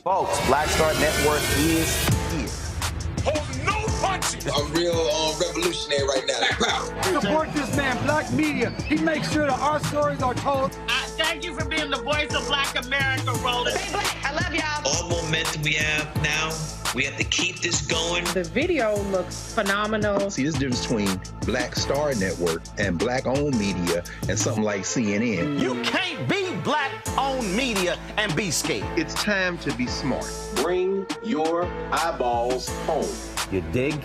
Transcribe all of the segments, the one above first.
Folks, Black Star Network is here. Hold no punches! I'm real revolutionary right now. Support this man, Black Media. He makes sure that our stories are told. Thank you for being the voice of Black America, Roland. Stay black. I love y'all. All momentum we have now, we have to keep this going. The video looks phenomenal. See, there's a difference between Black Star Network and Black-owned media and something like CNN. You can't be Black-owned media and be scared. It's time to be smart. Bring your eyeballs home. You dig?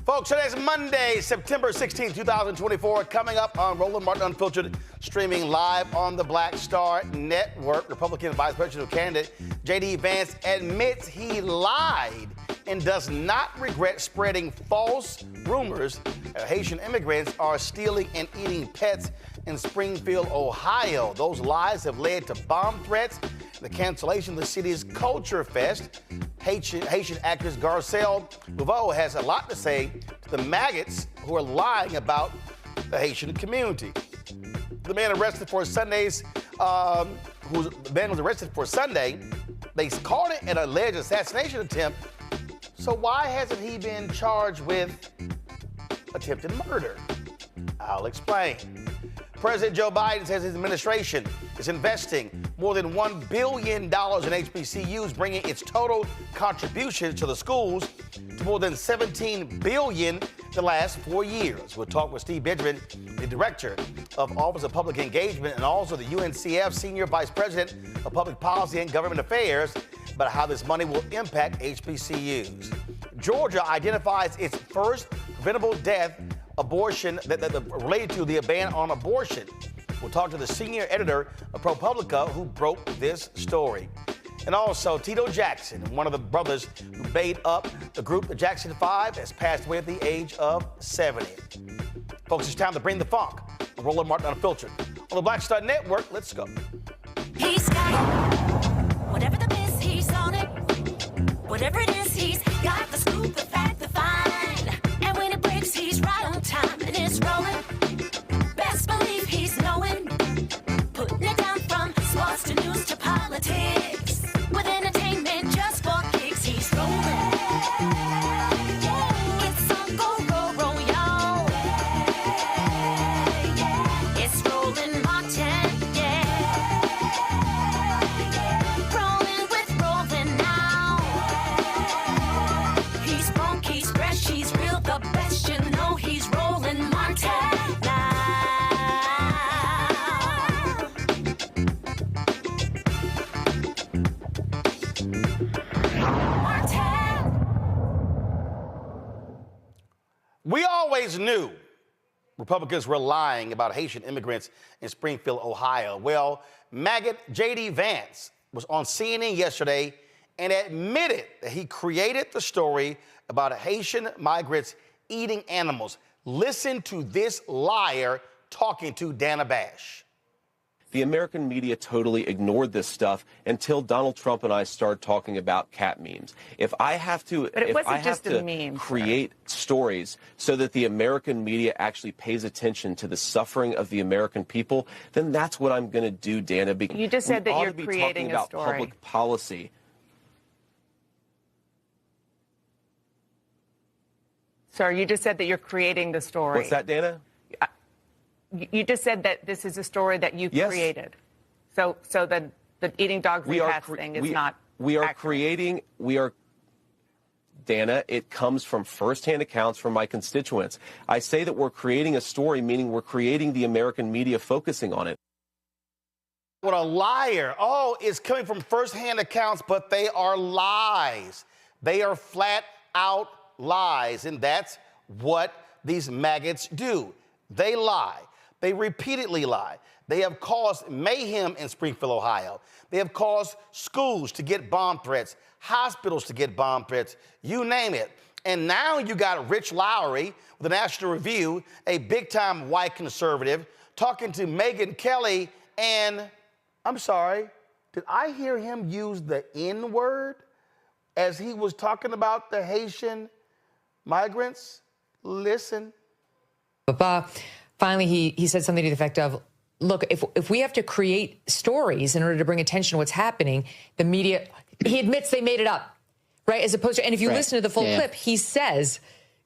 Folks, today's Monday, September 16, 2024. Coming up on Roland Martin Unfiltered, streaming live on the Black Star Network. Republican Vice Presidential candidate JD Vance admits he lied and does not regret spreading false rumors that Haitian immigrants are stealing and eating pets in Springfield, Ohio. Those lies have led to bomb threats, the cancellation of the city's Culture Fest. Haitian actress Garcelle Beauvais has a lot to say to the MAGAs who are lying about the Haitian community. The man arrested for Sunday's, the man was arrested for Sunday. They called it an alleged assassination attempt. So why hasn't he been charged with attempted murder? I'll explain. President Joe Biden says his administration is investing more than $1 billion in HBCUs, bringing its total contributions to the schools to more than $17 billion in the last 4 years. We'll talk with Steve Benjamin, the Director of Office of Public Engagement and also the UNCF Senior Vice President of Public Policy and Government Affairs, about how this money will impact HBCUs. Georgia identifies its first preventable death abortion related to the ban on abortion. We'll talk to the senior editor of ProPublica who broke this story. And also, Tito Jackson, one of the brothers who made up the group, the Jackson 5, has passed away at the age of 70. Folks, it's time to bring the funk. I'm Roland Martin Unfiltered. On the Black Star Network, let's go. He's got it. Whatever the biz, he's on it. Whatever it is, he's got the scoop, the fact, the find. And when it breaks, he's right on time and it's rolling. Best believe he's knowing. Putting it down from sports to news to politics. With entertainment just for kicks, he's rolling. It's on go, roll, y'all. It's Roland Martin, yeah. Rolling with Roland now. He's funky, he's fresh, he's real, the best, you know he's Roland Martin now. We always knew Republicans were lying about Haitian immigrants in Springfield, Ohio. Well, MAGA JD Vance was on CNN yesterday and admitted that he created the story about Haitian migrants eating animals. Listen to this liar talking to Dana Bash. The American media totally ignored this stuff until Donald Trump and I started talking about cat memes. If I have to, create stories so that the American media actually pays attention to the suffering of the American people, then that's what I'm going to do, Dana. You just said that you're creating a story. Public policy. Sir, you just said that you're creating the story. What's that, Dana? You just said that this is a story that you created. So the eating dogs and cats thing is not We are accurate. creating, Dana, it comes from firsthand accounts from my constituents. I say that we're creating a story, meaning we're creating the American media focusing on it. What a liar. Oh, it's coming from firsthand accounts, but they are lies. They are flat out lies, and that's what these maggots do. They lie. They repeatedly lie. They have caused mayhem in Springfield, Ohio. They have caused schools to get bomb threats, hospitals to get bomb threats, you name it. And now you got Rich Lowry with the National Review, a big-time white conservative, talking to Megyn Kelly, and I'm sorry, did I hear him use the N-word as he was talking about the Haitian migrants? Listen. Finally, he said something to the effect of, look, if we have to create stories in order to bring attention to what's happening, the media, he admits they made it up, right? As opposed to, and if you listen to the full clip, he says,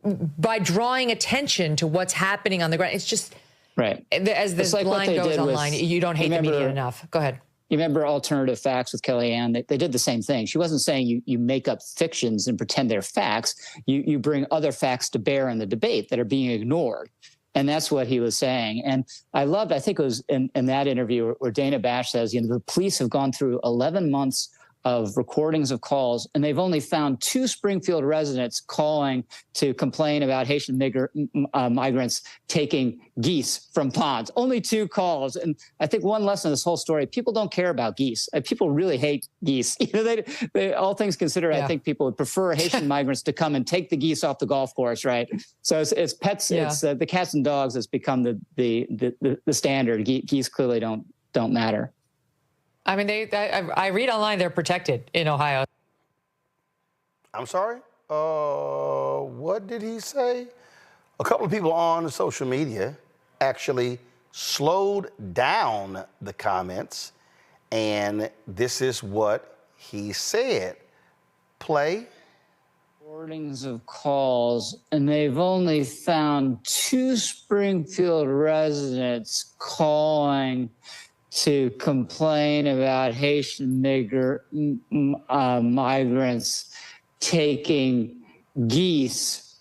by drawing attention to what's happening on the ground, it's just, as this line goes online, you don't hate the media enough. Go ahead. You remember Alternative Facts with Kellyanne? They did the same thing. She wasn't saying you make up fictions and pretend they're facts. You bring other facts to bear in the debate that are being ignored. And that's what he was saying. And I think it was in that interview where Dana Bash says, the police have gone through 11 months of recordings of calls, and they've only found 2 Springfield residents calling to complain about Haitian migrants taking geese from ponds. Only 2 calls. And I think one lesson of this whole story, people don't care about geese. People really hate geese. They all things considered, I think people would prefer Haitian migrants to come and take the geese off the golf course, right? So it's pets, it's the cats and dogs has become the standard. Geese clearly don't matter. I mean, I read online they're protected in Ohio. I'm sorry? What did he say? A couple of people on social media actually slowed down the comments, and this is what he said. Play. Recordings of calls, and they've only found 2 Springfield residents calling to complain about Haitian migrants taking geese.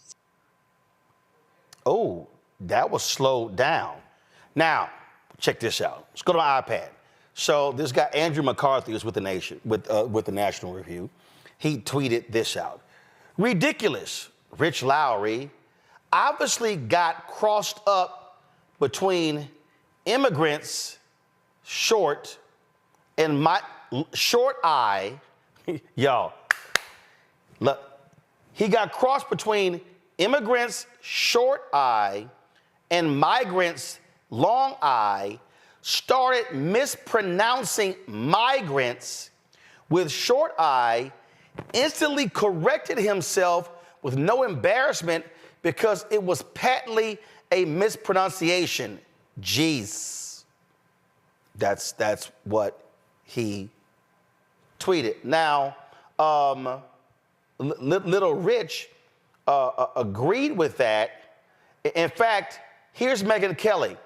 Oh, that was slowed down. Now, check this out. Let's go to my iPad. So this guy, Andrew McCarthy, was with the National Review. He tweeted this out. Ridiculous. Rich Lowry obviously got crossed up between immigrants short and my short eye. Y'all, look, he got crossed between immigrants short eye and migrants long eye, started mispronouncing migrants with short eye, instantly corrected himself with no embarrassment because it was patently a mispronunciation. Jeez. That's what he tweeted. Now, Little Rich agreed with that. In fact, here's Megyn Kelly.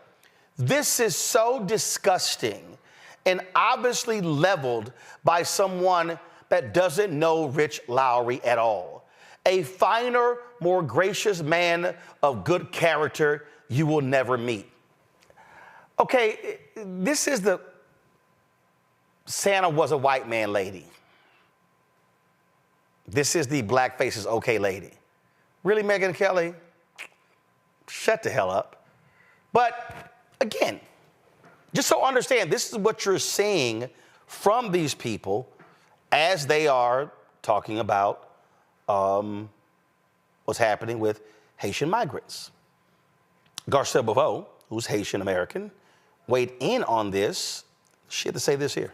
This is so disgusting and obviously leveled by someone that doesn't know Rich Lowry at all. A finer, more gracious man of good character you will never meet. Okay, this is the Santa was a white man lady. This is the blackface is okay lady. Really, Megyn Kelly? Shut the hell up. But again, just so understand, this is what you're seeing from these people as they are talking about what's happening with Haitian migrants. Garcelle Beauvais who's Haitian American, weighed in on this. She had to say this here.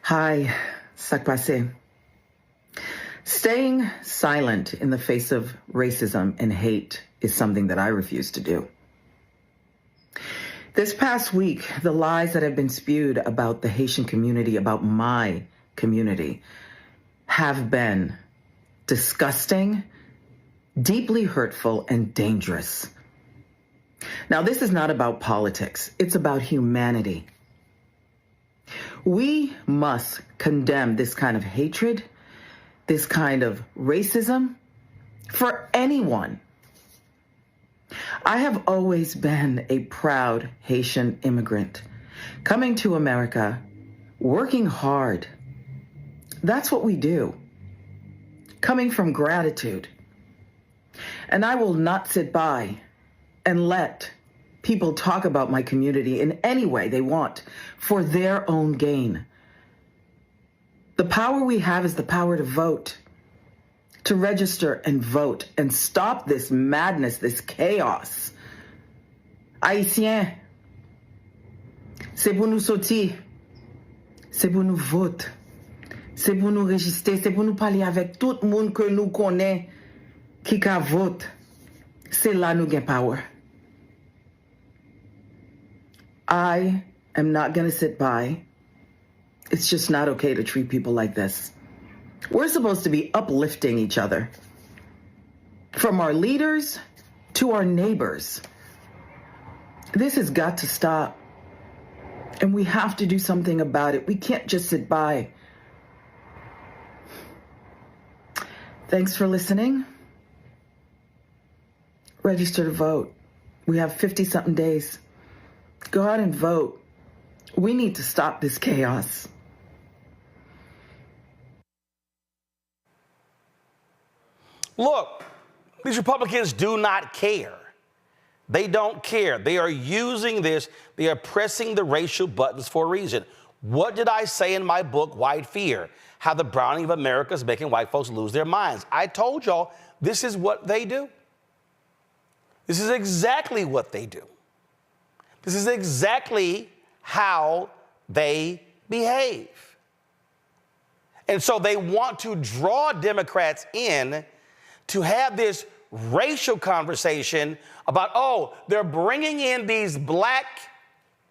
Hi, sak passe. Staying silent in the face of racism and hate is something that I refuse to do. This past week, the lies that have been spewed about the Haitian community, about my community, have been disgusting, deeply hurtful, and dangerous. Now, this is not about politics. It's about humanity. We must condemn this kind of hatred, this kind of racism for anyone. I have always been a proud Haitian immigrant, coming to America, working hard. That's what we do. Coming from gratitude. And I will not sit by and let people talk about my community in any way they want for their own gain. The power we have is the power to vote, to register and vote and stop this madness, this chaos. Haïtien, c'est pour nous sortir, c'est pour nous voter, c'est pour nous register, c'est pour nous parler avec tout le monde que nous connaissons qui ka vote. C'est là nous gain power. I am not going to sit by. It's just not okay to treat people like this. We're supposed to be uplifting each other. From our leaders to our neighbors. This has got to stop. And we have to do something about it. We can't just sit by. Thanks for listening. Register to vote. We have 50-something days. Go out and vote. We need to stop this chaos. Look, these Republicans do not care. They don't care. They are using this. They are pressing the racial buttons for a reason. What did I say in my book, White Fear? How the browning of America is making white folks lose their minds. I told y'all this is what they do. This is exactly what they do. This is exactly how they behave. And so they want to draw Democrats in to have this racial conversation about, oh, they're bringing in these black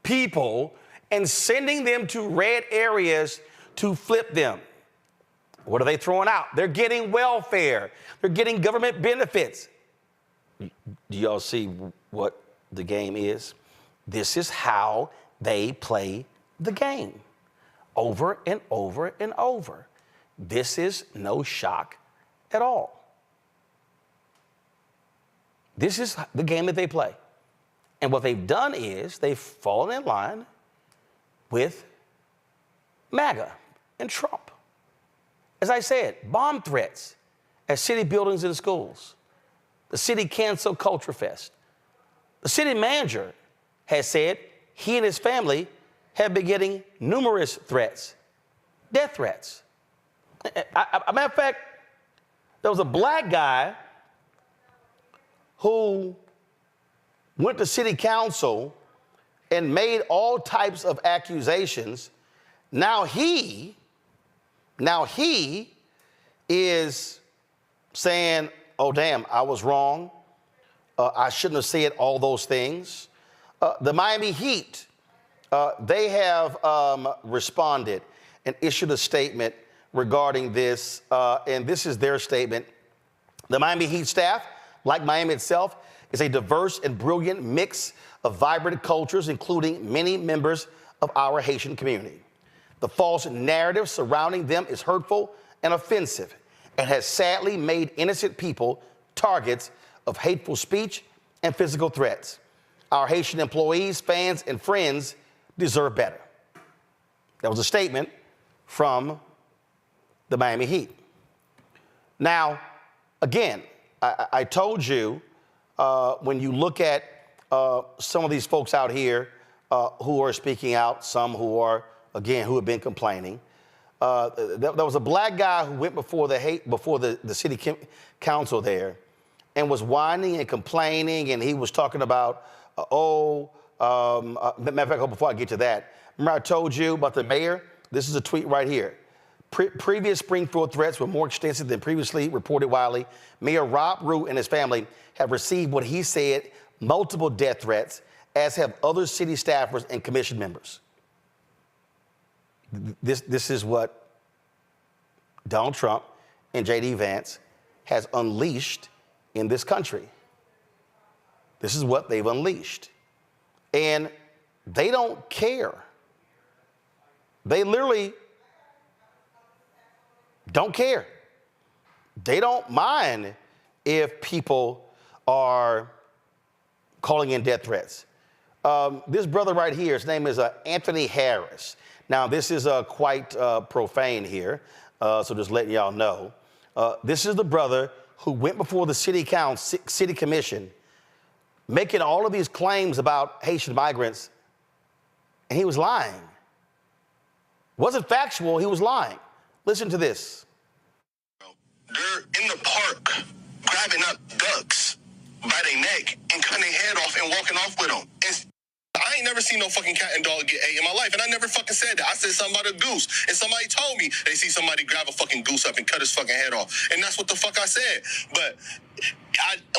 people and sending them to red areas to flip them. What are they throwing out? They're getting welfare. They're getting government benefits. Do y'all see what the game is? This is how they play the game over and over and over. This is no shock at all. This is the game that they play. And what they've done is they've fallen in line with MAGA and Trump. As I said, bomb threats at city buildings and schools. The city canceled Culture Fest. The city manager has said he and his family have been getting numerous threats, death threats. A matter of fact, there was a black guy who went to city council and made all types of accusations. Now he is saying, oh, damn, I was wrong. I shouldn't have said all those things. The Miami Heat, they have responded and issued a statement regarding this, and this is their statement. The Miami Heat staff, like Miami itself, is a diverse and brilliant mix of vibrant cultures, including many members of our Haitian community. The false narrative surrounding them is hurtful and offensive and has sadly made innocent people targets of hateful speech and physical threats. Our Haitian employees, fans, and friends deserve better. That was a statement from the Miami Heat. Now, again, I told you when you look at some of these folks out here who are speaking out, some who are, again, who have been complaining. There was a black guy who went before the city council there and was whining and complaining, and he was talking about, matter of fact, before I get to that, remember I told you about the mayor? This is a tweet right here. Previous Springfield threats were more extensive than previously reported widely. Mayor Rob Root and his family have received what he said multiple death threats, as have other city staffers and commission members. This is what Donald Trump and JD Vance has unleashed in this country. This is what they've unleashed. And they don't care. They literally don't care. They don't mind if people are calling in death threats. This brother right here, his name is Anthony Harris. Now, this is quite profane here, so just letting y'all know. This is the brother who went before the city commission, making all of these claims about Haitian migrants, and he was lying. Wasn't factual, he was lying. Listen to this. They're in the park grabbing up ducks by their neck and cutting their head off and walking off with them. I ain't never seen no fucking cat and dog get ate in my life, and I never fucking said that. I said something about a goose, and somebody told me they see somebody grab a fucking goose up and cut his fucking head off, and that's what the fuck I said. But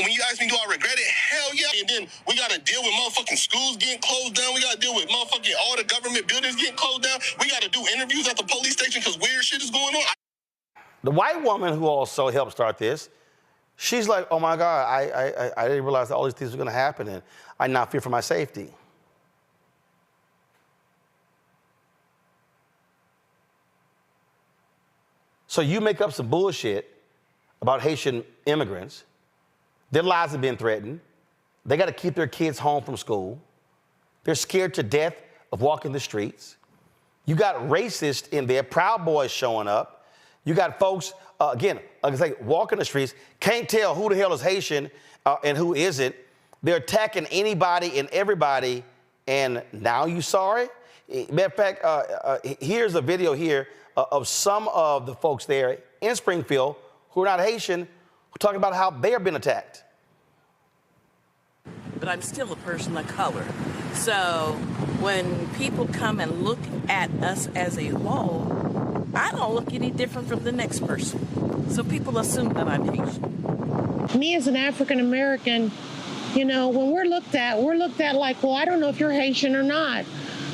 when you ask me, do I regret it? Hell yeah. And then we got to deal with motherfucking schools getting closed down. We got to deal with motherfucking all the government buildings getting closed down. We got to do interviews at the police station because weird shit is going on. The white woman who also helped start this, she's like, oh my God, I didn't realize that all these things were going to happen, and I now fear for my safety. So you make up some bullshit about Haitian immigrants. Their lives have been threatened. They got to keep their kids home from school. They're scared to death of walking the streets. You got racists in there, Proud Boys showing up. You got folks, again, like I say, walking the streets, can't tell who the hell is Haitian and who isn't. They're attacking anybody and everybody, and now you sorry? Matter of fact, here's a video here of some of the folks there in Springfield who are not Haitian, who are talking about how they are being attacked. But I'm still a person of color. So when people come and look at us as a whole, I don't look any different from the next person. So people assume that I'm Haitian. Me as an African American, you know, when we're looked at like, well, I don't know if you're Haitian or not.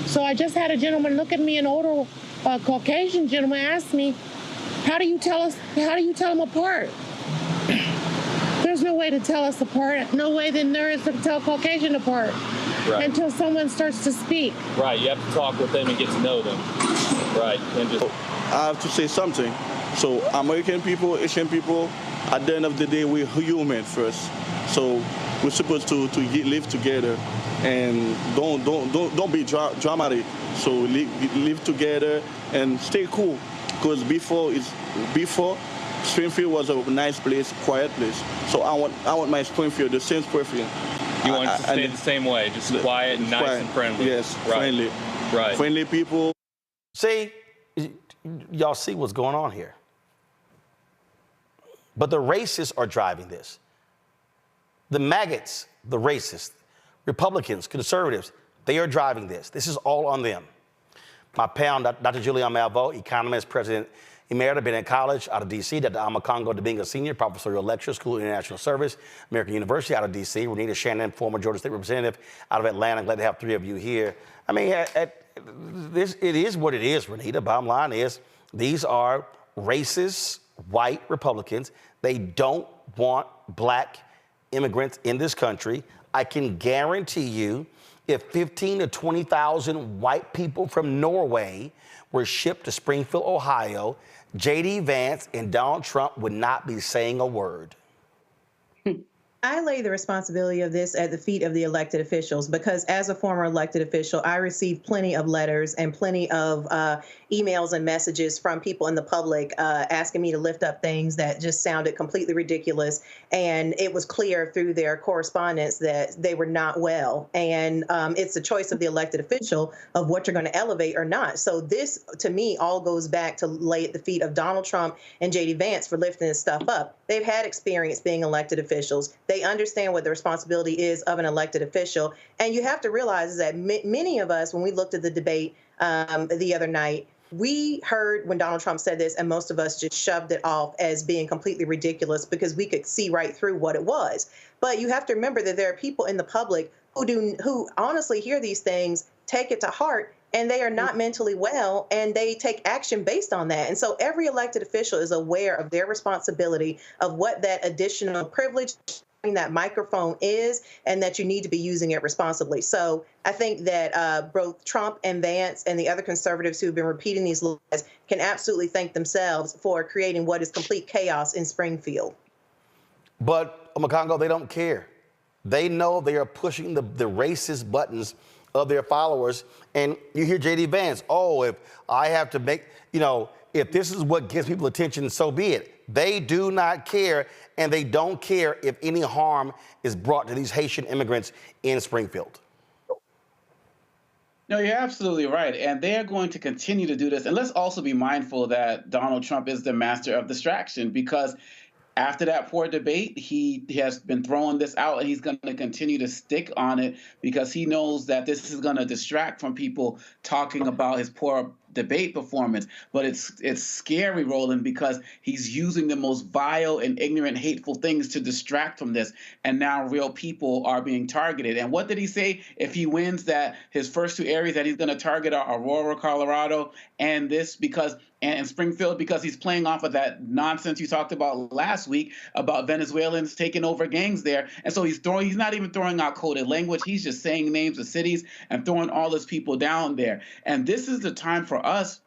So I just had a gentleman look at me, an older Caucasian gentleman asked me, how do you tell them apart? There's no way to tell us apart. No way than there is to tell Caucasian apart. Right. Until someone starts to speak. Right, you have to talk with them and get to know them. Right. And just... I have to say something. So American people, Asian people, at the end of the day, we're human first. So we're supposed to live together and don't be dramatic. So live together and stay cool. Because before Springfield was a nice place, quiet place. So I want my Springfield the same Springfield. You want it to stay the same way, just quiet and nice and friendly. Yes, right. Friendly. Right. Friendly people. See, y'all see what's going on here. But the racists are driving this. The MAGAs, the racists, Republicans, conservatives, they are driving this. This is all on them. My pal, Dr. Julian Malveaux, economist, president emerita, been in college out of D.C., Dr. Amakongo Debunking Senior, professorial lecturer, School of International Service, American University out of D.C., Renita Shannon, former Georgia State Representative out of Atlanta. I'm glad to have three of you here. I mean, it is what it is, Renita. Bottom line is, these are racist, white Republicans. They don't want black immigrants in this country. I can guarantee you, if 15 to 20,000 white people from Norway were shipped to Springfield, Ohio, JD Vance and Donald Trump would not be saying a word. I lay the responsibility of this at the feet of the elected officials, because as a former elected official, I received plenty of letters and plenty of emails and messages from people in the public asking me to lift up things that just sounded completely ridiculous. And it was clear through their correspondence that they were not well. And it's the choice of the elected official of what you're going to elevate or not. So this, to me, all goes back to lay at the feet of Donald Trump and JD Vance for lifting this stuff up. They've had experience being elected officials. They understand what the responsibility is of an elected official. And you have to realize that many of us, when we looked at the debate the other night, we heard when Donald Trump said this, and most of us just shoved it off as being completely ridiculous because we could see right through what it was. But you have to remember that there are people in the public who honestly hear these things, take it to heart, and they are not mentally well, and they take action based on that. And so every elected official is aware of their responsibility of what that additional privilege that microphone is, and that you need to be using it responsibly. So I think that both Trump and Vance and the other conservatives who have been repeating these lies can absolutely thank themselves for creating what is complete chaos in Springfield. But Omekongo, they don't care. They know they are pushing the racist buttons of their followers. And you hear JD Vance, oh, if I have to make, if this is what gets people attention, so be it. They do not care, and they don't care if any harm is brought to these Haitian immigrants in Springfield. No, you're absolutely right. And they are going to continue to do this. And let's also be mindful that Donald Trump is the master of distraction, because after that poor debate, he has been throwing this out, and he's going to continue to stick on it because he knows that this is going to distract from people talking about his poor debate performance. But it's scary, Roland, because he's using the most vile and ignorant, hateful things to distract from this. And now real people are being targeted. And what did he say? If he wins, that his first two areas that he's going to target are Aurora, Colorado, and Springfield, because he's playing off of that nonsense you talked about last week about Venezuelans taking over gangs there. And so he's not even throwing out coded language. He's just saying names of cities and throwing all those people down there. And this is the time for us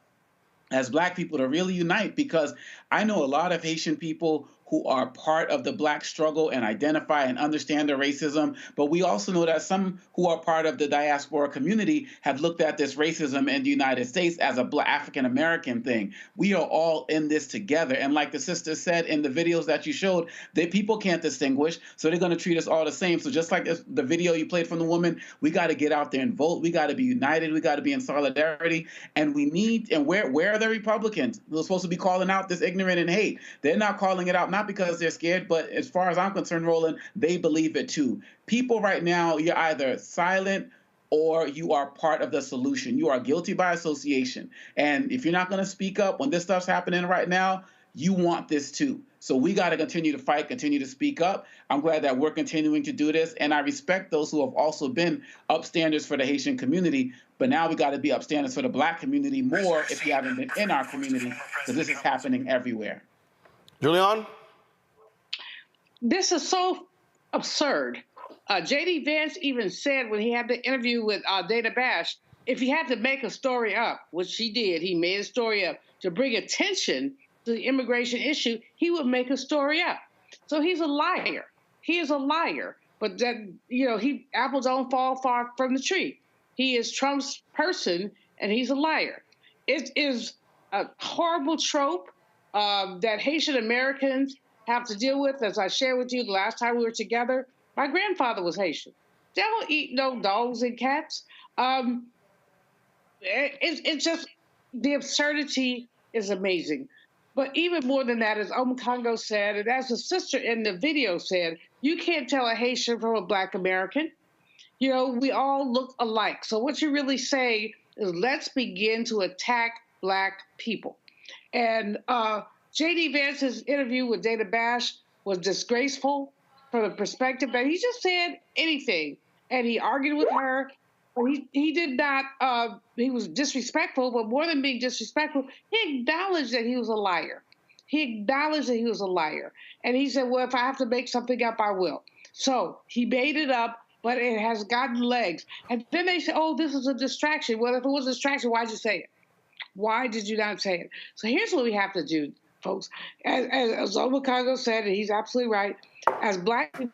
as Black people to really unite, because I know a lot of Haitian people who are part of the Black struggle and identify and understand the racism. But we also know that some who are part of the diaspora community have looked at this racism in the United States as a Black African-American thing. We are all in this together. And like the sister said in the videos that you showed, that people can't distinguish, so they're going to treat us all the same. So just like the video you played from the woman, we got to get out there and vote. We got to be united. We got to be in solidarity. And where are the Republicans? They're supposed to be calling out this ignorant and hate. They're not calling it out, not because they're scared, but as far as I'm concerned, Roland, they believe it too. People right now, you're either silent or you are part of the solution. You are guilty by association. And if you're not going to speak up when this stuff's happening right now, you want this too. So we got to continue to fight, continue to speak up. I'm glad that we're continuing to do this. And I respect those who have also been upstanders for the Haitian community. But now we got to be upstanders for the Black community more if you haven't been in our community, because this is happening everywhere. Julian? This is so absurd. JD Vance even said when he had the interview with Dana Bash, if he had to make a story up, which he did, he made a story up to bring attention to the immigration issue, he would make a story up. So he's a liar. He is a liar. But that, apples don't fall far from the tree. He is Trump's person, and he's a liar. It is a horrible trope that Haitian Americans have to deal with. As I shared with you the last time we were together, my grandfather was Haitian. They don't eat no dogs and cats. It's just, the absurdity is amazing. But even more than that, as Omekongo said, and as the sister in the video said, you can't tell a Haitian from a Black American. We all look alike. So what you really say is, let's begin to attack Black people. And JD Vance's interview with Dana Bash was disgraceful from the perspective that he just said anything. And he argued with her. He did not, he was disrespectful, but more than being disrespectful, he acknowledged that he was a liar. And he said, well, if I have to make something up, I will. So he made it up, but it has gotten legs. And then they say, oh, this is a distraction. Well, if it was a distraction, why'd you say it? Why did you not say it? So here's what we have to do, folks. As Omekongo said, and he's absolutely right, as Black people,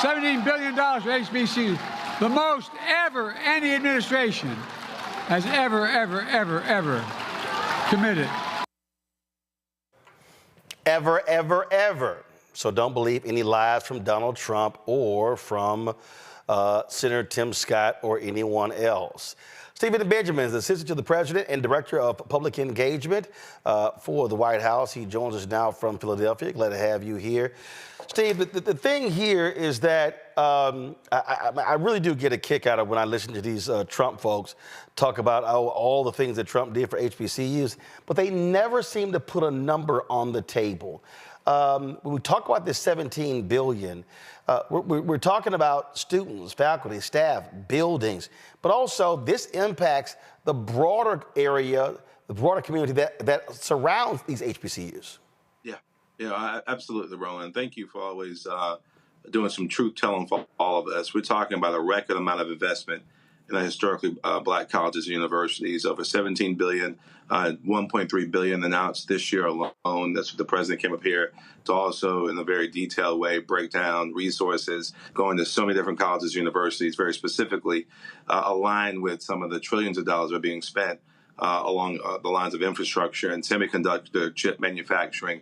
$17 billion for HBCUs. The most ever any administration has ever committed. Ever. So don't believe any lies from Donald Trump or from Senator Tim Scott or anyone else. Stephen Benjamin is assistant to the president and director of public engagement for the White House. He joins us now from Philadelphia. Glad to have you here. Steve, the thing here is that I really do get a kick out of when I listen to these Trump folks talk about all the things that Trump did for HBCUs, but they never seem to put a number on the table. When we talk about this $17 billion, we're talking about students, faculty, staff, buildings, but also this impacts the broader area, the broader community that surrounds these HBCUs. Yeah, absolutely, Roland. Thank you for always doing some truth-telling for all of us. We're talking about a record amount of investment in the historically black colleges and universities, over $17 billion, $1.3 billion announced this year alone. That's what the president came up here to also, in a very detailed way, break down resources going to so many different colleges and universities, very specifically aligned with some of the trillions of dollars that are being spent along the lines of infrastructure and semiconductor chip manufacturing,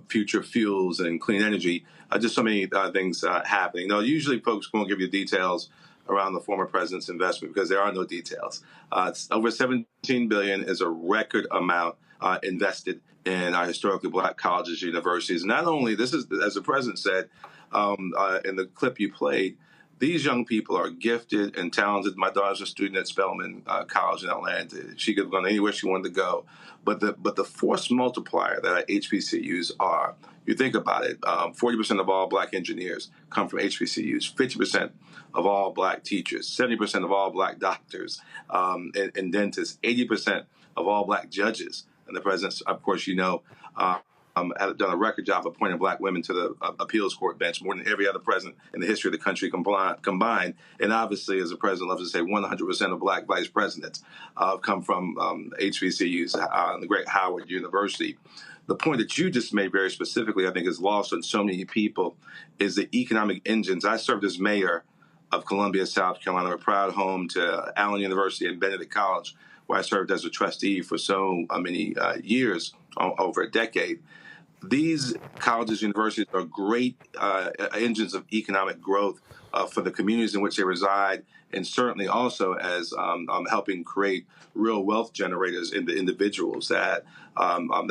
future fuels and clean energy, just so many things happening. Now, usually folks won't give you details around the former president's investment because there are no details. It's over $17 billion is a record amount invested in our historically black colleges and universities. Not only, this is, as the president said in the clip you played, these young people are gifted and talented. My daughter's a student at Spelman College in Atlanta. She could have gone anywhere she wanted to go. But the force multiplier that our HBCUs are, you think about it, 40% of all black engineers come from HBCUs, 50% of all black teachers, 70% of all black doctors and dentists, 80% of all black judges. And the president, of course, you know, have done a record job appointing black women to the appeals court bench, more than every other president in the history of the country combined. And obviously, as the president loves to say, 100% of black vice presidents come from HBCUs, the great Howard University. The point that you just made very specifically, I think, is lost on so many people, is the economic engines. I served as mayor of Columbia, South Carolina, a proud home to Allen University and Benedict College, where I served as a trustee for so many years, over a decade. These colleges and universities are great engines of economic growth for the communities in which they reside, and certainly also as helping create real wealth generators in the individuals that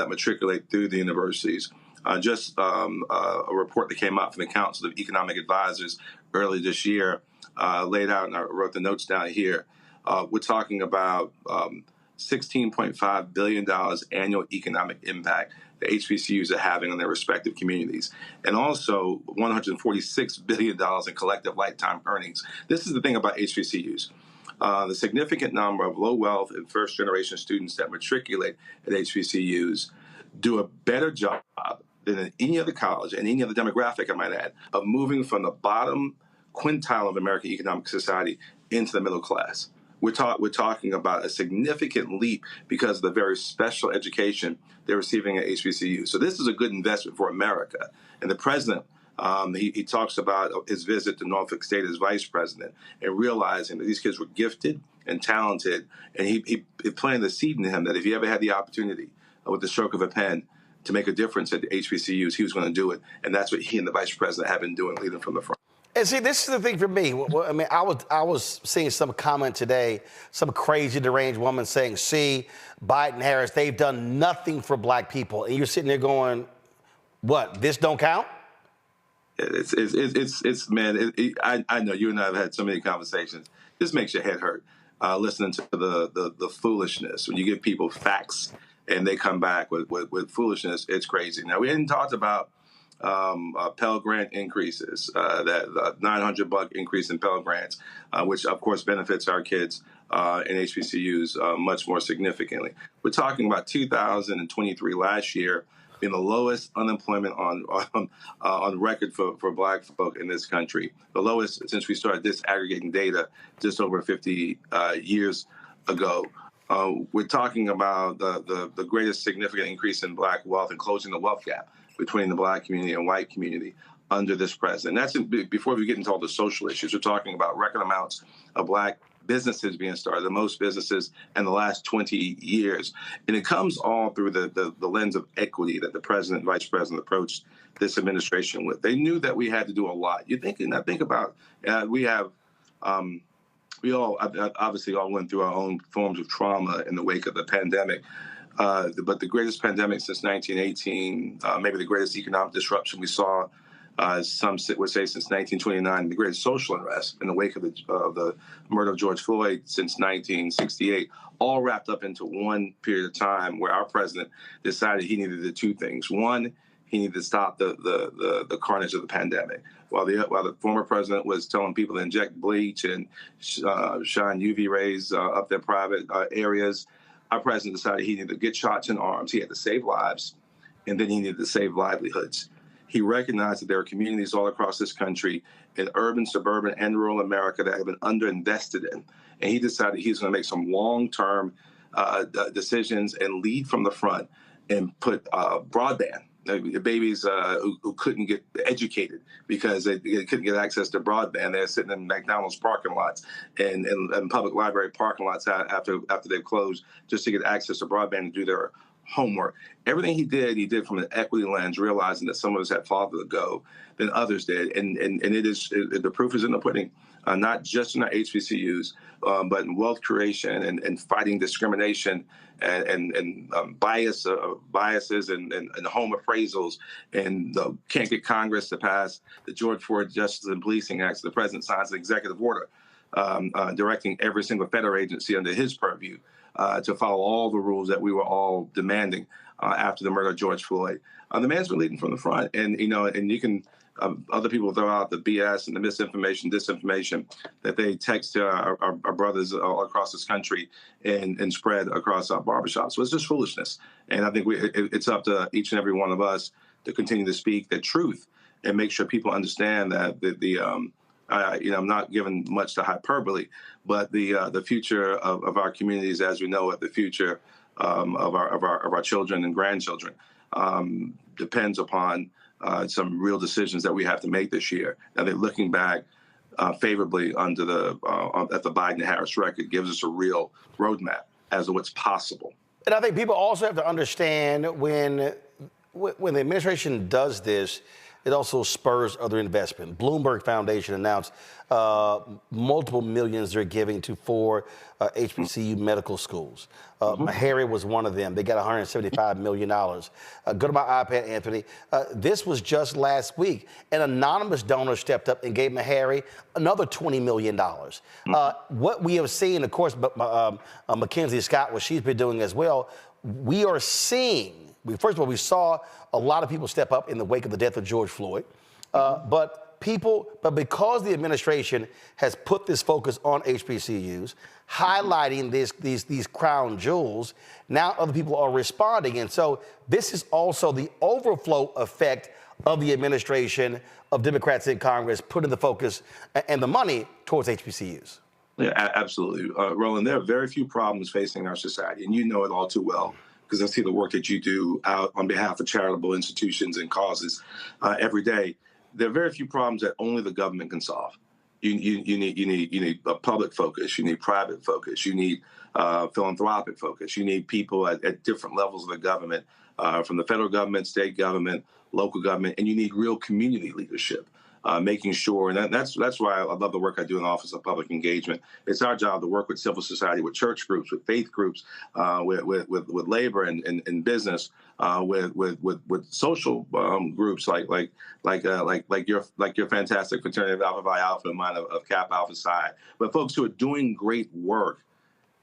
matriculate through the universities. Just a report that came out from the Council of Economic Advisors early this year laid out, and I wrote the notes down here. We're talking about $16.5 billion annual economic impact the HBCUs are having on their respective communities, and also $146 billion in collective lifetime earnings. This is the thing about HBCUs. The significant number of low-wealth and first-generation students that matriculate at HBCUs do a better job than in any other college and any other demographic, I might add, of moving from the bottom quintile of American economic society into the middle class. We're talking about a significant leap because of the very special education they're receiving at HBCU. So this is a good investment for America. And the president, he talks about his visit to Norfolk State as vice president and realizing that these kids were gifted and talented. And he planted the seed in him that if he ever had the opportunity with the stroke of a pen to make a difference at the HBCUs, he was going to do it. And that's what he and the vice president have been doing, leading from the front. And see, this is the thing for me. I mean, I was seeing some comment today, some crazy deranged woman saying, see, Biden, Harris, they've done nothing for black people. And you're sitting there going, what, this don't count? It's man, I know you and I have had so many conversations. This makes your head hurt, listening to the foolishness. When you give people facts and they come back with foolishness, it's crazy. Now, we hadn't talked about Pell Grant increases, that $900 increase in Pell Grants, which of course benefits our kids in HBCUs much more significantly. We're talking about 2023 last year being the lowest unemployment on record for black folk in this country, the lowest since we started disaggregating data just over 50 years ago. We're talking about the greatest significant increase in black wealth and closing the wealth gap between the black community and white community. under this president. That's before we get into all the social issues. We're talking about record amounts of black businesses being started, the most businesses in the last 20 years. And it comes all through the lens of equity that the president and vice president approached this administration with. They knew that we had to do a lot. I think about, we all obviously all went through our own forms of trauma in the wake of the pandemic. But the greatest pandemic since 1918, maybe the greatest economic disruption we saw, some would say since 1929, the greatest social unrest in the wake of the murder of George Floyd since 1968, all wrapped up into one period of time where our president decided he needed to do two things. One, he needed to stop the carnage of the pandemic. While the former president was telling people to inject bleach and shine UV rays up their private areas, our president decided he needed to get shots in arms. He had to save lives, and then he needed to save livelihoods. He recognized that there are communities all across this country, in urban, suburban, and rural America, that have been underinvested in. And he decided he's going to make some long-term decisions and lead from the front and put broadband. Babies who couldn't get educated because they couldn't get access to broadband. They're sitting in McDonald's parking lots and public library parking lots after they've closed just to get access to broadband and do their homework. Everything he did from an equity lens, realizing that some of us had farther to go than others did. And the proof is in the pudding, not just in our HBCUs, but in wealth creation and fighting discrimination and biases and home appraisals, and can't get Congress to pass the George Floyd Justice and Policing Act. So the president signs an executive order directing every single federal agency under his purview to follow all the rules that we were all demanding after the murder of George Floyd. The man's been leading from the front, and you can. Other people throw out the BS and the misinformation, disinformation that they text to our brothers all across this country and spread across our barbershops. So it's just foolishness. And I think it's up to each and every one of us to continue to speak the truth and make sure people understand that I'm not giving much to hyperbole, but the future of our communities as we know it, the future of our children and grandchildren depends upon some real decisions that we have to make this year. I think looking back favorably at the Biden-Harris record gives us a real roadmap as to what's possible. And I think people also have to understand when the administration does this, it also spurs other investment. Bloomberg Foundation announced multiple millions they're giving to 4 HBCU medical schools. Meharry was one of them. They got $175 million. Go to my iPad, Anthony. This was just last week. An anonymous donor stepped up and gave Meharry another $20 million. What we have seen, of course, Mackenzie Scott, what she's been doing as well, we are seeing, first of all, we saw a lot of people step up in the wake of the death of George Floyd, but because the administration has put this focus on HBCUs, highlighting these crown jewels, now other people are responding. And so this is also the overflow effect of the administration, of Democrats in Congress, putting the focus and the money towards HBCUs. Yeah, absolutely. Roland, there are very few problems facing our society, and you know it all too well, because I see the work that you do out on behalf of charitable institutions and causes every day. There are very few problems that only the government can solve. You need a public focus. You need private focus. You need philanthropic focus. You need people at different levels of the government, from the federal government, state government, local government, and you need real community leadership. Making sure, and that's why I love the work I do in the Office of Public Engagement. It's our job to work with civil society, with church groups, with faith groups, with labor and business, with social groups like your fantastic fraternity of Alpha Phi Alpha and mine of Kappa Alpha Psi. But folks who are doing great work.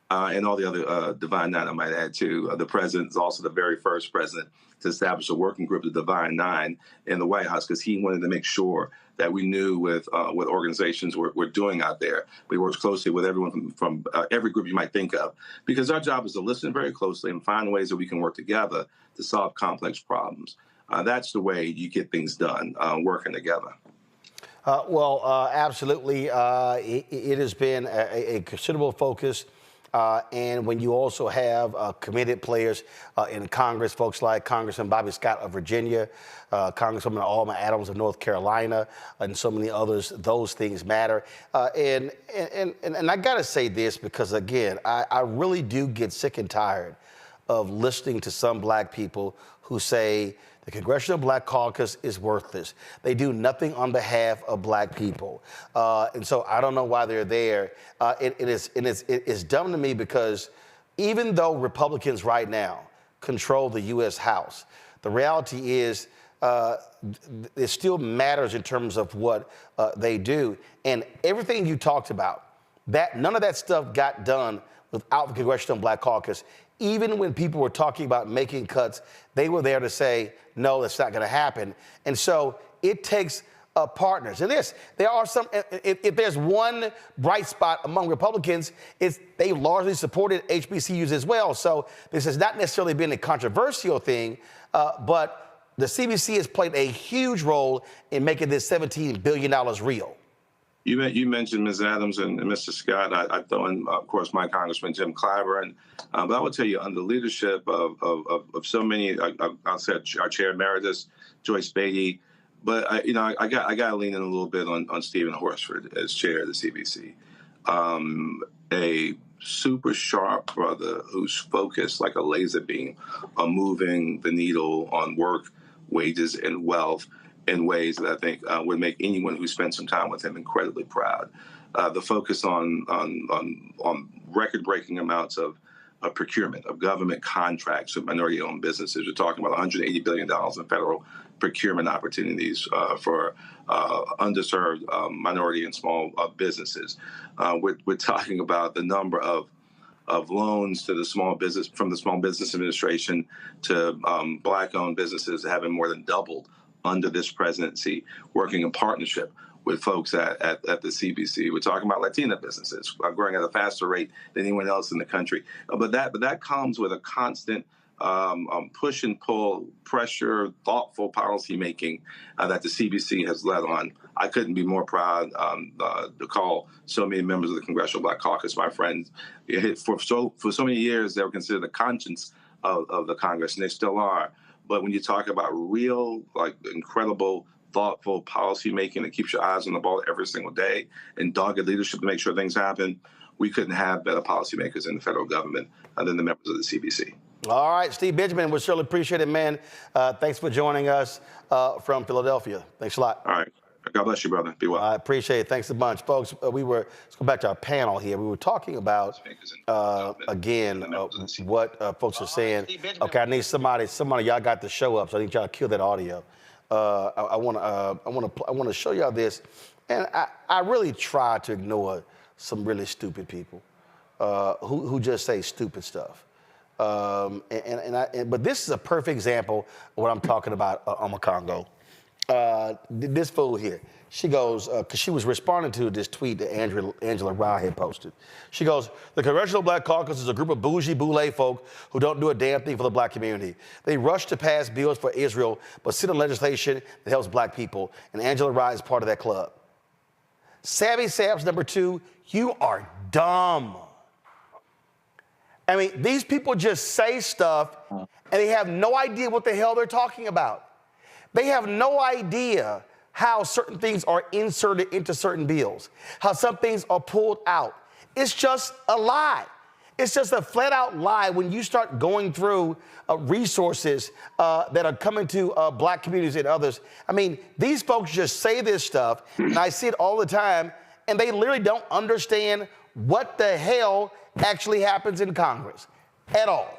And all the other Divine Nine, I might add, too. The president is also the very first president to establish a working group, the Divine Nine, in the White House, because he wanted to make sure that we knew what organizations we're doing out there. We work closely with everyone from every group you might think of, because our job is to listen very closely and find ways that we can work together to solve complex problems. That's the way you get things done, working together. Absolutely. It has been a considerable focus And when you also have committed players in Congress, folks like Congressman Bobby Scott of Virginia, Congresswoman Alma Adams of North Carolina, and so many others, those things matter. And I got to say this because, again, I really do get sick and tired of listening to some black people who say the Congressional Black Caucus is worthless. They do nothing on behalf of black people. And so I don't know why they're there. It's dumb to me because even though Republicans right now control the U.S. House, the reality is it still matters in terms of what they do. And everything you talked about, none of that stuff got done without the Congressional Black Caucus. Even when people were talking about making cuts, they were there to say, no, that's not going to happen. And so it takes partners. And there are some, if there's one bright spot among Republicans, it's they largely supported HBCUs as well. So this has not necessarily been a controversial thing, but the CBC has played a huge role in making this $17 billion real. You mentioned Ms. Adams and Mr. Scott. I throw in, of course, my Congressman Jim Clyburn. But I would tell you, under leadership of so many, I'll say our Chair Emeritus, Joyce Beatty. But I got to lean in a little bit on Stephen Horsford as chair of the CBC. A super sharp brother who's focused like a laser beam on moving the needle on work, wages, and wealth in ways that I think would make anyone who spent some time with him incredibly proud. The focus on record-breaking amounts of procurement, of government contracts with minority-owned businesses. We're talking about $180 billion in federal procurement opportunities for underserved minority and small businesses. We're talking about the number of loans to the small business, from the Small Business Administration to black-owned businesses having more than doubled under this presidency, working in partnership with folks at the CBC. We're talking about Latina businesses growing at a faster rate than anyone else in the country. But that comes with a constant push and pull, pressure, thoughtful policymaking that the CBC has led on. I couldn't be more proud to call so many members of the Congressional Black Caucus my friends. For so many years, they were considered the conscience of the Congress, and they still are. But when you talk about real, like, incredible, thoughtful policy making that keeps your eyes on the ball every single day and dogged leadership to make sure things happen, we couldn't have better policymakers in the federal government than the members of the CBC. All right, Steve Benjamin, we certainly appreciate it, man. Thanks for joining us from Philadelphia. Thanks a lot. All right. God bless you, brother. Be well. I appreciate it. Thanks a bunch. Folks, let's go back to our panel here. We were talking about, again, what folks are saying. Okay, I need somebody, y'all got to show up, so I need y'all to kill that audio. I want to show y'all this, and I really try to ignore some really stupid people who just say stupid stuff. But this is a perfect example of what I'm talking about on Congo. This fool here, she goes, because she was responding to this tweet that Angela Rye had posted. She goes, the Congressional Black Caucus is a group of bougie boule folk who don't do a damn thing for the black community. They rush to pass bills for Israel, but sit on legislation that helps black people. And Angela Rye is part of that club. Savvy Sabs number 2, you are dumb. I mean, these people just say stuff and they have no idea what the hell they're talking about. They have no idea how certain things are inserted into certain bills, how some things are pulled out. It's just a lie. It's just a flat out lie when you start going through resources that are coming to black communities and others. I mean, these folks just say this stuff, and I see it all the time, and they literally don't understand what the hell actually happens in Congress at all.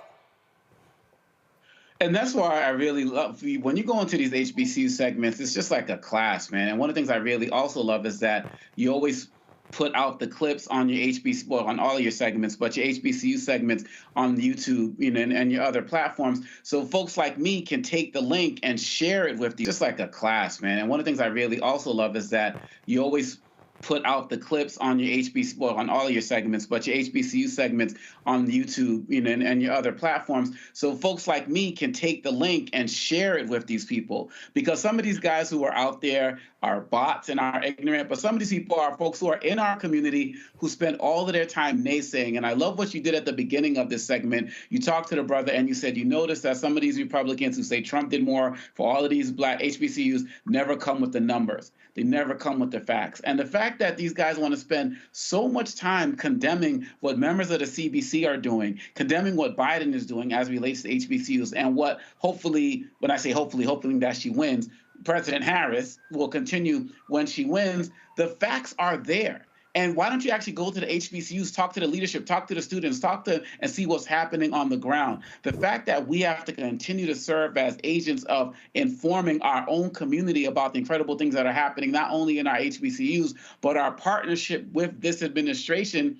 And that's why I really love, when you go into these HBCU segments, it's just like a class, man. And one of the things I really also love is that you always put out the clips on your HBCU, well, on all of your segments, but your HBCU segments on YouTube, you know, and your other platforms. So folks like me can take the link and share it with you, just like a class, man. And one of the things I really also love is that you always put out the clips on your HBCU, well, on all of your segments, but your HBCU segments on YouTube, and your other platforms, so folks like me can take the link and share it with these people. Because some of these guys who are out there are bots and are ignorant, but some of these people are folks who are in our community who spend all of their time naysaying. And I love what you did at the beginning of this segment. You talked to the brother and you said you noticed that some of these Republicans who say Trump did more for all of these black HBCUs never come with the numbers. They never come with the facts. And the fact that these guys want to spend so much time condemning what members of the CBC are doing, condemning what Biden is doing as relates to HBCUs, and what hopefully, when I say hopefully that she wins, President Harris will continue when she wins, the facts are there. And why don't you actually go to the HBCUs, talk to the leadership, talk to the students, and see what's happening on the ground. The fact that we have to continue to serve as agents of informing our own community about the incredible things that are happening, not only in our HBCUs, but our partnership with this administration.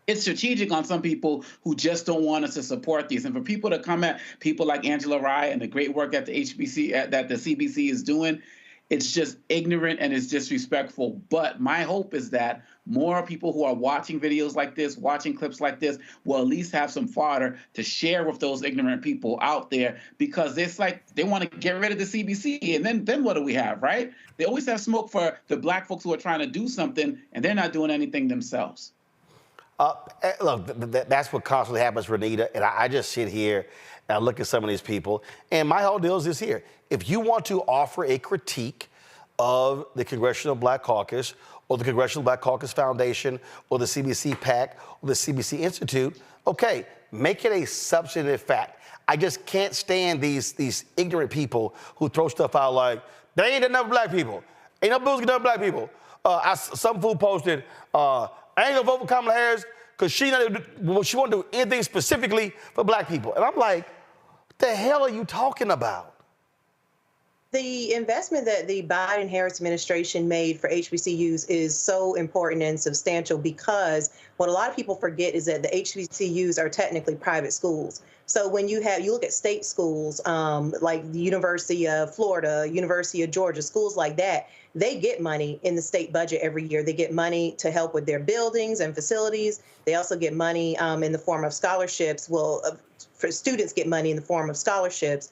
It's strategic on some people who just don't want us to support these. And for people to come at people like Angela Rye and the great work that the CBC is doing, it's just ignorant and it's disrespectful. But my hope is that more people who are watching videos like this, watching clips like this, will at least have some fodder to share with those ignorant people out there, because it's like they want to get rid of the CBC. And then what do we have, right? They always have smoke for the black folks who are trying to do something, and they're not doing anything themselves. Look, that's what constantly happens, Renita. And I just sit here and I look at some of these people. And my whole deal is this here. If you want to offer a critique of the Congressional Black Caucus or the Congressional Black Caucus Foundation or the CBC PAC or the CBC Institute, okay, make it a substantive fact. I just can't stand these ignorant people who throw stuff out like, there ain't enough black people. Ain't no bills enough black people. Some fool posted, I ain't gonna vote for Kamala Harris because she won't do anything specifically for black people. And I'm like, what the hell are you talking about? The investment that the Biden-Harris administration made for HBCUs is so important and substantial, because what a lot of people forget is that the HBCUs are technically private schools. So when you look at state schools, like the University of Florida, University of Georgia, schools like that, they get money in the state budget every year. They get money to help with their buildings and facilities. They also get money in the form of scholarships. For students get money in the form of scholarships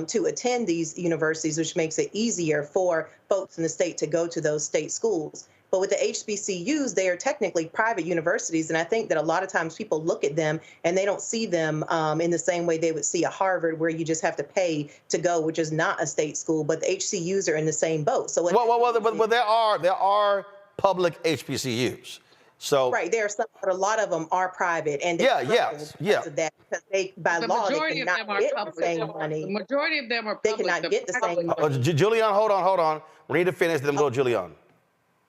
to attend these universities, which makes it easier for folks in the state to go to those state schools. But with the HBCUs, they are technically private universities. And I think that a lot of times people look at them and they don't see them in the same way they would see a Harvard, where you just have to pay to go, which is not a state school. But the HCUs are in the same boat. So but there are public HBCUs. So right, there are some, but a lot of them are private, and yeah, because of that, because they, by law, they cannot get the same money. The majority of them are They public. cannot get the same money. Julian, hold on. We need to finish, then go Julian.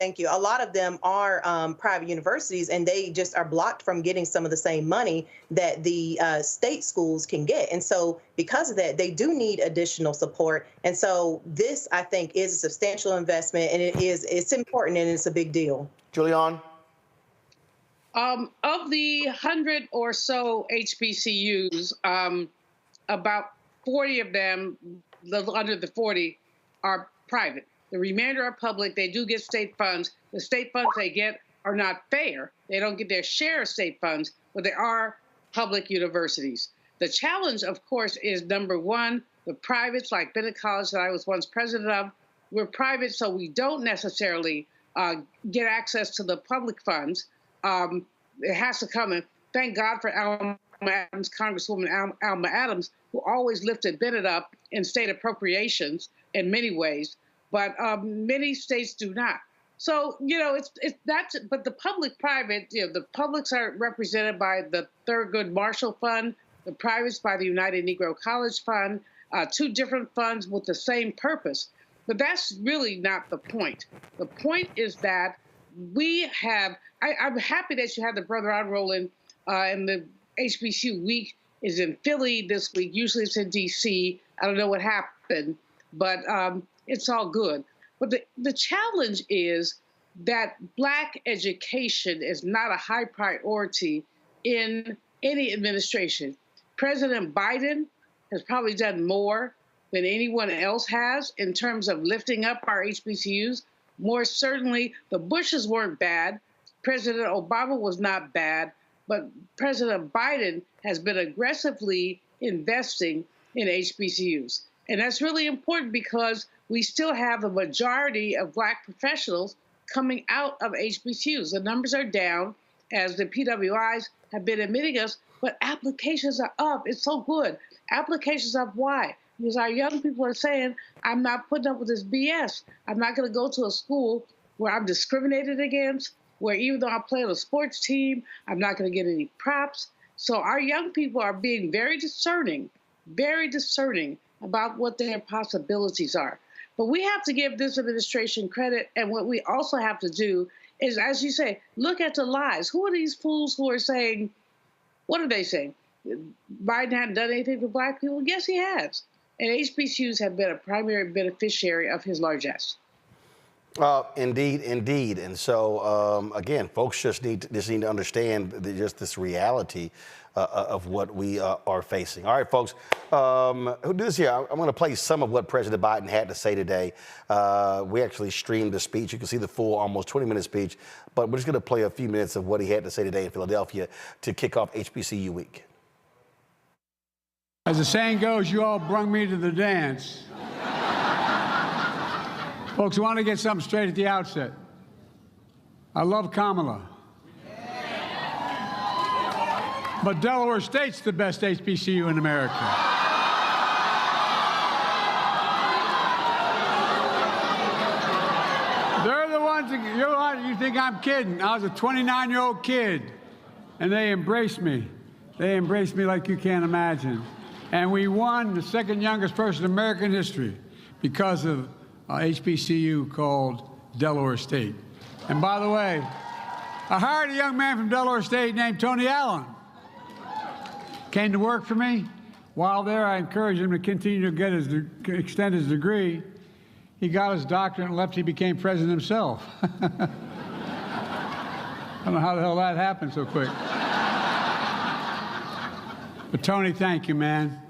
Thank you. A lot of them are private universities, and they just are blocked from getting some of the same money that the state schools can get. And so because of that, they do need additional support. And so this, I think, is a substantial investment, and it's important, and it's a big deal. Julian? Of the 100 or so HBCUs, about 40 of them, under the 40, are private. The remainder are public. They do get state funds. The state funds they get are not fair. They don't get their share of state funds, but they are public universities. The challenge, of course, is number one, the privates like Bennett College that I was once president of. We're private, so we don't necessarily get access to the public funds. It has to come, and thank God for Alma Adams, Congresswoman Alma Adams, who always lifted Bennett up in state appropriations in many ways, but many states do not. So, but the public-private, the publics are represented by the Thurgood Marshall Fund, the privates by the United Negro College Fund, two different funds with the same purpose. But that's really not the point. The point is that we have, I'm happy that you had the brother on, Roland, and the HBCU week is in Philly this week. Usually it's in D.C. I don't know what happened, but it's all good. But the challenge is that Black education is not a high priority in any administration. President Biden has probably done more than anyone else has in terms of lifting up our HBCUs. More certainly, the Bushes weren't bad. President Obama was not bad, but President Biden has been aggressively investing in HBCUs. And that's really important because we still have a majority of Black professionals coming out of HBCUs. The numbers are down, as the PWIs have been admitting us, but applications are up. It's so good. Applications up, why? Because our young people are saying, I'm not putting up with this BS. I'm not going to go to a school where I'm discriminated against, where even though I play on a sports team, I'm not going to get any props. So our young people are being very discerning about what their possibilities are. But we have to give this administration credit, and what we also have to do is, as you say, look at the lies. Who are these fools who are saying, what are they saying? Biden hadn't done anything for Black people? Yes, he has. And HBCUs have been a primary beneficiary of his largesse. Indeed, indeed. And so, again, folks just need to understand just this reality of what we are facing. All right, folks, who do this here? I'm going to play some of what President Biden had to say today. We actually streamed the speech. You can see the full almost 20-minute speech, but we're just going to play a few minutes of what he had to say today in Philadelphia to kick off HBCU week. As the saying goes, you all brung me to the dance. Folks, I want to get something straight at the outset. I love Kamala. But Delaware State's the best HBCU in America. They're the ones that, you think I'm kidding. I was a 29-year-old kid, and they embraced me. They embraced me like you can't imagine. And we won the second youngest person in American history because of HBCU called Delaware State. And by the way, I hired a young man from Delaware State named Tony Allen. Came to work for me. While there, I encouraged him to continue to extend his degree. He got his doctorate and left. He became president himself. I don't know how the hell that happened so quick. But Tony, thank you, man.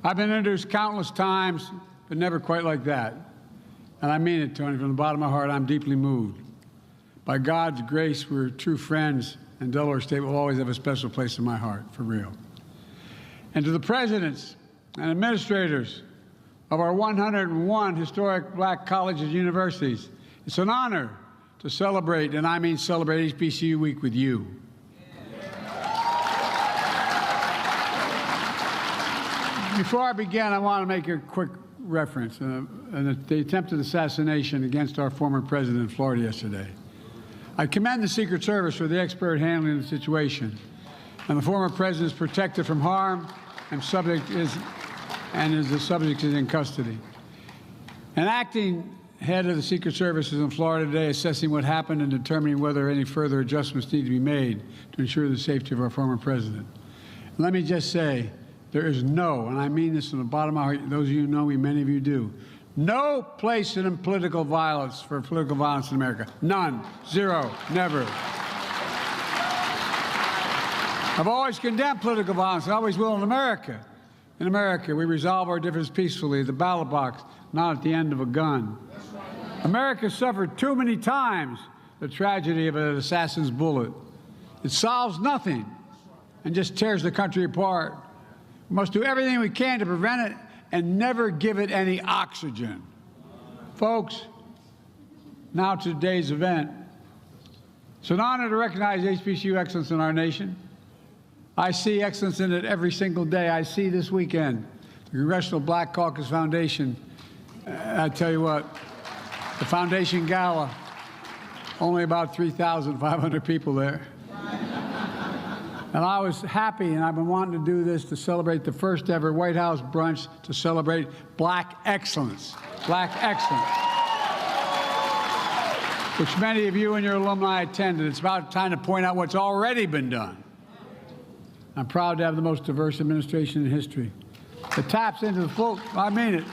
I've been introduced countless times, but never quite like that. And I mean it, Tony, from the bottom of my heart. I'm deeply moved. By God's grace, we're true friends, and Delaware State will always have a special place in my heart, for real. And to the presidents and administrators of our 101 historic Black colleges and universities, it's an honor to celebrate, and I mean celebrate, HBCU Week with you. Before I begin, I want to make a quick reference, the attempted assassination against our former president in Florida yesterday. I commend the Secret Service for the expert handling of the situation, and the former president is protected from harm, and the subject is in custody. An acting head of the Secret Service is in Florida today assessing what happened and determining whether any further adjustments need to be made to ensure the safety of our former president. And let me just say, there is no, and I mean this from the bottom of my heart, those of you who know me, many of you do, no place in political violence for political violence in America. None. Zero. Never. I've always condemned political violence. I always will in America. In America, we resolve our differences peacefully at the ballot box, not at the end of a gun. America suffered too many times the tragedy of an assassin's bullet. It solves nothing and just tears the country apart. We must do everything we can to prevent it and never give it any oxygen. Folks, now to today's event. It's an honor to recognize HBCU excellence in our nation. I see excellence in it every single day. I see this weekend the Congressional Black Caucus Foundation. I tell you what, the foundation gala, only about 3,500 people there. And I was happy, and I've been wanting to do this to celebrate the first ever White House brunch to celebrate Black excellence. Black excellence. Which many of you and your alumni attended. It's about time to point out what's already been done. I'm proud to have the most diverse administration in history. It taps into the full, I mean it.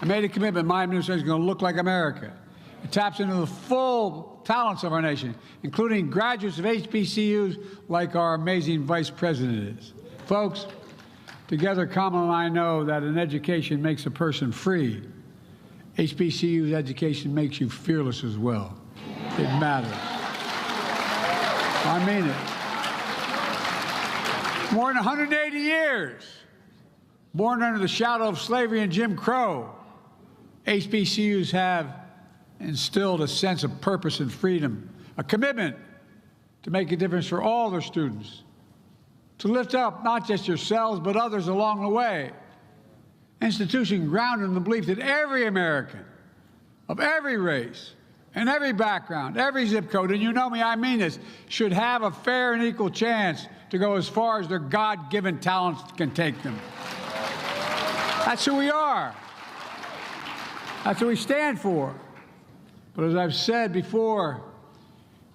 I made a commitment, my administration is going to look like America. It taps into the full talents of our nation, including graduates of HBCUs like our amazing vice president is. Folks, together Kamala and I know that an education makes a person free. HBCUs education makes you fearless as well. It matters. I mean it. More than 180 years, born under the shadow of slavery and Jim Crow, HBCUs have instilled a sense of purpose and freedom, a commitment to make a difference for all their students, to lift up not just yourselves, but others along the way. Institution grounded in the belief that every American of every race and every background, every zip code, and you know me, I mean this, should have a fair and equal chance to go as far as their God-given talents can take them. That's who we are. That's what we stand for. But as I've said before,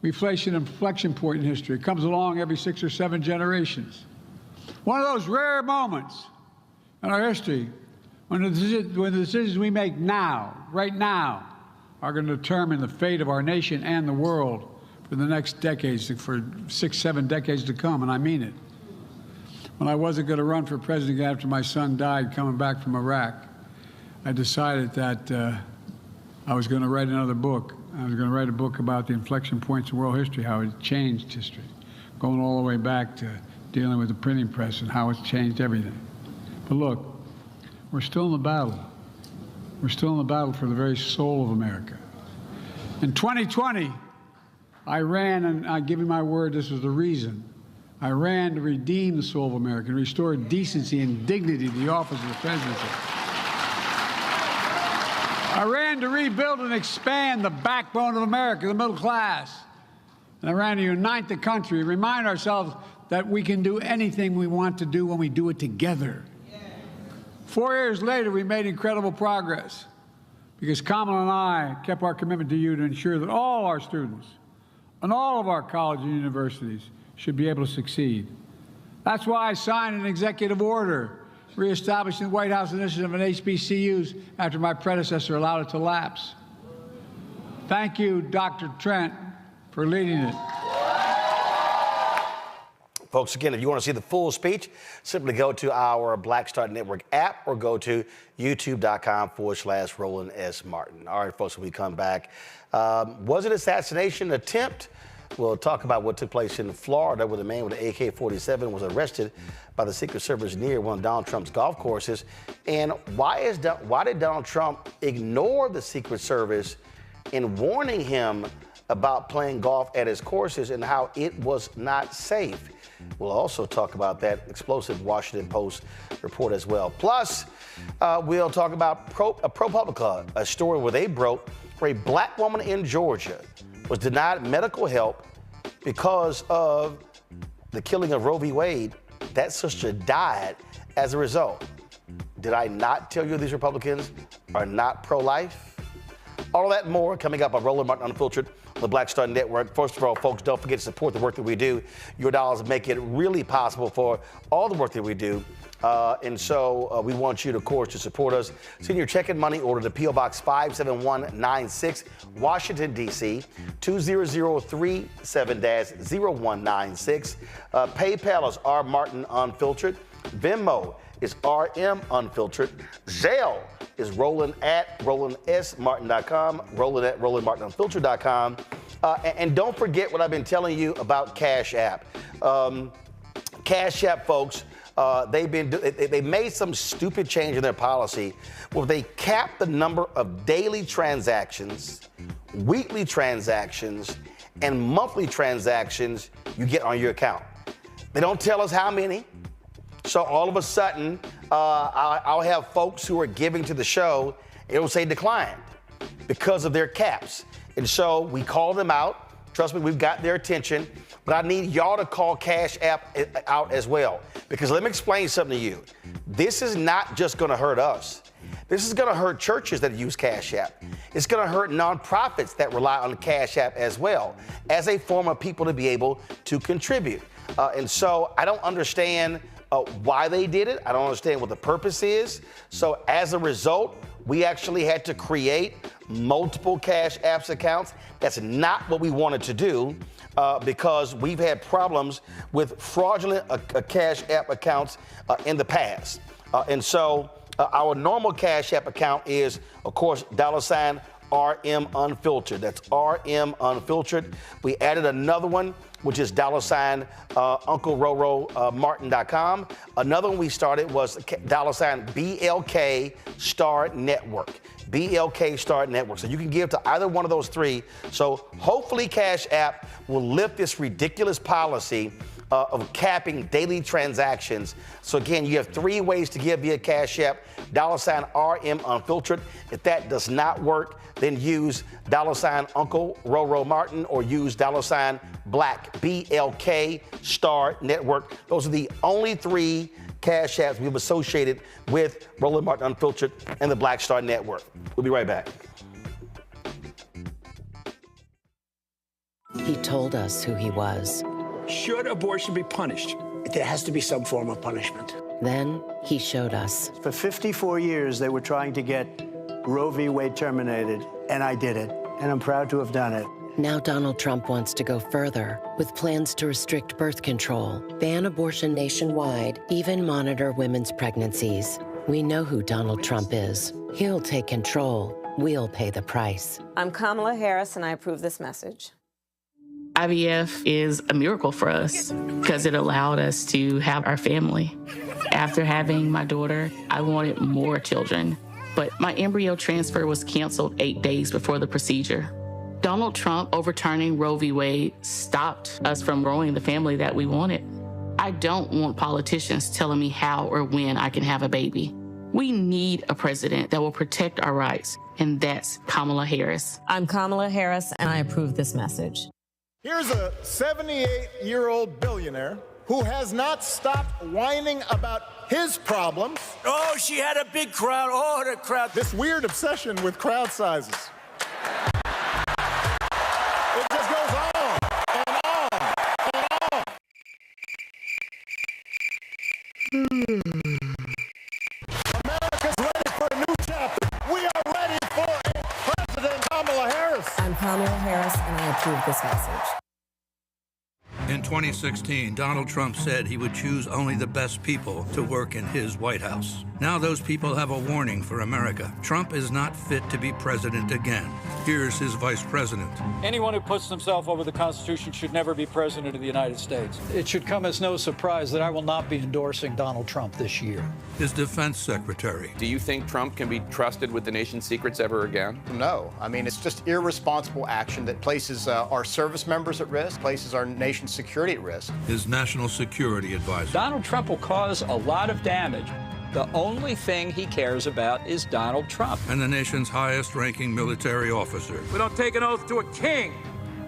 we face an inflection point in history. It comes along every 6 or 7 generations. One of those rare moments in our history when the decisions we make now, right now, are going to determine the fate of our nation and the world for the next decades, for 6, 7 decades to come, and I mean it. When I wasn't going to run for president after my son died coming back from Iraq, I decided that I was going to write another book. I was going to write a book about the inflection points in world history, how it changed history, going all the way back to dealing with the printing press and how it's changed everything. But look, we're still in the battle. We're still in the battle for the very soul of America. In 2020, I ran, and I give you my word, this was the reason. I ran to redeem the soul of America and restore decency and dignity to the office of the presidency. I ran to rebuild and expand the backbone of America, the middle class. And I ran to unite the country, remind ourselves that we can do anything we want to do when we do it together. 4 years later, we made incredible progress because Kamala and I kept our commitment to you to ensure that all our students and all of our colleges and universities should be able to succeed. That's why I signed an executive order reestablishing the White House initiative on HBCUs after my predecessor allowed it to lapse. Thank you, Dr. Trent, for leading it. Folks, again, if you want to see the full speech, simply go to our Black Star Network app or go to youtube.com/Roland S. Martin. All right, folks, when we come back, was it an assassination attempt? We'll talk about what took place in Florida, where the man with an AK-47 was arrested by the Secret Service near one of Donald Trump's golf courses. And why did Donald Trump ignore the Secret Service in warning him about playing golf at his courses and how it was not safe? We'll also talk about that explosive Washington Post report as well. Plus, we'll talk about ProPublica, a story where they broke where a black woman in Georgia was denied medical help because of the killing of Roe v. Wade. That sister died as a result. Did I not tell you these Republicans are not pro-life? All of that and more coming up on Roland Martin Unfiltered on the Black Star Network. First of all, folks, don't forget to support the work that we do. Your dollars make it really possible for all the work that we do. And so we want you, of course, to support us. Send your check and money order to P.O. Box 57196, Washington, D.C., 20037-0196. PayPal is R. Martin Unfiltered. Venmo is RM Unfiltered. Zelle is Roland at RolandSMartin.com, Roland at RolandMartinUnfiltered.com. And don't forget what I've been telling you about Cash App. Cash App, folks, they made some stupid change in their policy where they cap the number of daily transactions, weekly transactions, and monthly transactions you get on your account. They don't tell us how many. So all of a sudden, I'll have folks who are giving to the show, it'll say declined because of their caps. And so we call them out. Trust me, we've got their attention. But I need y'all to call Cash App out as well. Because let me explain something to you. This is not just going to hurt us. This is going to hurt churches that use Cash App. It's going to hurt nonprofits that rely on Cash App as well, as a form of people to be able to contribute. And so I don't understand why they did it. I don't understand what the purpose is. So as a result, we actually had to create multiple Cash Apps accounts. That's not what we wanted to do because we've had problems with fraudulent Cash App accounts in the past. And so Our normal Cash App account is, of course, $RM Unfiltered. That's RM Unfiltered. We added another one, which is $UncleRoroMartin.com. Another one we started was $BLK Star Network. BLK Star Network. So you can give to either one of those three. So hopefully Cash App will lift this ridiculous policy of capping daily transactions. So again, you have three ways to give via Cash App, $RM Unfiltered. If that does not work, then use $Uncle Roro Martin or use $Black BLK Star Network. Those are the only three Cash Apps we've associated with Roland Martin Unfiltered and the Black Star Network. We'll be right back. He told us who he was. Should abortion be punished? There has to be some form of punishment. Then he showed us. For 54 years, they were trying to get Roe v. Wade terminated, and I did it, and I'm proud to have done it. Now Donald Trump wants to go further with plans to restrict birth control, ban abortion nationwide, even monitor women's pregnancies. We know who Donald Trump is. He'll take control. We'll pay the price. I'm Kamala Harris, and I approve this message. IVF is a miracle for us because it allowed us to have our family. After having my daughter, I wanted more children, but my embryo transfer was canceled 8 days before the procedure. Donald Trump overturning Roe v. Wade stopped us from growing the family that we wanted. I don't want politicians telling me how or when I can have a baby. We need a president that will protect our rights, and that's Kamala Harris. I'm Kamala Harris, and I approve this message. Here's a 78-year-old billionaire who has not stopped whining about his problems. Oh, she had a big crowd. Oh, the crowd. This weird obsession with crowd sizes. It just goes on and on and on. America's ready for a new chapter. We are ready for a President Kamala Harris. I'm Kamala Harris, and I approve this message. In 2016, Donald Trump said he would choose only the best people to work in his White House. Now those people have a warning for America. Trump is not fit to be president again. Here's his vice president. Anyone who puts himself over the Constitution should never be president of the United States. It should come as no surprise that I will not be endorsing Donald Trump this year. His defense secretary. Do you think Trump can be trusted with the nation's secrets ever again? No. I mean, it's just irresponsible action that places our service members at risk, places our nation's security at risk. His national security advisor. Donald Trump will cause a lot of damage. The only thing he cares about is Donald Trump. And the nation's highest-ranking military officer. We don't take an oath to a king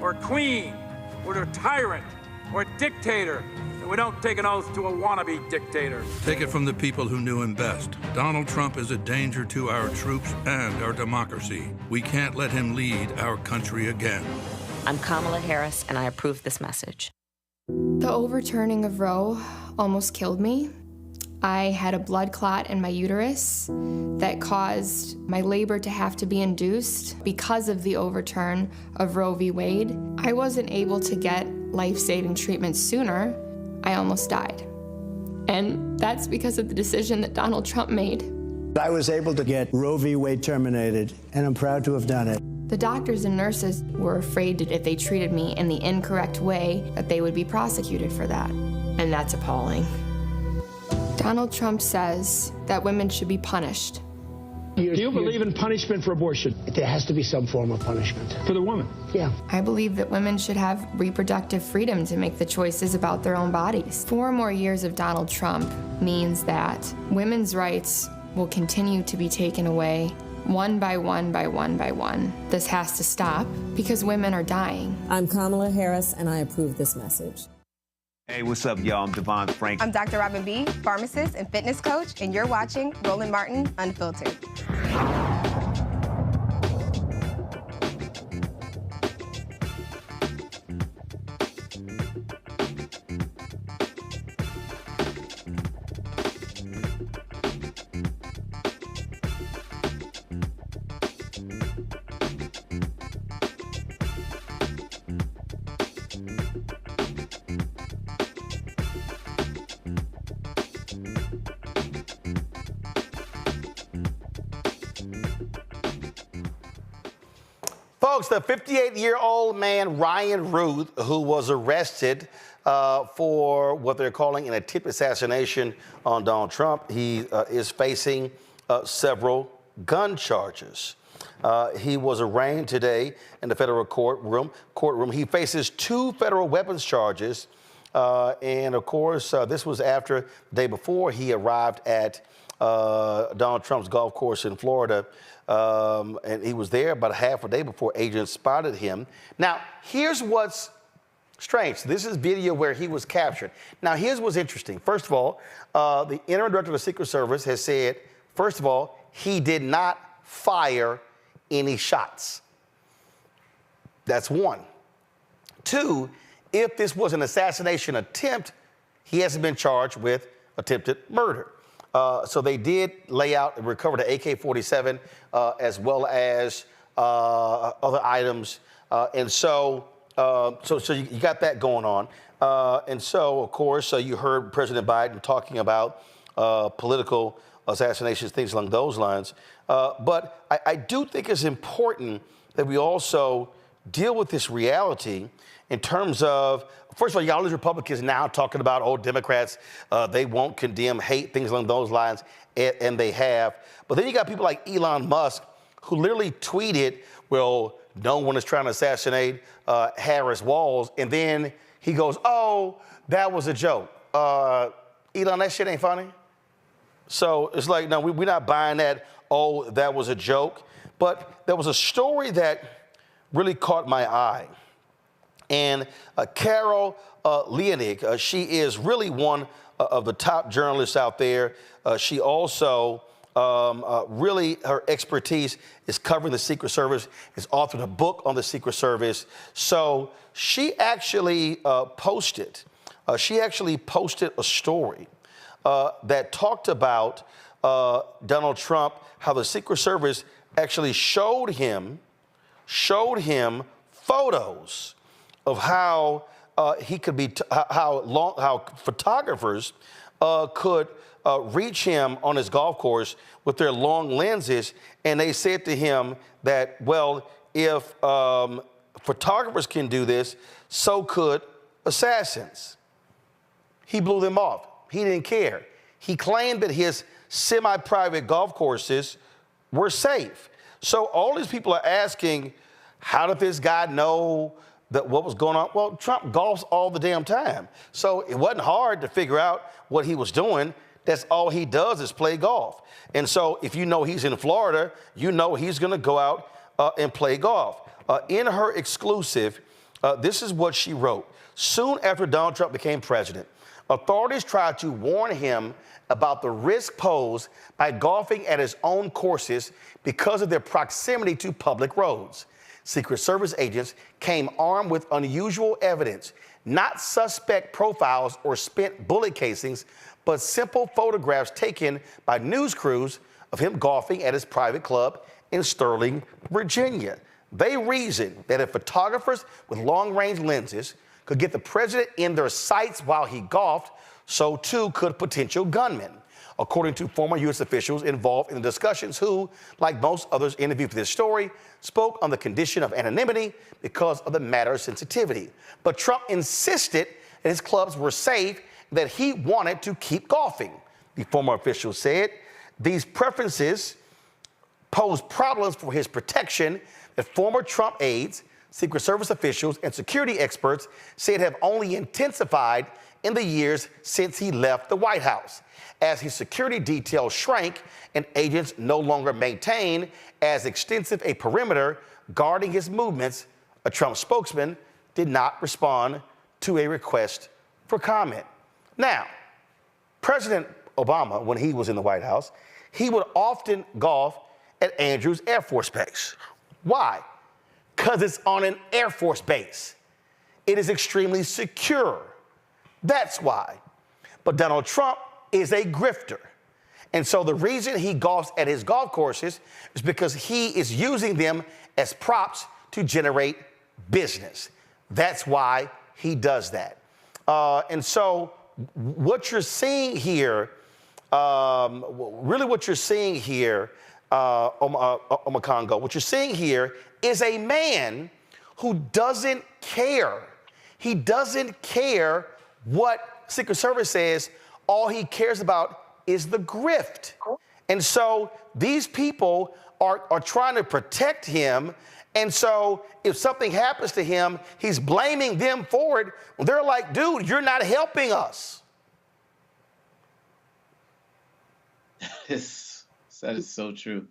or a queen or a tyrant or a dictator. And we don't take an oath to a wannabe dictator. Take it from the people who knew him best. Donald Trump is a danger to our troops and our democracy. We can't let him lead our country again. I'm Kamala Harris, and I approve this message. The overturning of Roe almost killed me. I had a blood clot in my uterus that caused my labor to have to be induced because of the overturn of Roe v. Wade. I wasn't able to get life-saving treatment sooner. I almost died. And that's because of the decision that Donald Trump made. I was able to get Roe v. Wade terminated, and I'm proud to have done it. The doctors and nurses were afraid that if they treated me in the incorrect way, that they would be prosecuted for that. And that's appalling. Donald Trump says that women should be punished. Do you believe in punishment for abortion? There has to be some form of punishment. For the woman? Yeah. I believe that women should have reproductive freedom to make the choices about their own bodies. 4 more years of Donald Trump means that women's rights will continue to be taken away one by one by one by one. This has to stop because women are dying. I'm Kamala Harris, and I approve this message. Hey, what's up, y'all? I'm Devon Frank. I'm Dr. Robin B., pharmacist and fitness coach, and you're watching Roland Martin Unfiltered. Folks, the 58-year-old man, Ryan Ruth, who was arrested for what they're calling an attempted assassination on Donald Trump, he is facing several gun charges. He was arraigned today in the federal courtroom. He faces 2 federal weapons charges. And of course, this was after the day before he arrived at Donald Trump's golf course in Florida. And he was there about half a day before agents spotted him. Now, here's what's strange. This is video where he was captured. Now, here's what's interesting. First of all, the interim director of the Secret Service has said, first of all, he did not fire any shots. That's one. 2, if this was an assassination attempt, he hasn't been charged with attempted murder. So they did lay out and recover the AK-47 as well as other items. And so you got that going on. And so, of course, you heard President Biden talking about political assassinations, things along those lines. But I do think it's important that we also deal with this reality in terms of, first of all, y'all as Republicans now talking about, oh, Democrats, they won't condemn hate, things along those lines, and they have. But then you got people like Elon Musk who literally tweeted, well, no one is trying to assassinate Harris Walls. And then he goes, oh, that was a joke. Elon, that shit ain't funny. So it's like, no, we're not buying that, oh, that was a joke. But there was a story that really caught my eye. And Carol Leonig, she is really one of the top journalists out there. She also really, her expertise is covering the Secret Service, has authored a book on the Secret Service. So she actually posted a story that talked about Donald Trump, how the Secret Service actually showed him photos of how he could be, how photographers could reach him on his golf course with their long lenses, and they said to him that, well, if photographers can do this, so could assassins. He blew them off. He didn't care. He claimed that his semi-private golf courses were safe. So all these people are asking, how did this guy know that what was going on? Well, Trump golfs all the damn time. So it wasn't hard to figure out what he was doing. That's all he does is play golf. And so if you know he's in Florida, you know he's going to go out and play golf. In her exclusive, this is what she wrote. Soon after Donald Trump became president, authorities tried to warn him about the risk posed by golfing at his own courses because of their proximity to public roads. Secret Service agents came armed with unusual evidence, not suspect profiles or spent bullet casings, but simple photographs taken by news crews of him golfing at his private club in Sterling, Virginia. They reasoned that if photographers with long-range lenses could get the president in their sights while he golfed, so too could potential gunmen, according to former U.S. officials involved in the discussions who, like most others interviewed for this story, spoke on the condition of anonymity because of the matter's sensitivity. But Trump insisted that his clubs were safe, that he wanted to keep golfing. The former official said these preferences pose problems for his protection that former Trump aides, Secret Service officials, and security experts said have only intensified in the years since he left the White House, as his security detail shrank and agents no longer maintain as extensive a perimeter guarding his movements. A Trump spokesman did not respond to a request for comment. Now, President Obama, when he was in the White House, he would often golf at Andrews Air Force Base. Why? Because it's on an Air Force base. It is extremely secure. That's why. But Donald Trump is a grifter. And so the reason he golfs at his golf courses is because he is using them as props to generate business. That's why he does that. And so what you're seeing here, really what you're seeing here Omakongo, what you're seeing here is a man who doesn't care. He doesn't care what Secret Service says. All he cares about is the grift. And so these people are trying to protect him. And so if something happens to him, he's blaming them for it. They're like, dude, you're not helping us. That is so true.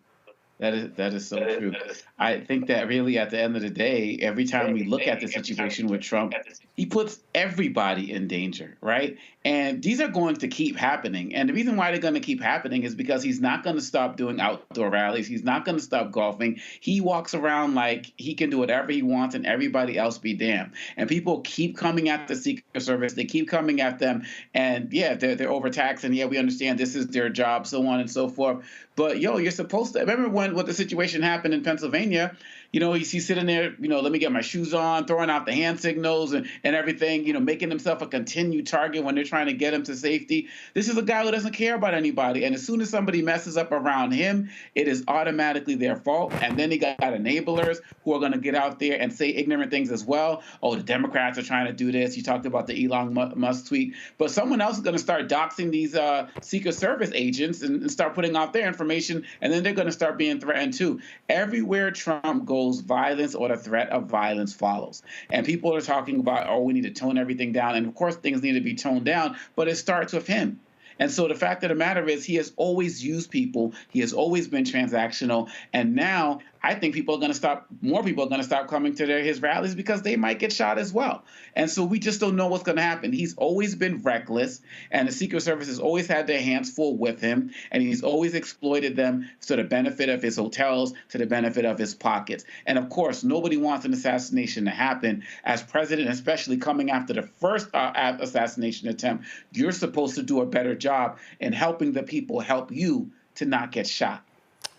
That is so true. I think that really at the end of the day, every time we look at the situation with Trump, he puts everybody in danger, right? And these are going to keep happening. And the reason why they're going to keep happening is because he's not going to stop doing outdoor rallies. He's not going to stop golfing. He walks around like he can do whatever he wants and everybody else be damned. And people keep coming at the Secret Service. They keep coming at them. And yeah, they're overtaxed. And yeah, we understand this is their job, so on and so forth. But you're supposed to remember when the situation happened in Pennsylvania. He's sitting there, let me get my shoes on, throwing out the hand signals and everything, making himself a continued target when they're trying to get him to safety. This is a guy who doesn't care about anybody. And as soon as somebody messes up around him, it is automatically their fault. And then he got enablers who are going to get out there and say ignorant things as well. Oh, the Democrats are trying to do this. You talked about the Elon Musk tweet. But someone else is going to start doxing these Secret Service agents and start putting out their information. And then they're going to start being threatened too. Everywhere Trump goes, violence or the threat of violence follows. And people are talking about, we need to tone everything down. And of course, things need to be toned down, but it starts with him. And so the fact of the matter is he has always used people. He has always been transactional. And now I think more people are going to stop coming to his rallies because they might get shot as well. And so we just don't know what's going to happen. He's always been reckless, and the Secret Service has always had their hands full with him, and he's always exploited them to the benefit of his hotels, to the benefit of his pockets. And of course, nobody wants an assassination to happen. As president, especially coming after the first assassination attempt, you're supposed to do a better job in helping the people help you to not get shot.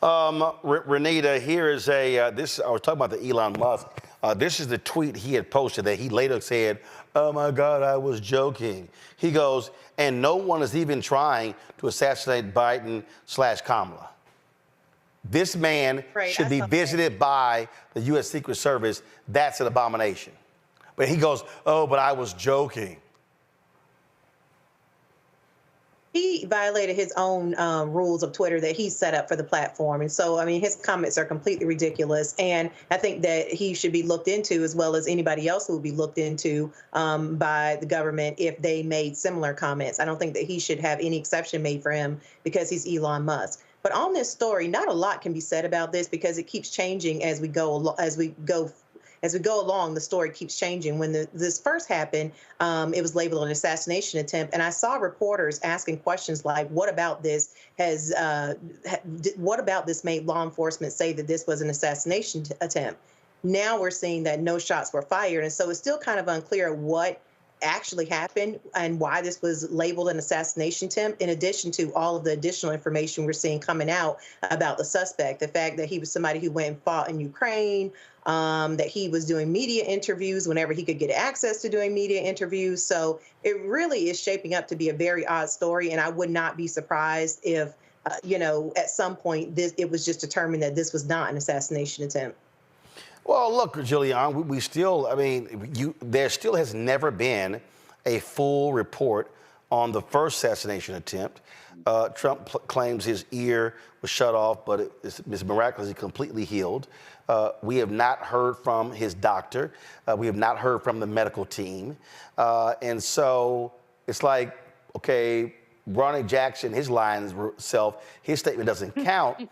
Renita, here is I was talking about the Elon Musk. This is the tweet he had posted that he later said, oh my God, I was joking. He goes, and no one is even trying to assassinate Biden/Kamala. This man should be visited by the U.S. Secret Service. That's an abomination. But he goes, oh, but I was joking. He violated his own rules of Twitter that he set up for the platform. And so, his comments are completely ridiculous. And I think that he should be looked into, as well as anybody else who will be looked into by the government if they made similar comments. I don't think that he should have any exception made for him because he's Elon Musk. But on this story, not a lot can be said about this because it keeps changing as we go along. The story keeps changing. When this first happened, it was labeled an assassination attempt, and I saw reporters asking questions like, "What about this? What about this made law enforcement say that this was an assassination attempt?" Now we're seeing that no shots were fired, and so it's still kind of unclear what actually happened and why this was labeled an assassination attempt, in addition to all of the additional information we're seeing coming out about the suspect, the fact that he was somebody who went and fought in Ukraine, that he was doing media interviews whenever he could get access to doing media interviews. So it really is shaping up to be a very odd story, and I would not be surprised if, at some point it was just determined that this was not an assassination attempt. Well, look, Jillian, there still has never been a full report on the first assassination attempt. Trump claims his ear was shut off, but it's miraculously completely healed. We have not heard from his doctor. We have not heard from the medical team. And so it's like, okay, Ronnie Jackson, his lines self, his statement doesn't count.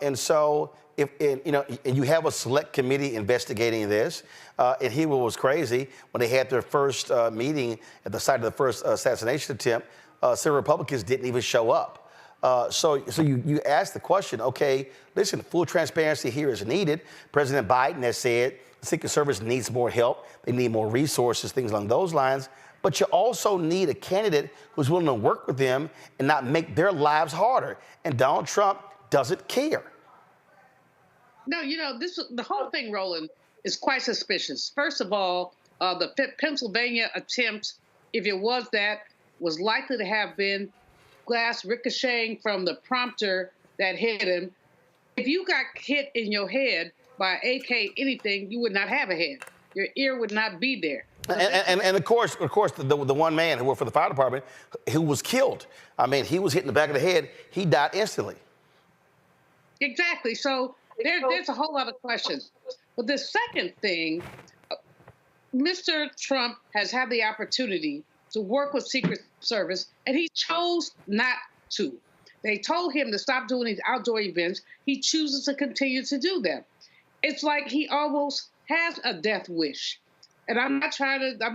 And so and you have a select committee investigating this, and here was crazy when they had their first meeting at the site of the first assassination attempt. Several Republicans didn't even show up. So you ask the question, okay, listen, full transparency here is needed. President Biden has said the Secret Service needs more help. They need more resources, things along those lines. But you also need a candidate who's willing to work with them and not make their lives harder. And Donald Trump doesn't care. No, the whole thing, Roland, is quite suspicious. First of all, the Pennsylvania attempt, if it was that, was likely to have been glass ricocheting from the prompter that hit him. if you got hit in your head by AK anything, you would not have a head. Your ear would not be there. And of course, the one man who worked for the fire department who was killed. I mean, he was hit in the back of the head. He died instantly. Exactly. So there's a whole lot of questions. But the second thing, Mr. Trump has had the opportunity to work with Secret Service, and he chose not to. They told him to stop doing these outdoor events. He chooses to continue to do them. It's like he almost has a death wish. And I'm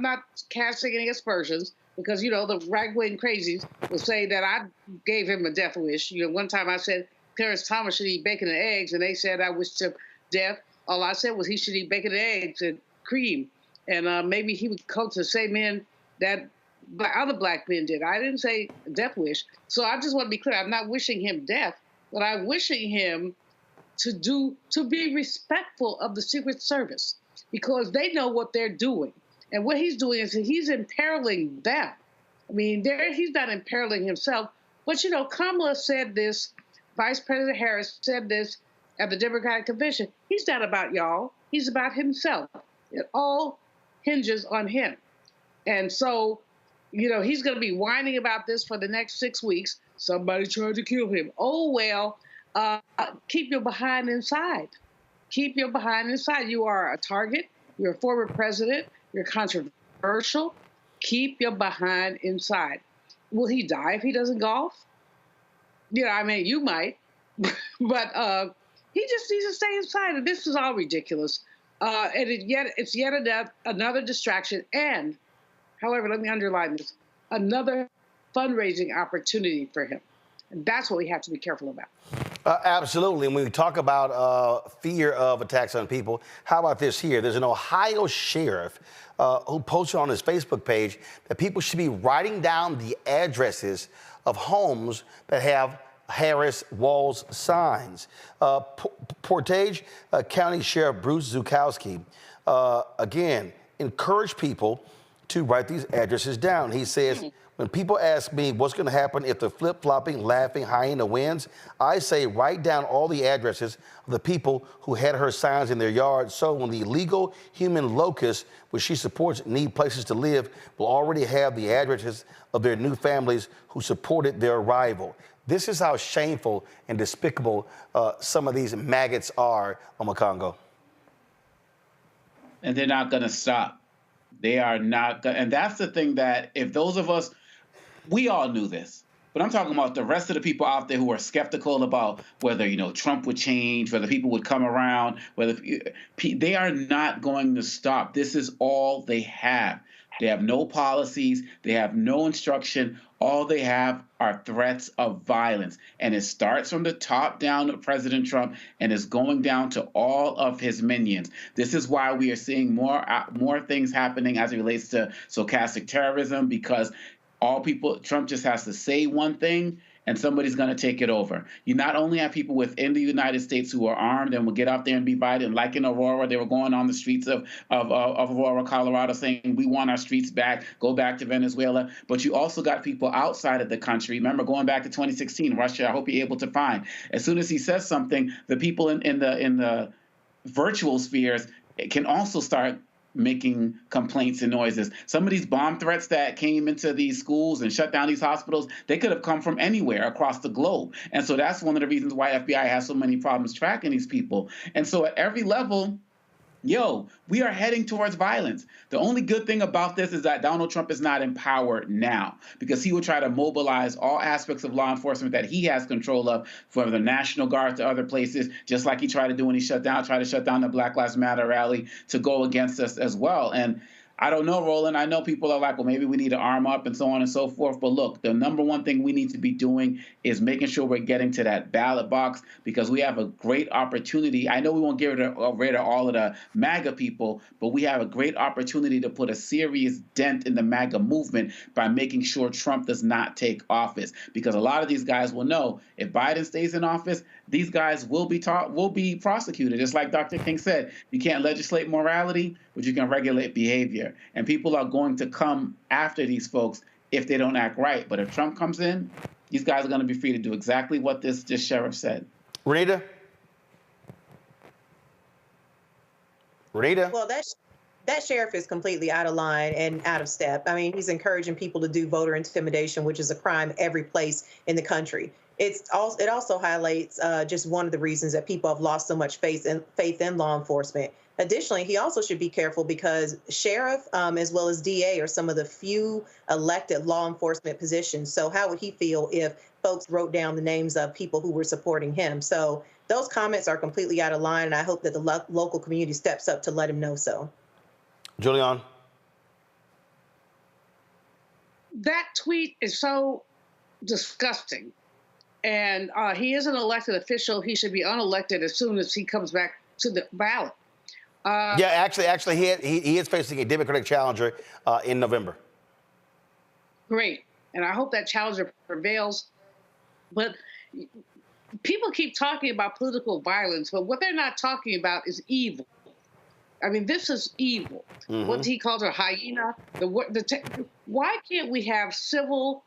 not casting any aspersions because, you know, the right-wing crazies will say that I gave him a death wish. You know, one time I said Clarence Thomas should eat bacon and eggs, and they said I wished him death. All I said was he should eat bacon and eggs and cream. And maybe he would come to the same end that other black men did. I didn't say death wish. So I just want to be clear. I'm not wishing him death, but I'm wishing him to be respectful of the Secret Service because they know what they're doing. And what he's doing is he's imperiling them. I mean, he's not imperiling himself. But, you know, Kamala said this, Vice President Harris said this at the Democratic Convention. He's not about y'all. He's about himself. It all hinges on him. And so, you know, he's going to be whining about this for the next 6 weeks. Somebody tried to kill him. Oh, well, keep your behind inside. Keep your behind inside. You are a target. You're a former president. You're controversial. Keep your behind inside. Will he die if he doesn't golf? You know, I mean, you might. But he just needs to stay inside. And this is all ridiculous. And it's yet another distraction. And, however, let me underline this, another fundraising opportunity for him. And that's what we have to be careful about. Absolutely. And when we talk about fear of attacks on people, how about this here? There's an Ohio sheriff who posted on his Facebook page that people should be writing down the addresses of homes that have Harris Walls signs. Portage County Sheriff Bruce Zukowski, again, encouraged people to write these addresses down. He says, when people ask me what's going to happen if the flip-flopping, laughing hyena wins, I say write down all the addresses of the people who had her signs in their yard, so when the illegal human locusts, which she supports, need places to live, will already have the addresses of their new families who supported their arrival. This is how shameful and despicable some of these maggots are, Omokongo. And they're not going to stop. They are not going to. And that's the thing that if those of us, we all knew this, but I'm talking about the rest of the people out there who are skeptical about whether, you know, Trump would change, whether people would come around, whether they are not going to stop. This is all they have. They have no policies. They have no instruction. All they have are threats of violence. And it starts from the top down of President Trump and is going down to all of his minions. This is why we are seeing more things happening as it relates to stochastic terrorism, because Trump just has to say one thing and somebody's going to take it over. You not only have people within the United States who are armed and will get out there and be violent, like in Aurora, they were going on the streets of Aurora, Colorado, saying, we want our streets back, go back to Venezuela. But you also got people outside of the country. Remember, going back to 2016, Russia, I hope you're able to find. As soon as he says something, the people in the virtual spheres can also start making complaints and noises. Some of these bomb threats that came into these schools and shut down these hospitals, they could have come from anywhere across the globe. And so that's one of the reasons why FBI has so many problems tracking these people. And so at every level, we are heading towards violence. The only good thing about this is that Donald Trump is not in power now, because he will try to mobilize all aspects of law enforcement that he has control of, from the National Guard to other places, just like he tried to do when he tried to shut down the Black Lives Matter rally, to go against us as well. And I don't know, Roland. I know people are like, well, maybe we need to arm up and so on and so forth. But look, the number one thing we need to be doing is making sure we're getting to that ballot box, because we have a great opportunity. I know we won't get rid of all of the MAGA people, but we have a great opportunity to put a serious dent in the MAGA movement by making sure Trump does not take office. Because a lot of these guys will know if Biden stays in office, these guys will be prosecuted. Just like Dr. King said, you can't legislate morality, but you can regulate behavior. And people are going to come after these folks if they don't act right. But if Trump comes in, these guys are going to be free to do exactly what this sheriff said. Renita? Rita? Well, that sheriff is completely out of line and out of step. I mean, he's encouraging people to do voter intimidation, which is a crime every place in the country. It also highlights just one of the reasons that people have lost so much faith in law enforcement. Additionally, he also should be careful because sheriff as well as DA are some of the few elected law enforcement positions. So how would he feel if folks wrote down the names of people who were supporting him? So those comments are completely out of line, and I hope that the local community steps up to let him know so. Julian? That tweet is so disgusting. And he is an elected official. He should be unelected as soon as he comes back to the ballot. Yeah, actually, he is facing a Democratic challenger in November. Great. And I hope that challenger prevails. But people keep talking about political violence, but what they're not talking about is evil. I mean, this is evil. Mm-hmm. What he calls a hyena. Why can't we have civil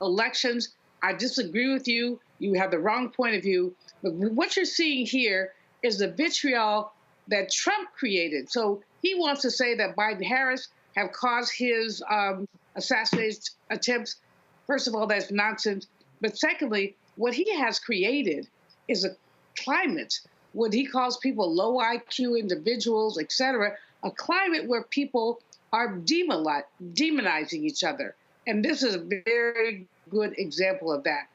elections? I disagree with you. You have the wrong point of view. But what you're seeing here is the vitriol that Trump created. So he wants to say that Biden-Harris have caused his assassination attempts. First of all, that's nonsense. But secondly, what he has created is a climate, what he calls people low IQ individuals, et cetera, a climate where people are demonizing each other. And this is a very good example of that.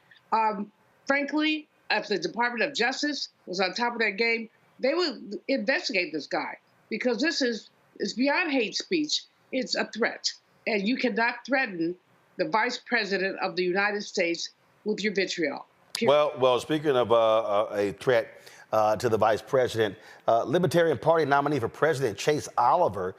Frankly, if the Department of Justice was on top of their game, they would investigate this guy because it's beyond hate speech. It's a threat. And you cannot threaten the Vice President of the United States with your vitriol. Well, speaking of a threat to the Vice President, Libertarian Party nominee for President Chase Oliver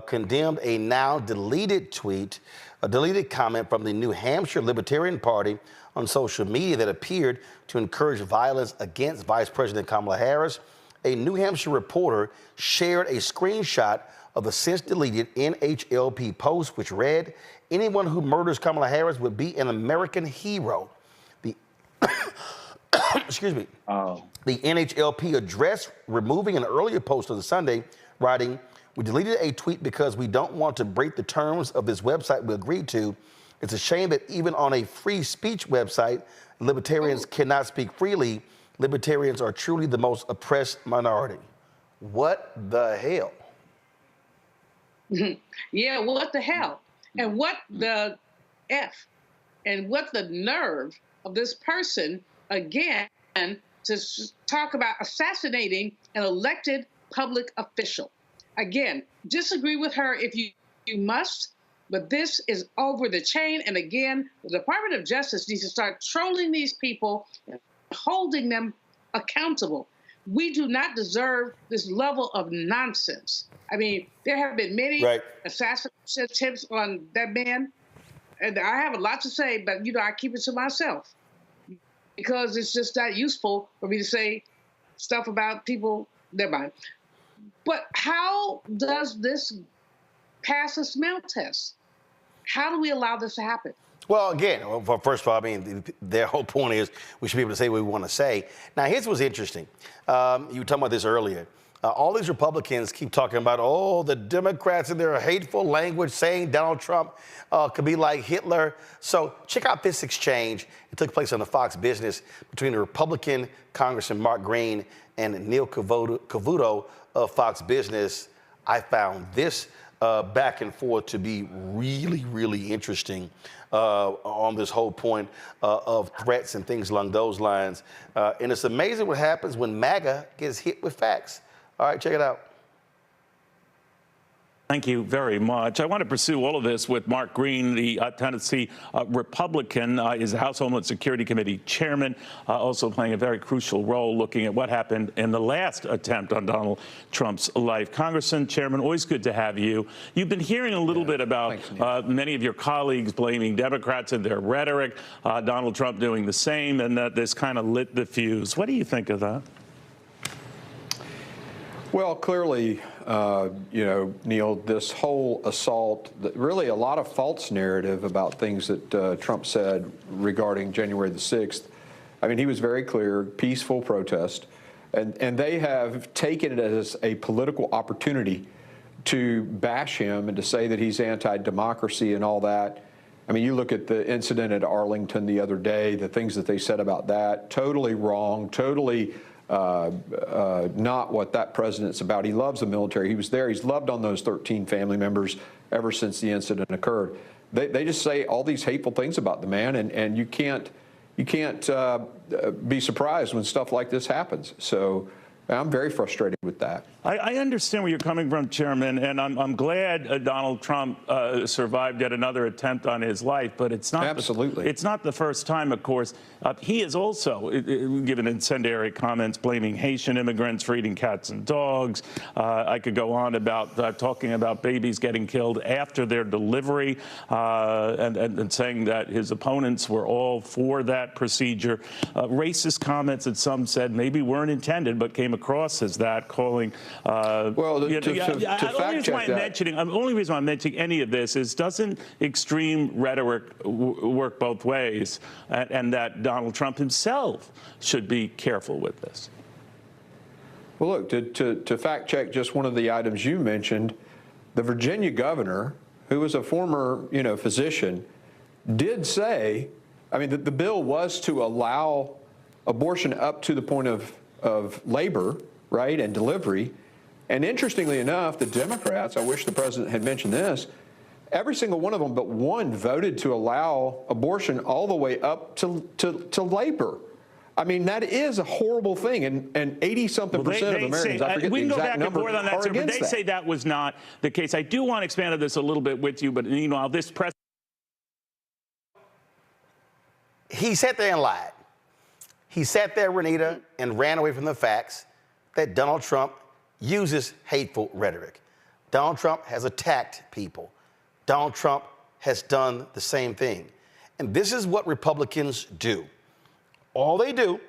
condemned a now deleted tweet, a deleted comment from the New Hampshire Libertarian Party on social media that appeared to encourage violence against Vice President Kamala Harris. A New Hampshire reporter shared a screenshot of the since deleted NHLP post, which read, "Anyone who murders Kamala Harris would be an American hero." The excuse me. Oh. The NHLP addressed removing an earlier post on the Sunday, writing, "We deleted a tweet because we don't want to break the terms of this website we agreed to. It's a shame that even on a free speech website, libertarians cannot speak freely. Libertarians are truly the most oppressed minority." What the hell? Yeah, what the hell? And what the F? And what the nerve of this person, again, to talk about assassinating an elected public official. Again, disagree with her if you must, but this is over the chain. And again, the Department of Justice needs to start trolling these people and holding them accountable. We do not deserve this level of nonsense. I mean, there have been many assassination attempts on that man, and I have a lot to say, but, I keep it to myself because it's just not useful for me to say stuff about people. Never mind. But how does this pass a smell test? How do we allow this to happen? Well, again, first of all, I mean, their whole point is we should be able to say what we want to say. Now, here's what's interesting. You were talking about this earlier. All these Republicans keep talking about, the Democrats and their hateful language saying Donald Trump could be like Hitler. So check out this exchange. It took place on the Fox Business between the Republican Congressman Mark Green and Neil Cavuto of Fox Business. I found this back and forth to be really, really interesting on this whole point of threats and things along those lines. And it's amazing what happens when MAGA gets hit with facts. All right, check it out. Thank you very much. I want to pursue all of this with Mark Green, the Tennessee Republican, is the House Homeland Security Committee chairman, also playing a very crucial role looking at what happened in the last attempt on Donald Trump's life. Congressman, Chairman, always good to have you. You've been hearing a little bit about many of your colleagues blaming Democrats and their rhetoric, Donald Trump doing the same, and that this kind of lit the fuse. What do you think of that? Well, clearly, Neil, this whole assault, really a lot of false narrative about things that Trump said regarding January the 6th. I mean, he was very clear, peaceful protest. And they have taken it as a political opportunity to bash him and to say that he's anti-democracy and all that. I mean, you look at the incident at Arlington the other day, the things that they said about that, totally wrong, totally not what that president's about. He loves the military. He was there. He's loved on those 13 family members ever since the incident occurred. They just say all these hateful things about the man, and you can't be surprised when stuff like this happens. So I'm very frustrated with that. I understand where you're coming from, Chairman, and I'm glad Donald Trump survived yet another attempt on his life, but it's not absolutely. It's not the first time, of course. He has also given incendiary comments blaming Haitian immigrants for eating cats and dogs. I could go on about talking about babies getting killed after their delivery, and saying that his opponents were all for that procedure. Racist comments that some said maybe weren't intended, but came across as that, calling. Well, to fact check that. The only reason why I'm mentioning any of this is doesn't extreme rhetoric work both ways, and that Donald Trump himself should be careful with this. Well, look, to fact check just one of the items you mentioned, the Virginia governor, who was a former, physician, did say, I mean, the bill was to allow abortion up to the point of labor, right, and delivery. And interestingly enough, the Democrats, I wish the president had mentioned this, every single one of them but one voted to allow abortion all the way up to labor. I mean, that is a horrible thing, and 80-something percent of Americans, I forget the exact number, are against that. But they say that was not the case. I do want to expand on this a little bit with you, but this press. He sat there and lied. He sat there, Renita, and ran away from the facts that Donald Trump uses hateful rhetoric. Donald Trump has attacked people. Donald Trump has done the same thing. And this is what Republicans do. All they do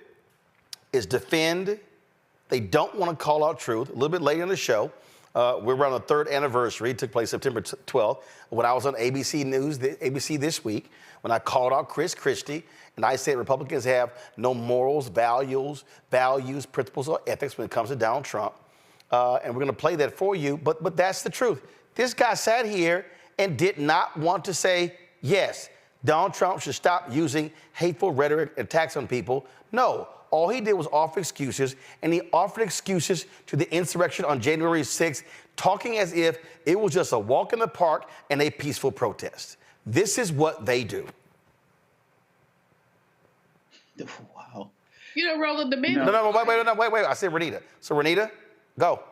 is defend. They don't want to call out truth. A little bit later in the show, we're around the third anniversary. It took place September 12th, when I was on ABC News, ABC This Week, when I called out Christie, and I said Republicans have no morals, values, principles, or ethics when it comes to Donald Trump. And we're going to play that for you, but that's the truth. This guy sat here and did not want to say, yes, Donald Trump should stop using hateful rhetoric and attacks on people. No, all he did was offer excuses, and he offered excuses to the insurrection on January 6th, talking as if it was just a walk in the park and a peaceful protest. This is what they do. Wow. Roland, the minute. No, wait. I said Renita. So Renita, go.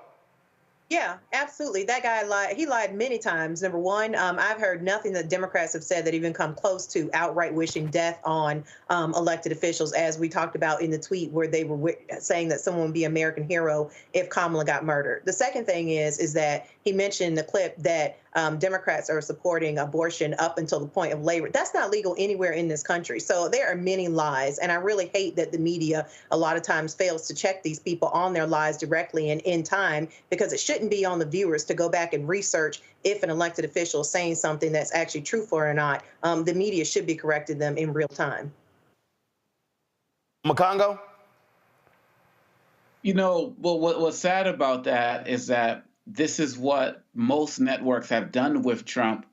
Yeah, absolutely. That guy lied. He lied many times. Number one, I've heard nothing that Democrats have said that even come close to outright wishing death on elected officials, as we talked about in the tweet where they were saying that someone would be an American hero if Kamala got murdered. The second thing is that he mentioned in the clip that Democrats are supporting abortion up until the point of labor. That's not legal anywhere in this country. So there are many lies, and I really hate that the media a lot of times fails to check these people on their lies directly and in time, because it shouldn't be on the viewers to go back and research if an elected official is saying something that's actually truthful or not. The media should be correcting them in real time. Makongo? Well, what's sad about that is that this is what most networks have done with Trump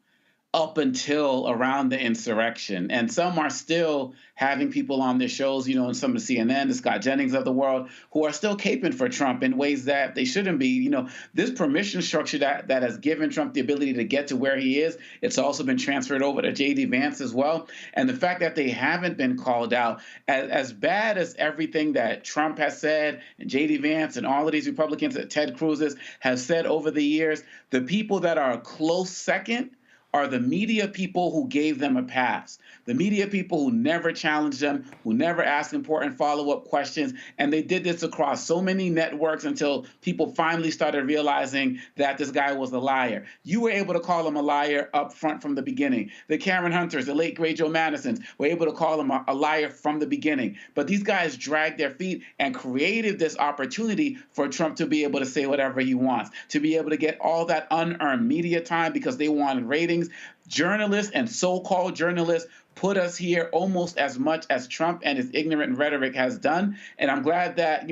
up until around the insurrection. And some are still having people on their shows, and some of the CNN, the Scott Jennings of the world, who are still caping for Trump in ways that they shouldn't be. This permission structure that has given Trump the ability to get to where he is, it's also been transferred over to JD Vance as well. And the fact that they haven't been called out, as bad as everything that Trump has said, and JD Vance and all of these Republicans that Ted Cruz have said over the years, the people that are a close second are the media people who gave them a pass, the media people who never challenged them, who never asked important follow-up questions. And they did this across so many networks until people finally started realizing that this guy was a liar. You were able to call him a liar up front from the beginning. The Karen Hunters, the late great Joe Madisons, were able to call him a liar from the beginning. But these guys dragged their feet and created this opportunity for Trump to be able to say whatever he wants, to be able to get all that unearned media time because they wanted ratings. things. Journalists and so-called journalists put us here almost as much as Trump and his ignorant rhetoric has done. And I'm glad that,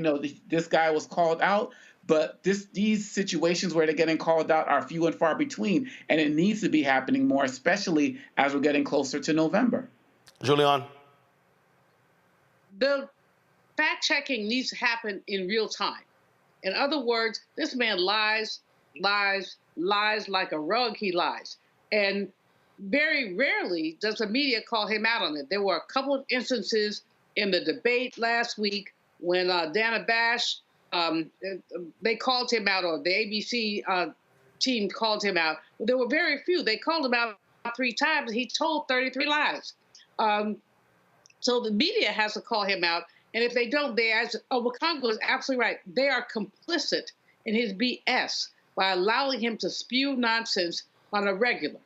this guy was called out. But these situations where they're getting called out are few and far between. And it needs to be happening more, especially as we're getting closer to November. Julian? The fact-checking needs to happen in real time. In other words, this man lies like a rug, he lies. And very rarely does the media call him out on it. There were a couple of instances in the debate last week when Dana Bash, they called him out, or the ABC team called him out. But there were very few. They called him out 3 times. He told 33 lies. So the media has to call him out. And if they don't, Wakongo is absolutely right. They are complicit in his BS by allowing him to spew nonsense on a regular.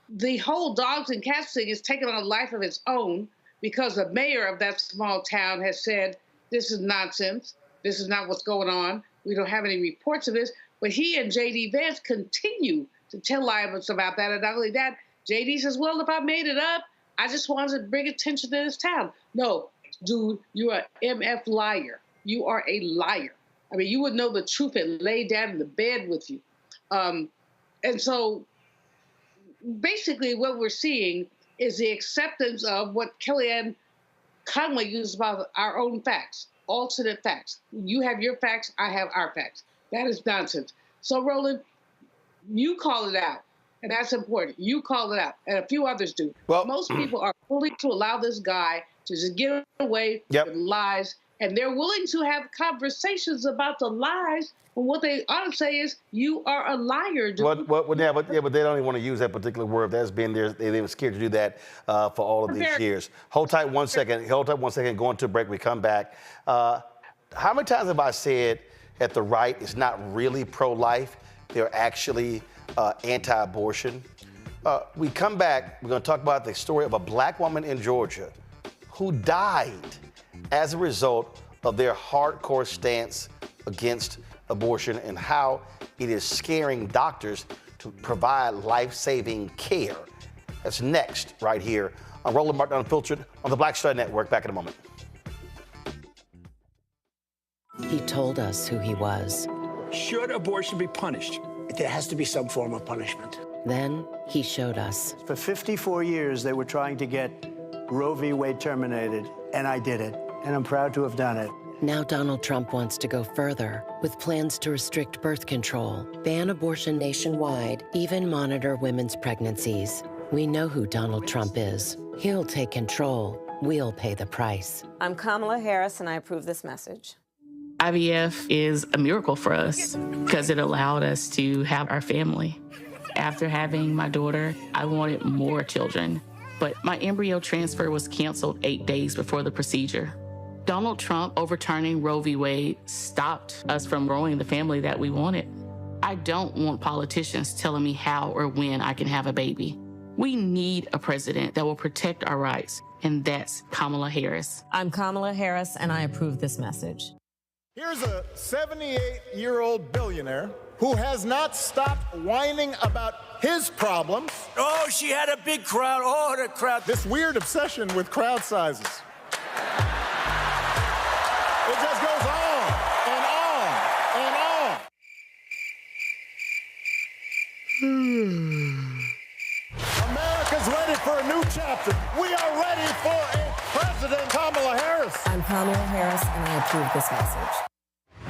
The whole dogs and cats thing is taking on a life of its own because the mayor of that small town has said, this is nonsense. This is not what's going on. We don't have any reports of this. But he and JD Vance continue to tell lies about that. And not only that, JD says, well, if I made it up, I just wanted to bring attention to this town. No, dude, you're an MF liar. You are a liar. I mean, you would know the truth and lay down in the bed with you. And so basically what we're seeing is the acceptance of what Kellyanne Conway used about our own facts, alternate facts. You have your facts, I have our facts. That is nonsense. So, Roland, you call it out, and that's important. You call it out, and a few others do. Well, most people are willing to allow this guy to just get away with lies, and they're willing to have conversations about the lies. And what they ought to say is, you are a liar, dude. But they don't even want to use that particular word. That's been there. They've been scared to do that for all of these years. Hold tight one second. Going to a break. We come back. How many times have I said that the right is not really pro-life? They're actually anti-abortion. We come back. We're going to talk about the story of a black woman in Georgia who died as a result of their hardcore stance against abortion and how it is scaring doctors to provide life-saving care. That's next right here on Roland Martin Unfiltered on the Black Star Network. Back in a moment. He told us who he was. Should abortion be punished? There has to be some form of punishment. Then he showed us. For 54 years, they were trying to get Roe v. Wade terminated, and I did it. And I'm proud to have done it. Now Donald Trump wants to go further with plans to restrict birth control, ban abortion nationwide, even monitor women's pregnancies. We know who Donald Trump is. He'll take control. We'll pay the price. I'm Kamala Harris, and I approve this message. IVF is a miracle for us because it allowed us to have our family. After having my daughter, I wanted more children, but my embryo transfer was canceled 8 days before the procedure. Donald Trump overturning Roe v. Wade stopped us from growing the family that we wanted. I don't want politicians telling me how or when I can have a baby. We need a president that will protect our rights, and that's Kamala Harris. I'm Kamala Harris, and I approve this message. Here's a 78-year-old billionaire who has not stopped whining about his problems. Oh, she had a big crowd. Oh, the crowd. This weird obsession with crowd sizes. It just goes on and on and on. America's ready for a new chapter. We are ready for a President Kamala Harris. I'm Kamala Harris, and I approve this message.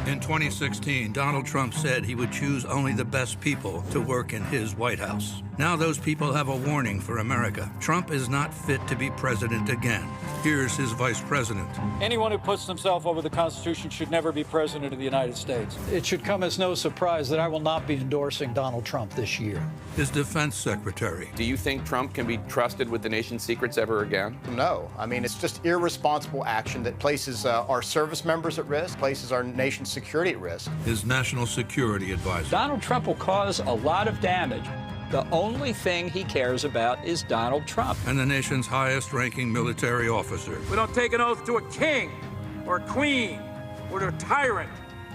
In 2016, Donald Trump said he would choose only the best people to work in his White House. Now those people have a warning for America. Trump is not fit to be president again. Here's his vice president. Anyone who puts themselves over the Constitution should never be president of the United States. It should come as no surprise that I will not be endorsing Donald Trump this year. His defense secretary. Do you think Trump can be trusted with the nation's secrets ever again? No. I mean, it's just irresponsible action that places our service members at risk, places our nation's security at risk. His national security advisor. Donald Trump will cause a lot of damage. The only thing he cares about is Donald Trump. And the nation's highest-ranking military officer. We don't take an oath to a king or a queen or to a tyrant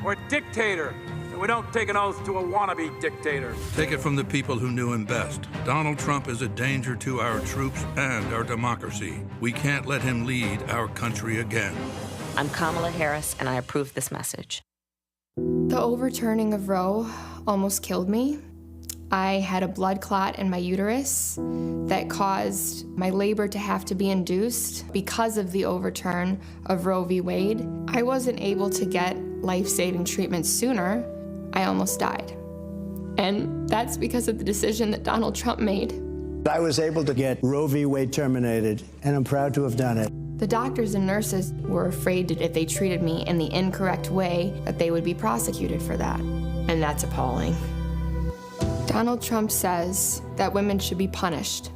or a dictator. and we don't take an oath to a wannabe dictator. Take it from the people who knew him best. Donald Trump is a danger to our troops and our democracy. We can't let him lead our country again. I'm Kamala Harris, and I approve this message. The overturning of Roe almost killed me. I had a blood clot in my uterus that caused my labor to have to be induced because of the overturn of Roe v. Wade. I wasn't able to get life-saving treatment sooner. I almost died. And that's because of the decision that Donald Trump made. I was able to get Roe v. Wade terminated, and I'm proud to have done it. The doctors and nurses were afraid that if they treated me in the incorrect way, that they would be prosecuted for that. And that's appalling. Donald Trump says that women should be punished.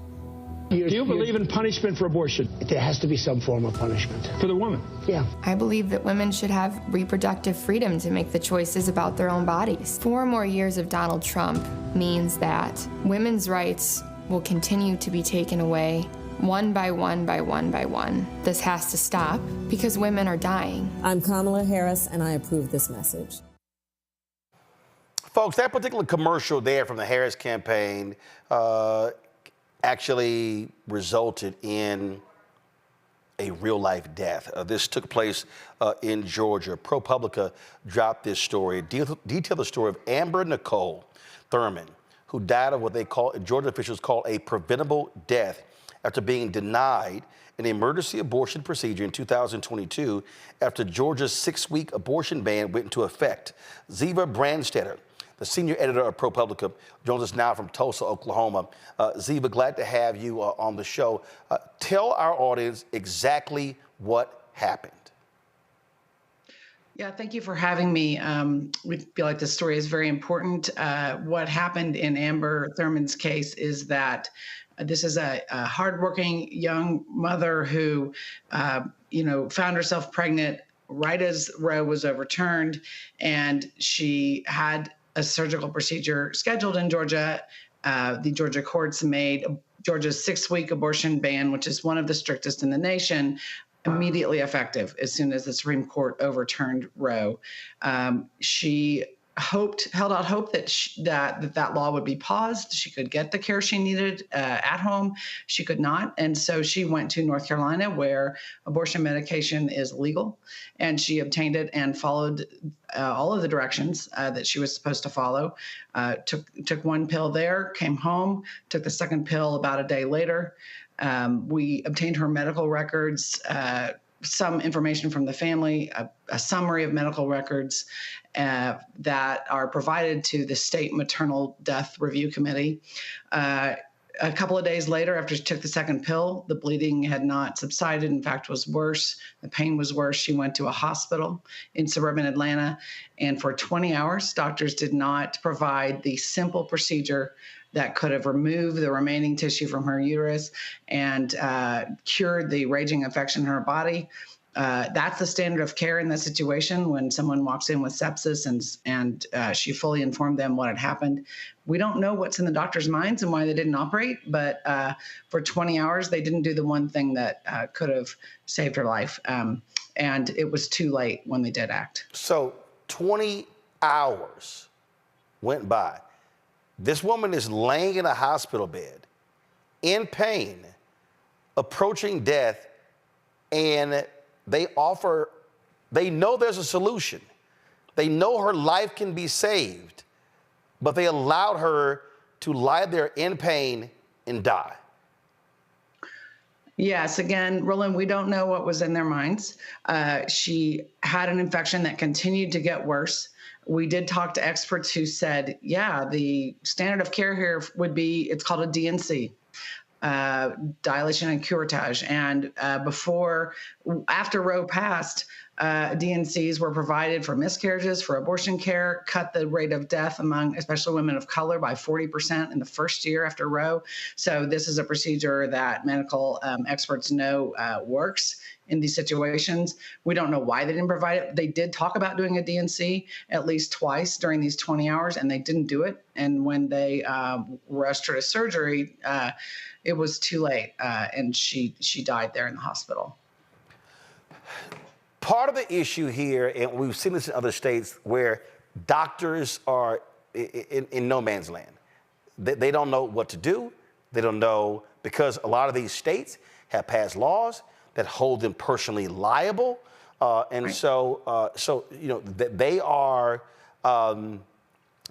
Do you believe in punishment for abortion? There has to be some form of punishment. For the woman? Yeah. I believe that women should have reproductive freedom to make the choices about their own bodies. 4 more years of Donald Trump means that women's rights will continue to be taken away one by one by one by one. This has to stop because women are dying. I'm Kamala Harris, and I approve this message. Folks, that particular commercial there from the Harris campaign actually resulted in a real-life death. This took place in Georgia. ProPublica dropped this story, detailed the story of Amber Nicole Thurman, who died of what they call, Georgia officials call, a preventable death after being denied an emergency abortion procedure in 2022 after Georgia's 6-week abortion ban went into effect. Ziva Brandstetter, the senior editor of ProPublica, joins us now from Tulsa, Oklahoma. Ziva, glad to have you on the show. Tell our audience exactly what happened. Yeah, thank you for having me. We feel like this story is very important. What happened in Amber Thurman's case is that this is a hardworking young mother who, found herself pregnant right as Roe was overturned, and she had a surgical procedure scheduled in Georgia. The Georgia courts made Georgia's 6-week abortion ban, which is one of the strictest in the nation, immediately effective as soon as the Supreme Court overturned Roe. She held out hope that that law would be paused. She could get the care she needed at home. She could not. And so she went to North Carolina, where abortion medication is legal. And she obtained it and followed all of the directions that she was supposed to follow. Took one pill there, came home, took the second pill about a day later. We obtained her medical records, some information from the family, a summary of medical records that are provided to the State Maternal Death Review Committee. A couple of days later, after she took the second pill, the bleeding had not subsided. In fact, was worse. The pain was worse. She went to a hospital in suburban Atlanta. And for 20 hours, doctors did not provide the simple procedure that could have removed the remaining tissue from her uterus and cured the raging infection in her body. That's the standard of care in this situation when someone walks in with sepsis and she fully informed them what had happened. We don't know what's in the doctor's minds and why they didn't operate, but for 20 hours, they didn't do the one thing that could have saved her life. And it was too late when they did act. So 20 hours went by. This woman is laying in a hospital bed, in pain, approaching death, and they know there's a solution. They know her life can be saved, but they allowed her to lie there in pain and die. Yes, again, Roland, we don't know what was in their minds. She had an infection that continued to get worse. We did talk to experts who said, yeah, the standard of care here would be, it's called a DNC, dilation and curettage. And after Roe passed, DNCs were provided for miscarriages, for abortion care, cut the rate of death among especially women of color by 40% in the first year after Roe. So this is a procedure that medical experts know works in these situations. We don't know why they didn't provide it. They did talk about doing a DNC at least twice during these 20 hours, and they didn't do it. And when they rushed her to surgery, it was too late, and she died there in the hospital. Part of the issue here, and we've seen this in other states, where doctors are in no man's land. They don't know what to do. They don't know, because a lot of these states have passed laws that hold them personally liable. So you know, they are,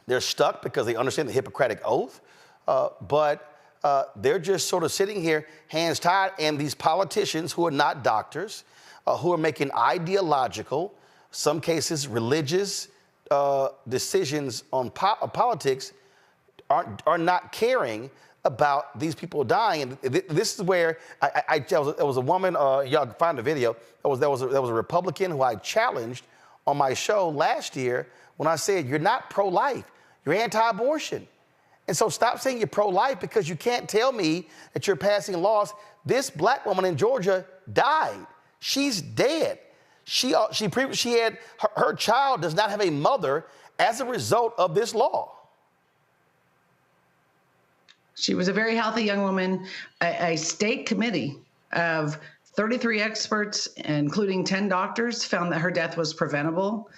they're stuck because they understand the Hippocratic Oath, but they're just sort of sitting here, hands tied, and these politicians who are not doctors, who are making ideological, some cases religious decisions on politics, are not caring about these people dying. And this is where there was a woman, y'all can find the video, there was a Republican who I challenged on my show last year when I said, you're not pro-life, you're anti-abortion. And so stop saying you're pro-life, because you can't tell me that you're passing laws. This black woman in Georgia died. She's dead. She had, her child does not have a mother as a result of this law. She was a very healthy young woman. A state committee of 33 experts, including 10 doctors, found that her death was preventable,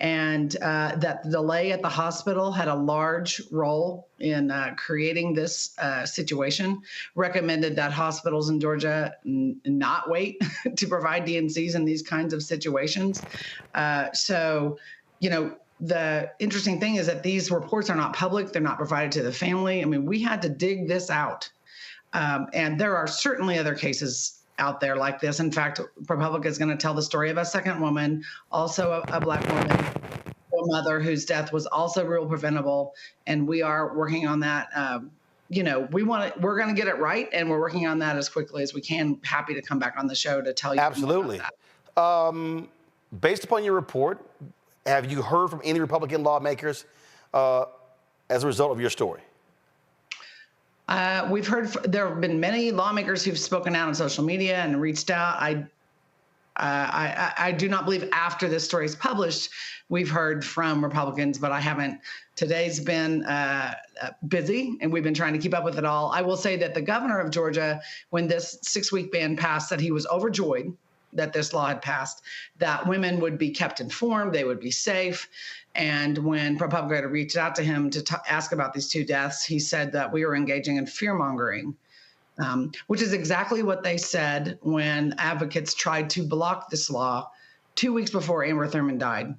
and that the delay at the hospital had a large role in creating this situation. Recommended that hospitals in Georgia not wait to provide D&Cs in these kinds of situations. So, you know, the interesting thing is that these reports are not public. They're not provided to the family. I mean, we had to dig this out. And there are certainly other cases out there like this. In fact, ProPublica is going to tell the story of a second woman, also a black woman, a mother whose death was also real preventable. And we are working on that. You know, we're going to get it right, and we're working on that as quickly as we can. Happy to come back on the show to tell you. Absolutely. Based upon your report, have you heard from any Republican lawmakers as a result of your story? We've heard, there have been many lawmakers who've spoken out on social media and reached out. I do not believe after this story is published, we've heard from Republicans, but I haven't. Today's been busy, and we've been trying to keep up with it all. I will say that the governor of Georgia, when this 6-week ban passed, said he was overjoyed that this law had passed, that women would be kept informed, they would be safe. And when ProPublica had reached out to him to ask about these 2 deaths, he said that we were engaging in fear-mongering, which is exactly what they said when advocates tried to block this law 2 weeks before Amber Thurman died.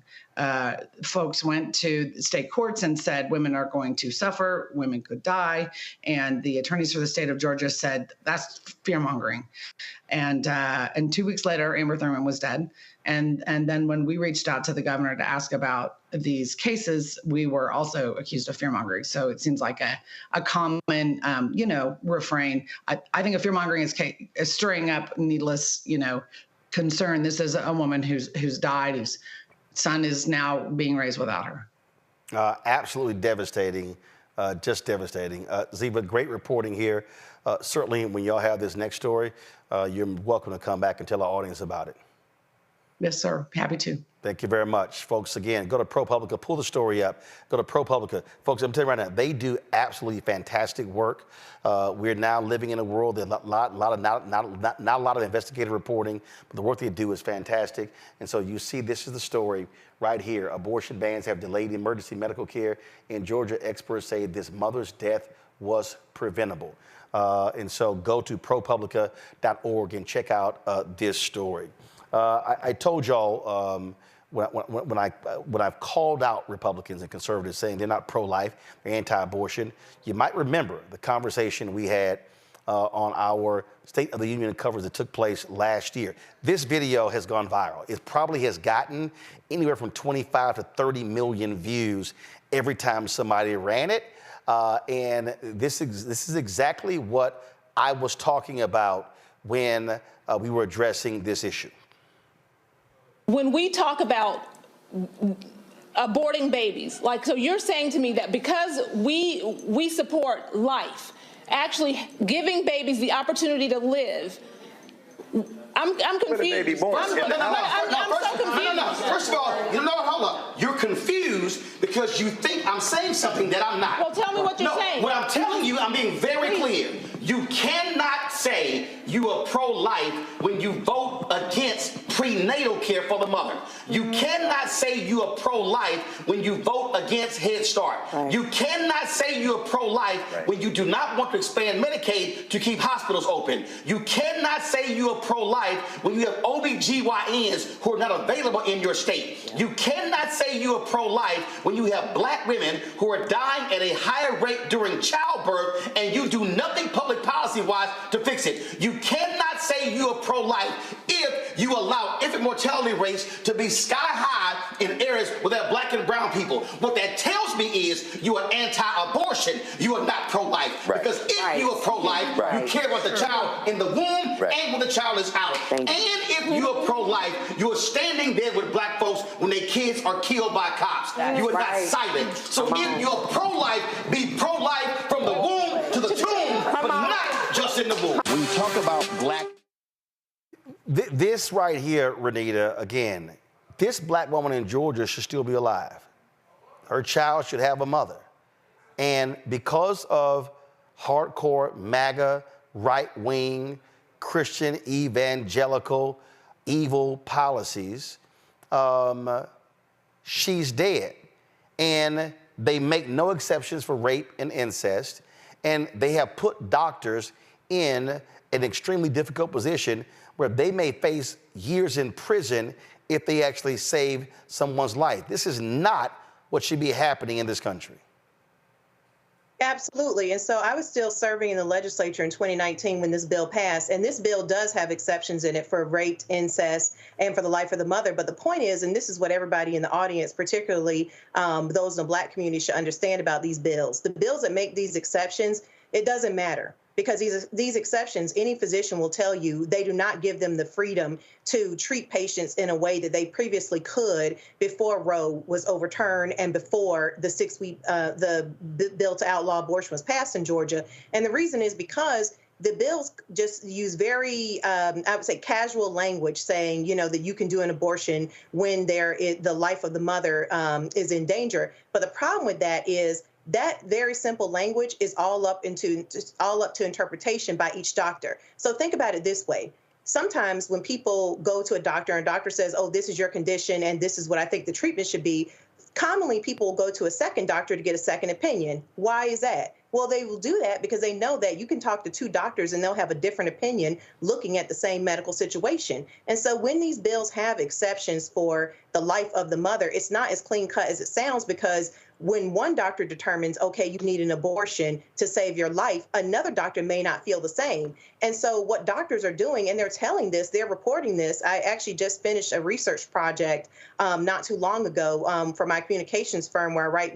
Folks went to state courts and said women are going to suffer, women could die, and the attorneys for the state of Georgia said that's fear-mongering. And 2 weeks later, Amber Thurman was dead. And then when we reached out to the governor to ask about these cases, we were also accused of fear-mongering. So it seems like a common, you know, refrain. I think a fear-mongering is stirring up needless, you know, concern. This is a woman who's died, whose son is now being raised without her. Absolutely devastating, just devastating. Ziva, great reporting here. Certainly when y'all have this next story, you're welcome to come back and tell our audience about it. Yes, sir. Happy to. Thank you very much, folks. Again, go to ProPublica, pull the story up. Go to ProPublica. Folks, I'm telling you right now, they do absolutely fantastic work. We're now living in a world that not a lot of investigative reporting, but the work they do is fantastic. And so you see, this is the story right here. Abortion bans have delayed emergency medical care. In Georgia, experts say this mother's death was preventable. And so go to ProPublica.org and check out this story. I told y'all when I've called out Republicans and conservatives saying they're not pro-life, they're anti-abortion, you might remember the conversation we had on our State of the Union coverage that took place last year. This video has gone viral. It probably has gotten anywhere from 25 to 30 million views every time somebody ran it. And this is exactly what I was talking about when we were addressing this issue. When we talk about aborting babies, like, so you're saying to me that because we support life, actually giving babies the opportunity to live, I'm confused. Baby born. I'm so confused. No. First of all, you know, hold up. You're confused because you think I'm saying something that I'm not. Well, tell me what you're saying. What I'm telling you, I'm being very clear. You cannot say you are pro-life when you vote against prenatal care for the mother. You cannot say you are pro-life when you vote against Head Start. You cannot say you are pro-life when you do not want to expand Medicaid to keep hospitals open. You cannot say you are pro-life when you have OBGYNs who are not available in your state. You cannot say you are pro-life when you have black women who are dying at a higher rate during childbirth and you do nothing public policy-wise to fix it. You cannot say you are pro-life if you allow infant mortality rates to be sky high in areas where there are black and brown people. What that tells me is you are anti-abortion. You are not pro-life. Because if you are pro-life, you care about the child in the womb and when the child is out. And if you are pro-life, you are standing there with black folks when their kids are killed by cops. You are not silent. So if you are pro-life, be pro-life from the womb to the tomb, but not just in the womb. When you talk about black... This right here, Renita, again, this black woman in Georgia should still be alive. Her child should have a mother. And because of hardcore MAGA, right-wing, Christian, evangelical, evil policies, she's dead. And they make no exceptions for rape and incest. And they have put doctors in an extremely difficult position where they may face years in prison if they actually save someone's life. This is not what should be happening in this country. Absolutely. And so I was still serving in the legislature in 2019 when this bill passed. And this bill does have exceptions in it for rape, incest, and for the life of the mother. But the point is, and this is what everybody in the audience, particularly those in the black community, should understand about these bills. The bills that make these exceptions, it doesn't matter. Because these exceptions, any physician will tell you, they do not give them the freedom to treat patients in a way that they previously could before Roe was overturned and before the the bill to outlaw abortion was passed in Georgia. And the reason is because the bills just use very, I would say, casual language saying, you know, that you can do an abortion when the life of the mother is in danger. But the problem with that is that very simple language is all up to interpretation by each doctor. So think about it this way. Sometimes when people go to a doctor and a doctor says, oh, this is your condition and this is what I think the treatment should be, commonly people will go to a second doctor to get a second opinion. Why is that? Well, they will do that because they know that you can talk to two doctors and they'll have a different opinion looking at the same medical situation. And so when these bills have exceptions for the life of the mother, it's not as clean cut as it sounds, because when one doctor determines, okay, you need an abortion to save your life, another doctor may not feel the same. And so what doctors are doing, and they're telling this, they're reporting this. I actually just finished a research project not too long ago for my communications firm where I write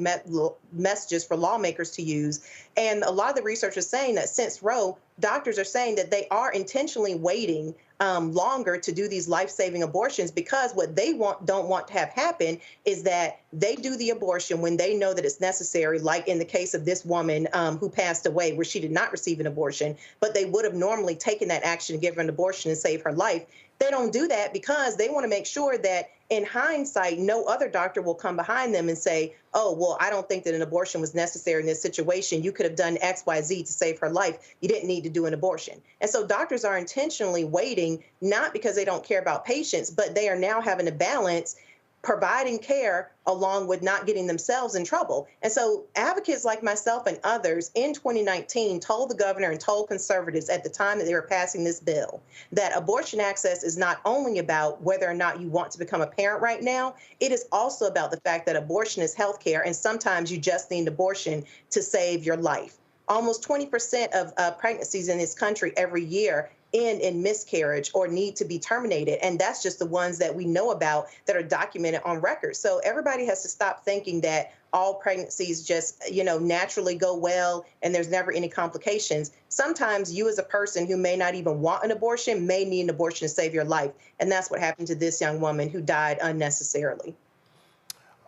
messages for lawmakers to use. And a lot of the research is saying that since Roe, doctors are saying that they are intentionally waiting longer to do these life-saving abortions, because what they don't want to have happen is that they do the abortion when they know that it's necessary, like in the case of this woman who passed away, where she did not receive an abortion, but they would have normally taken that action to give her an abortion and save her life. They don't do that because they want to make sure that in hindsight, no other doctor will come behind them and say, oh, well, I don't think that an abortion was necessary in this situation. You could have done X, Y, Z to save her life. You didn't need to do an abortion. And so doctors are intentionally waiting, not because they don't care about patients, but they are now having to balance providing care along with not getting themselves in trouble. And so advocates like myself and others in 2019 told the governor and told conservatives at the time that they were passing this bill that abortion access is not only about whether or not you want to become a parent right now, it is also about the fact that abortion is health care, and sometimes you just need an abortion to save your life. Almost 20% of pregnancies in this country every year end in miscarriage or need to be terminated. And that's just the ones that we know about that are documented on record. So everybody has to stop thinking that all pregnancies just, naturally go well and there's never any complications. Sometimes you as a person who may not even want an abortion may need an abortion to save your life. And that's what happened to this young woman who died unnecessarily.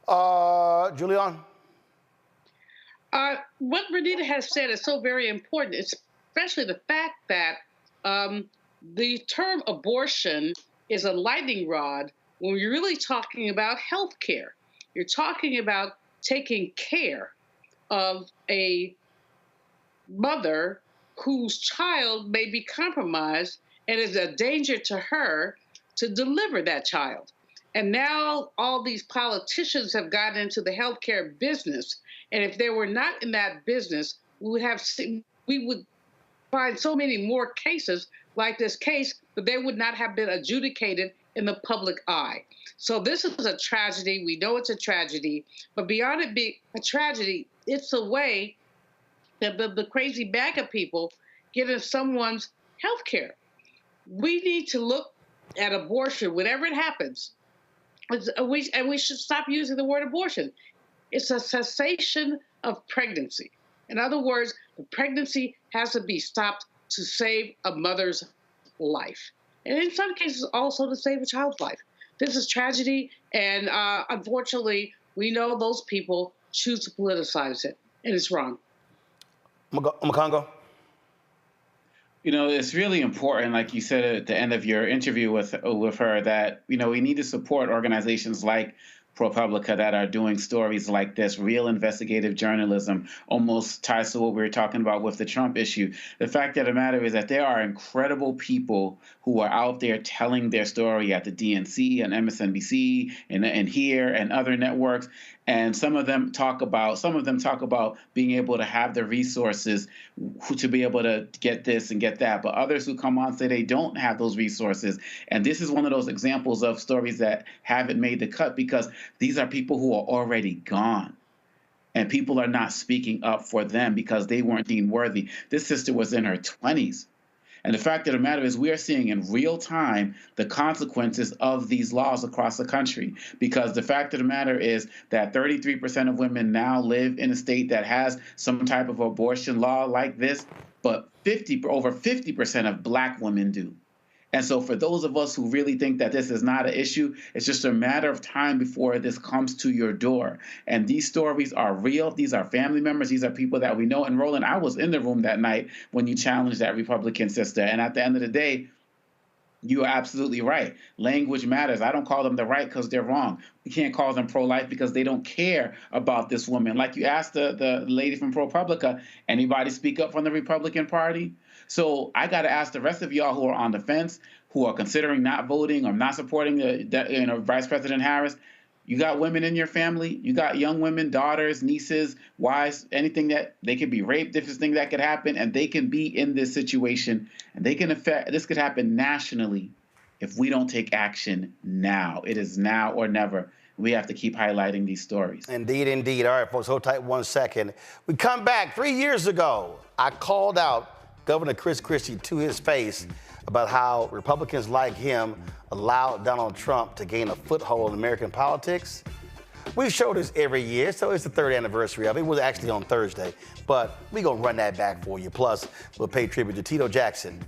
Julian? What Renita has said is so very important, especially the fact that the term abortion is a lightning rod when you're really talking about health care. You're talking about taking care of a mother whose child may be compromised and is a danger to her to deliver that child. And now all these politicians have gotten into the healthcare business. And if they were not in that business, we would find so many more cases like this case, but they would not have been adjudicated in the public eye. So this is a tragedy. We know it's a tragedy, but beyond it being a tragedy, it's a way that the crazy MAGA people get in someone's health care. We need to look at abortion, whenever it happens, and we should stop using the word abortion. It's a cessation of pregnancy. In other words, the pregnancy has to be stopped to save a mother's life. And in some cases, also to save a child's life. This is tragedy, and unfortunately, we know those people choose to politicize it, and it's wrong. Makongo? You know, it's really important, like you said at the end of your interview with her, that, you know, we need to support organizations like ProPublica that are doing stories like this, real investigative journalism, almost ties to what we were talking about with the Trump issue. The fact of the matter is that there are incredible people who are out there telling their story at the DNC and MSNBC and here and other networks. And some of them talk about being able to have the resources to be able to get this and get that. But others who come on say they don't have those resources. And this is one of those examples of stories that haven't made the cut because these are people who are already gone. And people are not speaking up for them because they weren't deemed worthy. This sister was in her 20s. And the fact of the matter is we are seeing in real time the consequences of these laws across the country. Because the fact of the matter is that 33% of women now live in a state that has some type of abortion law like this, but over 50% of Black women do. And so for those of us who really think that this is not an issue, it's just a matter of time before this comes to your door. And these stories are real. These are family members. These are people that we know. And Roland, I was in the room that night when you challenged that Republican sister. And at the end of the day, you are absolutely right. Language matters. I don't call them the right because they're wrong. We can't call them pro-life because they don't care about this woman. Like you asked the lady from ProPublica, anybody speak up from the Republican Party? So I got to ask the rest of y'all who are on the fence, who are considering not voting or not supporting Vice President Harris. You got women in your family. You got young women, daughters, nieces, wives, anything that they could be raped, different things that could happen, and they can be in this situation. And they can affect. This could happen nationally if we don't take action now. It is now or never. We have to keep highlighting these stories. Indeed, indeed. All right, folks, hold tight 1 second. We come back 3 years ago. I called out Governor Christie to his face about how Republicans like him allowed Donald Trump to gain a foothold in American politics. We show this every year, so it's the third anniversary of it. It was actually on Thursday, but we're going to run that back for you. Plus, we'll pay tribute to Tito Jackson,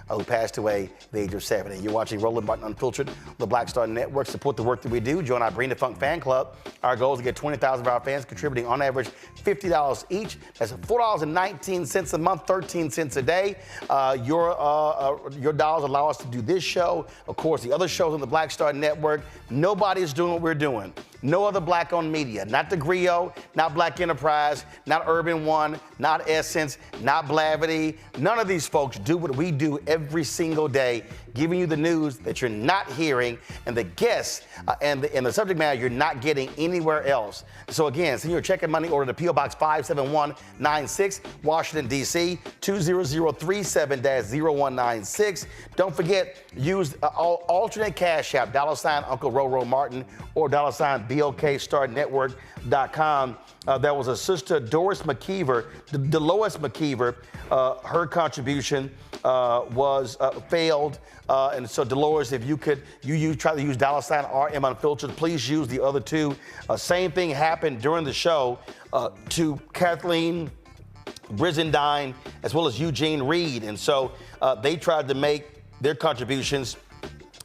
who passed away at the age of 70. You're watching Roland Martin Unfiltered on the Black Star Network. Support the work that we do. Join our Bring the Funk fan club. Our goal is to get 20,000 of our fans contributing on average $50 each. That's $4.19 a month, 13 cents a day. Your dollars allow us to do this show. Of course, the other shows on the Black Star Network. Nobody is doing what we're doing. No other Black-owned media, not the Griot, not Black Enterprise, not Urban One, not Essence, not Blavity. None of these folks do what we do every single day, giving you the news that you're not hearing and the guests and the subject matter you're not getting anywhere else. So again, send your check and money order to P.O. Box 57196, Washington, D.C., 20037-0196. Don't forget, use alternate cash app, $ Uncle Roro Martin or $ BOKStarNetwork.com. There was a sister, Doris McKeever, Dolores McKeever. Her contribution was failed. And so, Dolores, if you could, you try to use $ RM Unfiltered, please use the other two. Same thing happened during the show to Kathleen Brizendine as well as Eugene Reed. And so they tried to make their contributions.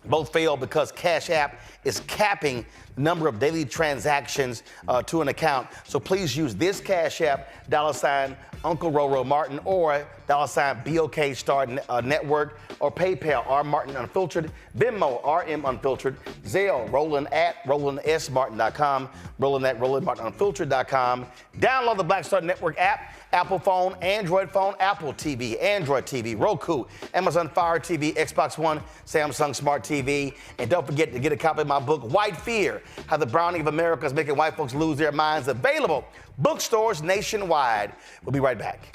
Both failed because Cash App is capping number of daily transactions to an account. So please use this Cash App, $ Uncle Roro Martin, or $ BOK Star Network, or PayPal, R Martin Unfiltered, Venmo, RM Unfiltered, Zelle, Roland at RolandSMartin.com, Roland at RolandMartinUnfiltered.com. Download the Black Star Network app, Apple phone, Android phone, Apple TV, Android TV, Roku, Amazon Fire TV, Xbox One, Samsung Smart TV. And don't forget to get a copy of my book, White Fear, How the Browning of America is Making White Folks Lose Their Minds, available bookstores nationwide. We'll be right back.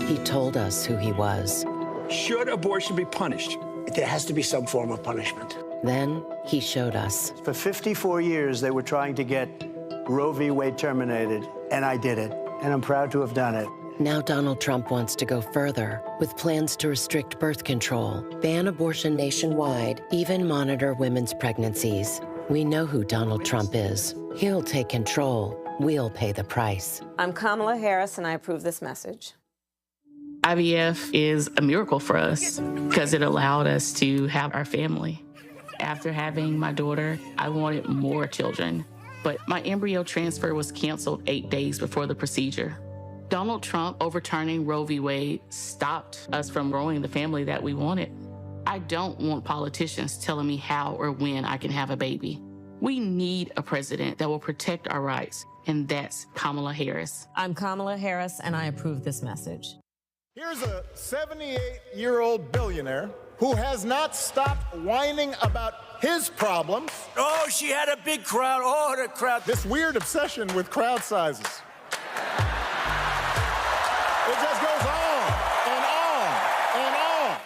He told us who he was. Should abortion be punished? There has to be some form of punishment. Then he showed us. For 54 years, they were trying to get Roe v. Wade terminated, and I did it. And I'm proud to have done it. Now Donald Trump wants to go further with plans to restrict birth control, ban abortion nationwide, even monitor women's pregnancies. We know who Donald Trump is. He'll take control. We'll pay the price. I'm Kamala Harris, and I approve this message. IVF is a miracle for us because it allowed us to have our family. After having my daughter, I wanted more children, but my embryo transfer was canceled 8 days before the procedure. Donald Trump overturning Roe v. Wade stopped us from growing the family that we wanted. I don't want politicians telling me how or when I can have a baby. We need a president that will protect our rights, and that's Kamala Harris. I'm Kamala Harris, and I approve this message. Here's a 78-year-old billionaire who has not stopped whining about his problems. Oh, she had a big crowd. Oh, the crowd. This weird obsession with crowd sizes. It just goes on and on and on.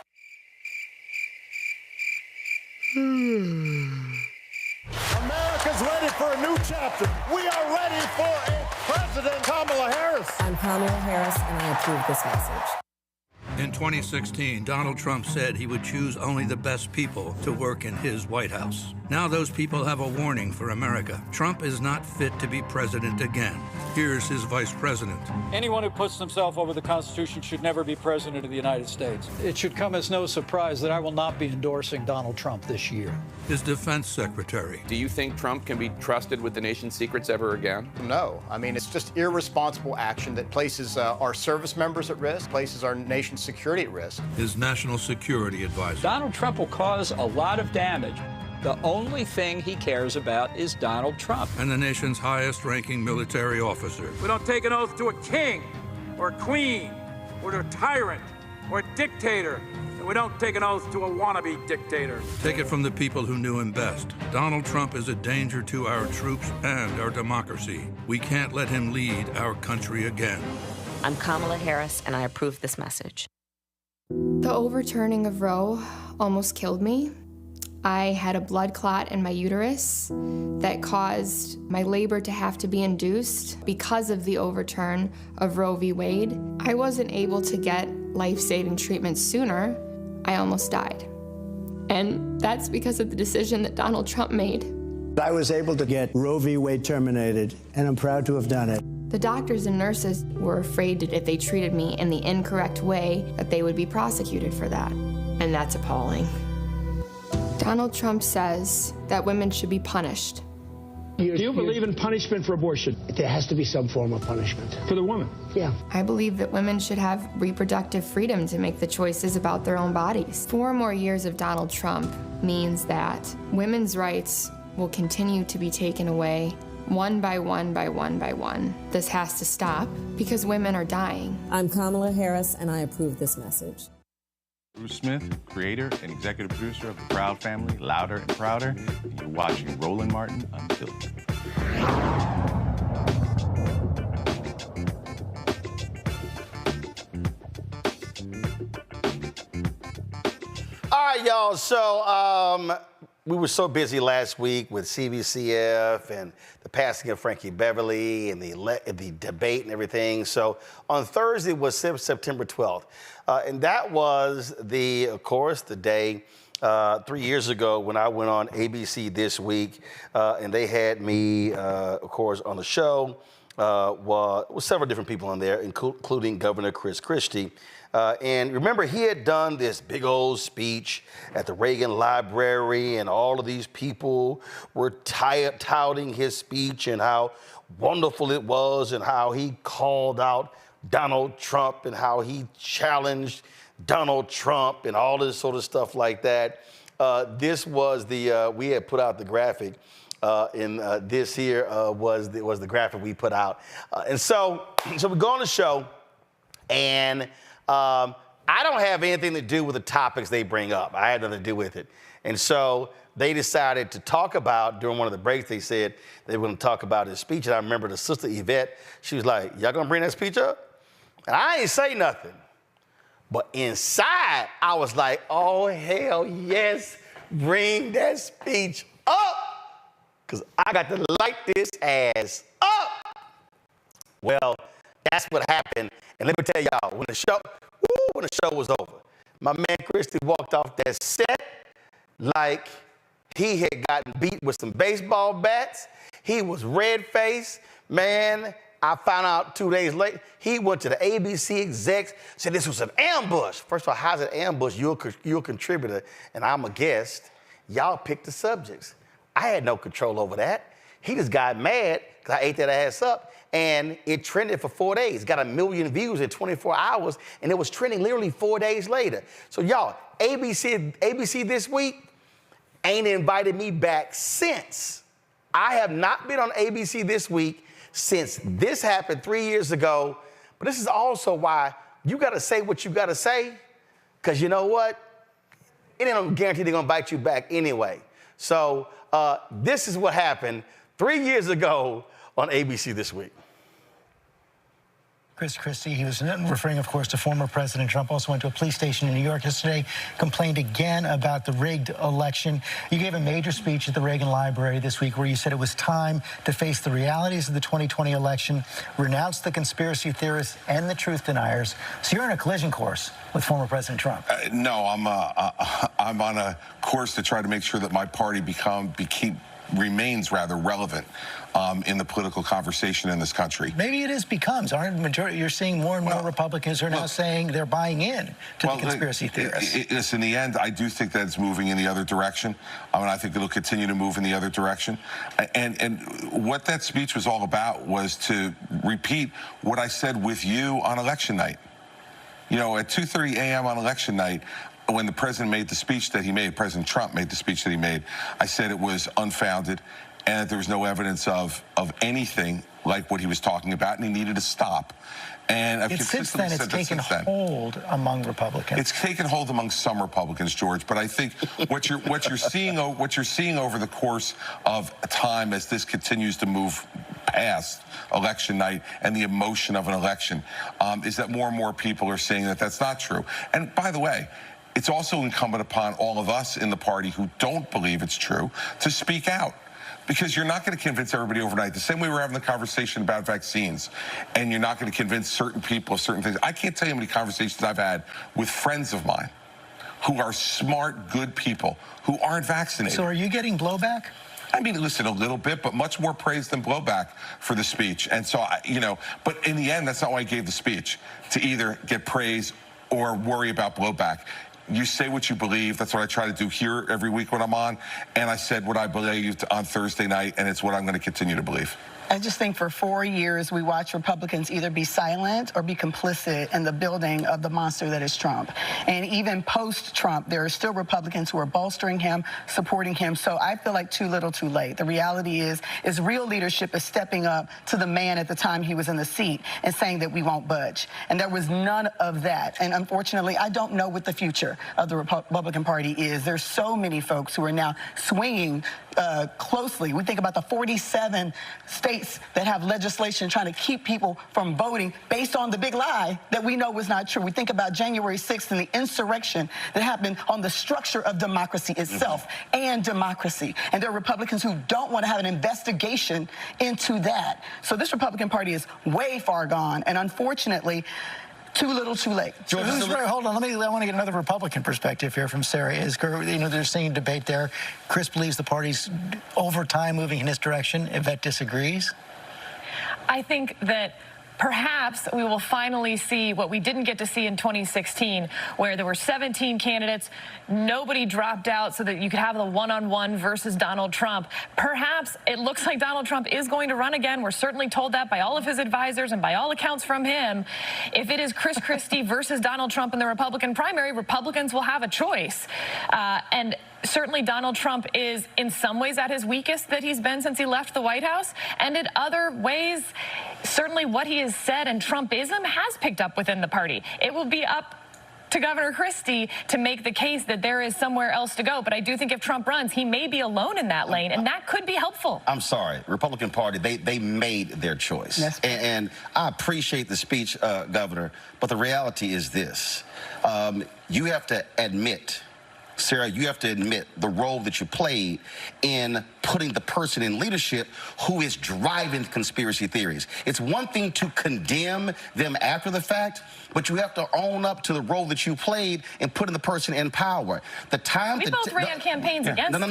America's ready for a new chapter. We are ready for a President Kamala Harris. I'm Kamala Harris, and I approve this message. In 2016, Donald Trump said he would choose only the best people to work in his White House. Now those people have a warning for America. Trump is not fit to be president again. Here's his vice president. Anyone who puts himself over the Constitution should never be president of the United States. It should come as no surprise that I will not be endorsing Donald Trump this year. His defense secretary. Do you think Trump can be trusted with the nation's secrets ever again? No. I mean, it's just irresponsible action that places our service members at risk, places our nation's security at risk. His national security advisor. Donald Trump will cause a lot of damage. The only thing he cares about is Donald Trump. And the nation's highest-ranking military officer. We don't take an oath to a king or a queen or to a tyrant or a dictator. And we don't take an oath to a wannabe dictator. Take it from the people who knew him best. Donald Trump is a danger to our troops and our democracy. We can't let him lead our country again. I'm Kamala Harris, and I approve this message. The overturning of Roe almost killed me. I had a blood clot in my uterus that caused my labor to have to be induced because of the overturn of Roe v. Wade. I wasn't able to get life-saving treatment sooner. I almost died. And that's because of the decision that Donald Trump made. I was able to get Roe v. Wade terminated, and I'm proud to have done it. The doctors and nurses were afraid that if they treated me in the incorrect way, that they would be prosecuted for that. And that's appalling. Donald Trump says that women should be punished. Do you believe in punishment for abortion? There has to be some form of punishment for the woman. Yeah. I believe that women should have reproductive freedom to make the choices about their own bodies. 4 more years of Donald Trump means that women's rights will continue to be taken away one by one by one by one. This has to stop because women are dying. I'm Kamala Harris, and I approve this message. Bruce Smith, creator and executive producer of The Proud Family, Louder and Prouder, and you're watching Roland Martin Unfiltered. All right, y'all. So we were so busy last week with CBCF and the passing of Frankie Beverly and the debate and everything. So on Thursday was September 12th. And that was of course, the day 3 years ago when I went on ABC This Week, and they had me, of course, on the show with several different people on there, including Governor Christie. And remember, he had done this big old speech at the Reagan Library, and all of these people were touting his speech and how wonderful it was, and how he called out Donald Trump, and how he challenged Donald Trump, and all this sort of stuff like that. This was the, we had put out the graphic, and this here was the graphic we put out. And so we go on the show, and I don't have anything to do with the topics they bring up. I had nothing to do with it. And so they decided to talk about, during one of the breaks, they said they were going to talk about his speech. And I remember the sister Yvette, she was like, y'all going to bring that speech up? And I ain't say nothing. But inside, I was like, oh, hell yes, bring that speech up, because I got to light this ass up. Well, that's what happened. And let me tell y'all, when the show was over, my man Christie walked off that set like he had gotten beat with some baseball bats. He was red-faced. Man, I found out 2 days later, he went to the ABC execs, said this was an ambush. First of all, how's it an ambush? You're a contributor, and I'm a guest. Y'all picked the subjects. I had no control over that. He just got mad because I ate that ass up, and it trended for 4 days. Got 1 million views in 24 hours, and it was trending literally 4 days later. So y'all, ABC this week ain't invited me back since. I have not been on ABC this week since this happened 3 years ago. But this is also why you got to say what you got to say, because you know what? It ain't guaranteed they're going to invite you back anyway. So this is what happened 3 years ago on ABC This Week. Christie, he was referring, of course, to former President Trump, also went to a police station in New York yesterday, complained again about the rigged election. You gave a major speech at the Reagan Library this week where you said it was time to face the realities of the 2020 election, renounce the conspiracy theorists and the truth deniers. So you're on a collision course with former President Trump. No, I'm on a course to try to make sure that my party remains rather relevant in the political conversation in this country. Maybe it becomes. Aren't majority? You're seeing more and more Republicans are now saying they're buying in to the conspiracy theorists. In the end, I do think that it's moving in the other direction. I mean, I think it'll continue to move in the other direction. And what that speech was all about was to repeat what I said with you on election night. You know, at 2:30 a.m. on election night, when the president made the speech that he made, President Trump made the speech that he made, I said it was unfounded and that there was no evidence of anything like what he was talking about, and he needed to stop. And I've consistently said that since then. It's taken hold among Republicans. It's taken hold among some Republicans, George. But I think what you're seeing over the course of time as this continues to move past election night and the emotion of an election is that more and more people are saying that that's not true. And by the way, it's also incumbent upon all of us in the party who don't believe it's true to speak out. Because you're not going to convince everybody overnight. The same way we're having the conversation about vaccines, and you're not going to convince certain people of certain things. I can't tell you how many conversations I've had with friends of mine who are smart, good people who aren't vaccinated. So are you getting blowback? I mean, listen, a little bit, but much more praise than blowback for the speech. And so, but in the end, that's not why I gave the speech, to either get praise or worry about blowback. You say what you believe. That's what I try to do here every week when I'm on. And I said what I believed on Thursday night, and it's what I'm going to continue to believe. I just think for 4 years, we watch Republicans either be silent or be complicit in the building of the monster that is Trump. And even post-Trump, there are still Republicans who are bolstering him, supporting him. So I feel like too little, too late. The reality is real leadership is stepping up to the man at the time he was in the seat and saying that we won't budge. And there was none of that. And unfortunately, I don't know what the future of the Republican Party is. There's so many folks who are now swinging closely. We think about the 47 states that have legislation trying to keep people from voting based on the big lie that we know was not true. We think about January 6th and the insurrection that happened on the structure of democracy itself and democracy. And there are Republicans who don't want to have an investigation into that. So this Republican Party is way far gone. And unfortunately, too little, too late. Hold on. I want to get another Republican perspective here from Sarah. They're seeing debate there. Chris believes the party's over time moving in this direction. Yvette disagrees. I think that perhaps we will finally see what we didn't get to see in 2016, where there were 17 candidates, nobody dropped out so that you could have the one-on-one versus Donald Trump. Perhaps it looks like Donald Trump is going to run again. We're certainly told that by all of his advisors and by all accounts from him. If it is Christie versus Donald Trump in the Republican primary, Republicans will have a choice. And certainly Donald Trump is in some ways at his weakest that he's been since he left the White House, and in other ways, certainly what he has said and Trumpism has picked up within the party. It will be up to Governor Christie to make the case that there is somewhere else to go. But I do think if Trump runs, he may be alone in that lane, and that could be helpful. I'm sorry. Republican Party, they made their choice. And I appreciate the speech, Governor, but the reality is this. You have to admit, Sarah, you have to admit the role that you played in putting the person in leadership who is driving conspiracy theories. It's one thing to condemn them after the fact, but you have to own up to the role that you played in putting the person in power. The time we both ran campaigns against No. Let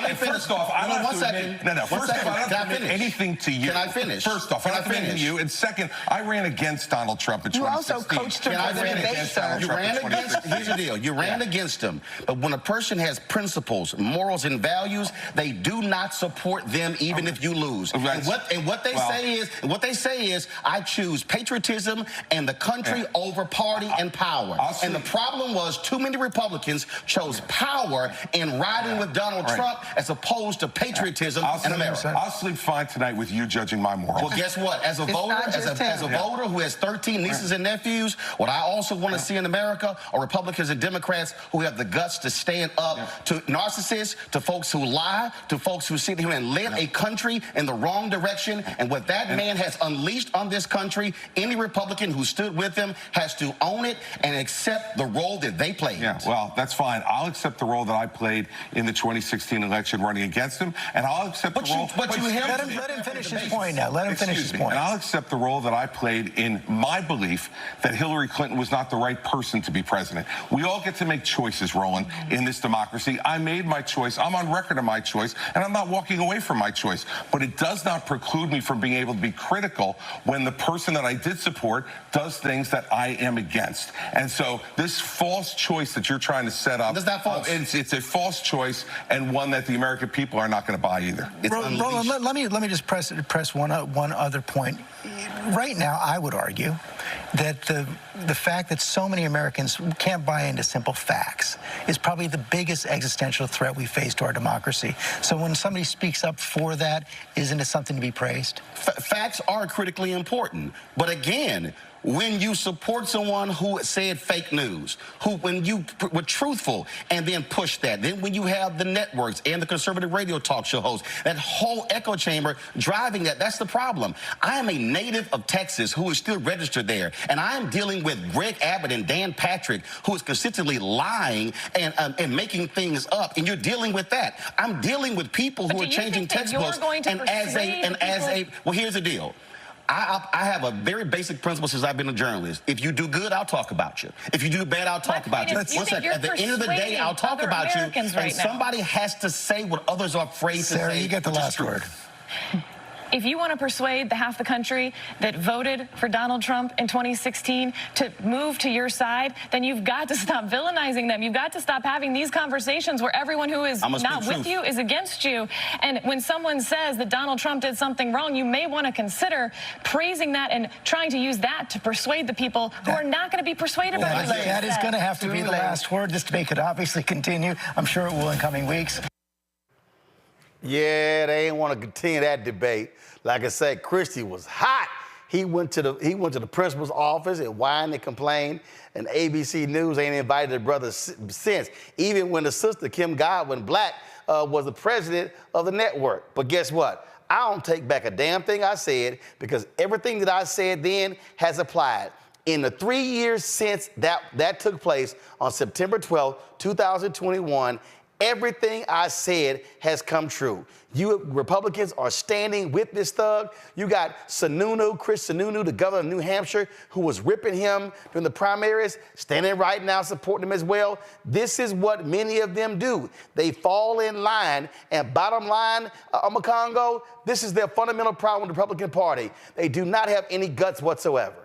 me finish. First off, I don't One second. First off, I don't admit anything to you. Can I finish? First off, I don't admit to you. And second, I ran against Donald Trump in 2016. You also coached him for the debate, sir. You ran against, here's the deal, you ran against him. But when a person has principles, morals, and values, they do not support them even if you lose. Right. And what they say is, I choose patriotism and the country over party and power. And the problem was too many Republicans chose power in riding with Donald Trump as opposed to patriotism in America. I'll sleep fine tonight with you judging my morals. Well, guess what? As a voter, as a voter who has 13 nieces and nephews, what I also want to see in America are Republicans and Democrats who have the guts to stand up to narcissists, to folks who lie, to folks who sit here and lead a country in the wrong direction. And what that man has unleashed on this country, any Republican who stood with him has to own it and accept the role that they played. Yeah, well, that's fine. I'll accept the role that I played in the 2016 election running against him, and I'll accept the role... Let him finish his point now. Let him finish his point. And I'll accept the role that I played in my belief that Hillary Clinton was not the right person to be president. We all get to make choices, Roland, in this democracy. I made my choice. I'm on record of my choice, and I'm not walking away from my choice. But it does not preclude me from being able to be critical when the person that I did support does things that I am against. And so this false choice that you're trying to set up, it's a false choice, and one that the American people are not going to buy either. Roland, let me just press one other point. Right now, I would argue that the fact that so many Americans can't buy into simple facts is probably the biggest existential threat we face to our democracy. So when somebody speaks up for that, isn't it something to be praised? Facts are critically important. But again, when you support someone who said fake news, when you were truthful and then push that, then when you have the networks and the conservative radio talk show hosts, that whole echo chamber driving that's the problem. I am a native of Texas who is still registered there, and I am dealing with Greg Abbott and Dan Patrick, who is consistently lying and making things up, and you're dealing with that. I'm dealing with people who are changing textbooks, well, here's the deal. I have a very basic principle since I've been a journalist. If you do good, I'll talk about you. If you do bad, I'll talk about you. At the end of the day, I'll talk about you. And somebody has to say what others are afraid to say. Sarah, you get the last word. If you want to persuade the half the country that voted for Donald Trump in 2016 to move to your side, then you've got to stop villainizing them. You've got to stop having these conversations where everyone who is not with you is against you. And when someone says that Donald Trump did something wrong, you may want to consider praising that and trying to use that to persuade the people who are not going to be persuaded by what that is going to have to be the last word. This debate could obviously continue. I'm sure it will in coming weeks. Yeah, they ain't want to continue that debate. Like I said, Christie was hot. He went to the principal's office and whined and complained, and ABC News ain't invited the brother since. Even when the sister, Kim Godwin Black, was the president of the network. But guess what? I don't take back a damn thing I said, because everything that I said then has applied. In the 3 years since that took place on September 12, 2021, Everything I said has come true. You Republicans are standing with this thug. You got Chris Sununu, the governor of New Hampshire, who was ripping him during the primaries, standing right now supporting him as well. This is what many of them do. They fall in line, and bottom line, Congo, this is their fundamental problem with the Republican Party. They do not have any guts whatsoever.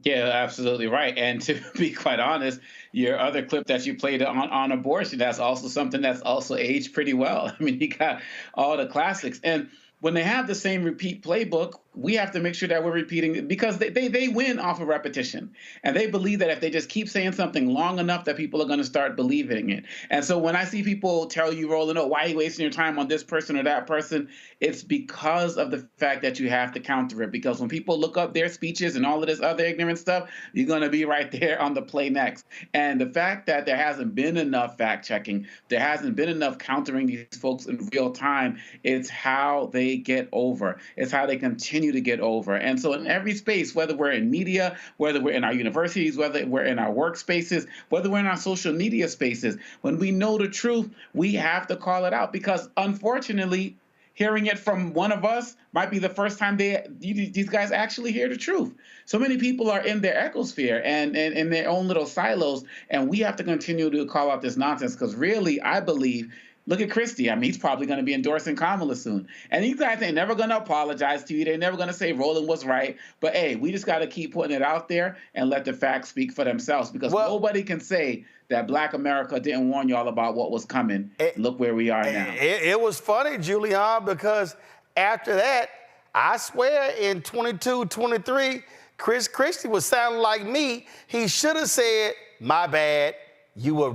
Yeah, absolutely right. And to be quite honest, your other clip that you played on abortion, that's also something that's also aged pretty well. I mean, you got all the classics. And when they have the same repeat playbook, we have to make sure that we're repeating it, because they win off of repetition. And they believe that if they just keep saying something long enough, that people are going to start believing it. And so when I see people tell you, Roland, oh, why are you wasting your time on this person or that person? It's because of the fact that you have to counter it. Because when people look up their speeches and all of this other ignorant stuff, you're going to be right there on the play next. And the fact that there hasn't been enough fact checking, there hasn't been enough countering these folks in real time, it's how they get over. It's how they continue to get over. And so in every space, whether we're in media, whether we're in our universities, whether we're in our workspaces, whether we're in our social media spaces, when we know the truth, we have to call it out, because unfortunately, hearing it from one of us might be the first time these guys actually hear the truth. So many people are in their ecosphere and in their own little silos, and we have to continue to call out this nonsense, because really, I believe, look at Christie. I mean, he's probably going to be endorsing Kamala soon. And these guys ain't never going to apologize to you. They're never going to say Roland was right. But, hey, we just got to keep putting it out there and let the facts speak for themselves, because nobody can say that Black America didn't warn y'all about what was coming. Look where we are now. It was funny, Julian, because after that, I swear in 22, 23, Christie was sounding like me. He should have said, my bad. You were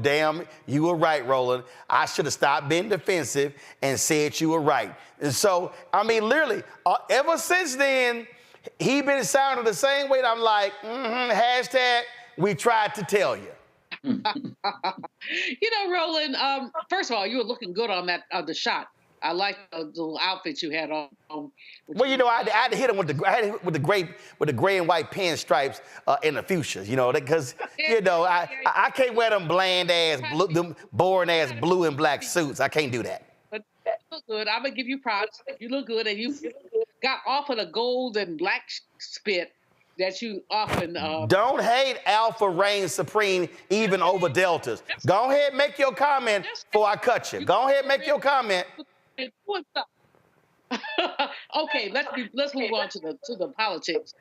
right, Roland. I should have stopped being defensive and said you were right. And so, I mean, literally, ever since then, he been sounding the same way. I'm like, hashtag, we tried to tell you. You know, Roland, first of all, you were looking good on that the shot. I like the little outfit you had on. Well, you know, I had to hit him with the gray and white pinstripes and the fuchsia. You know, because you know I can't wear them bland ass, them boring ass blue and black suits. I can't do that. But you look good. I'm gonna give you props. You look good, and you got off of the gold and black spit that you often. Don't hate Alpha reigns supreme even over deltas. Go ahead, make your comment before I cut you. Go ahead, make your comment. Okay, let's move on to the politics.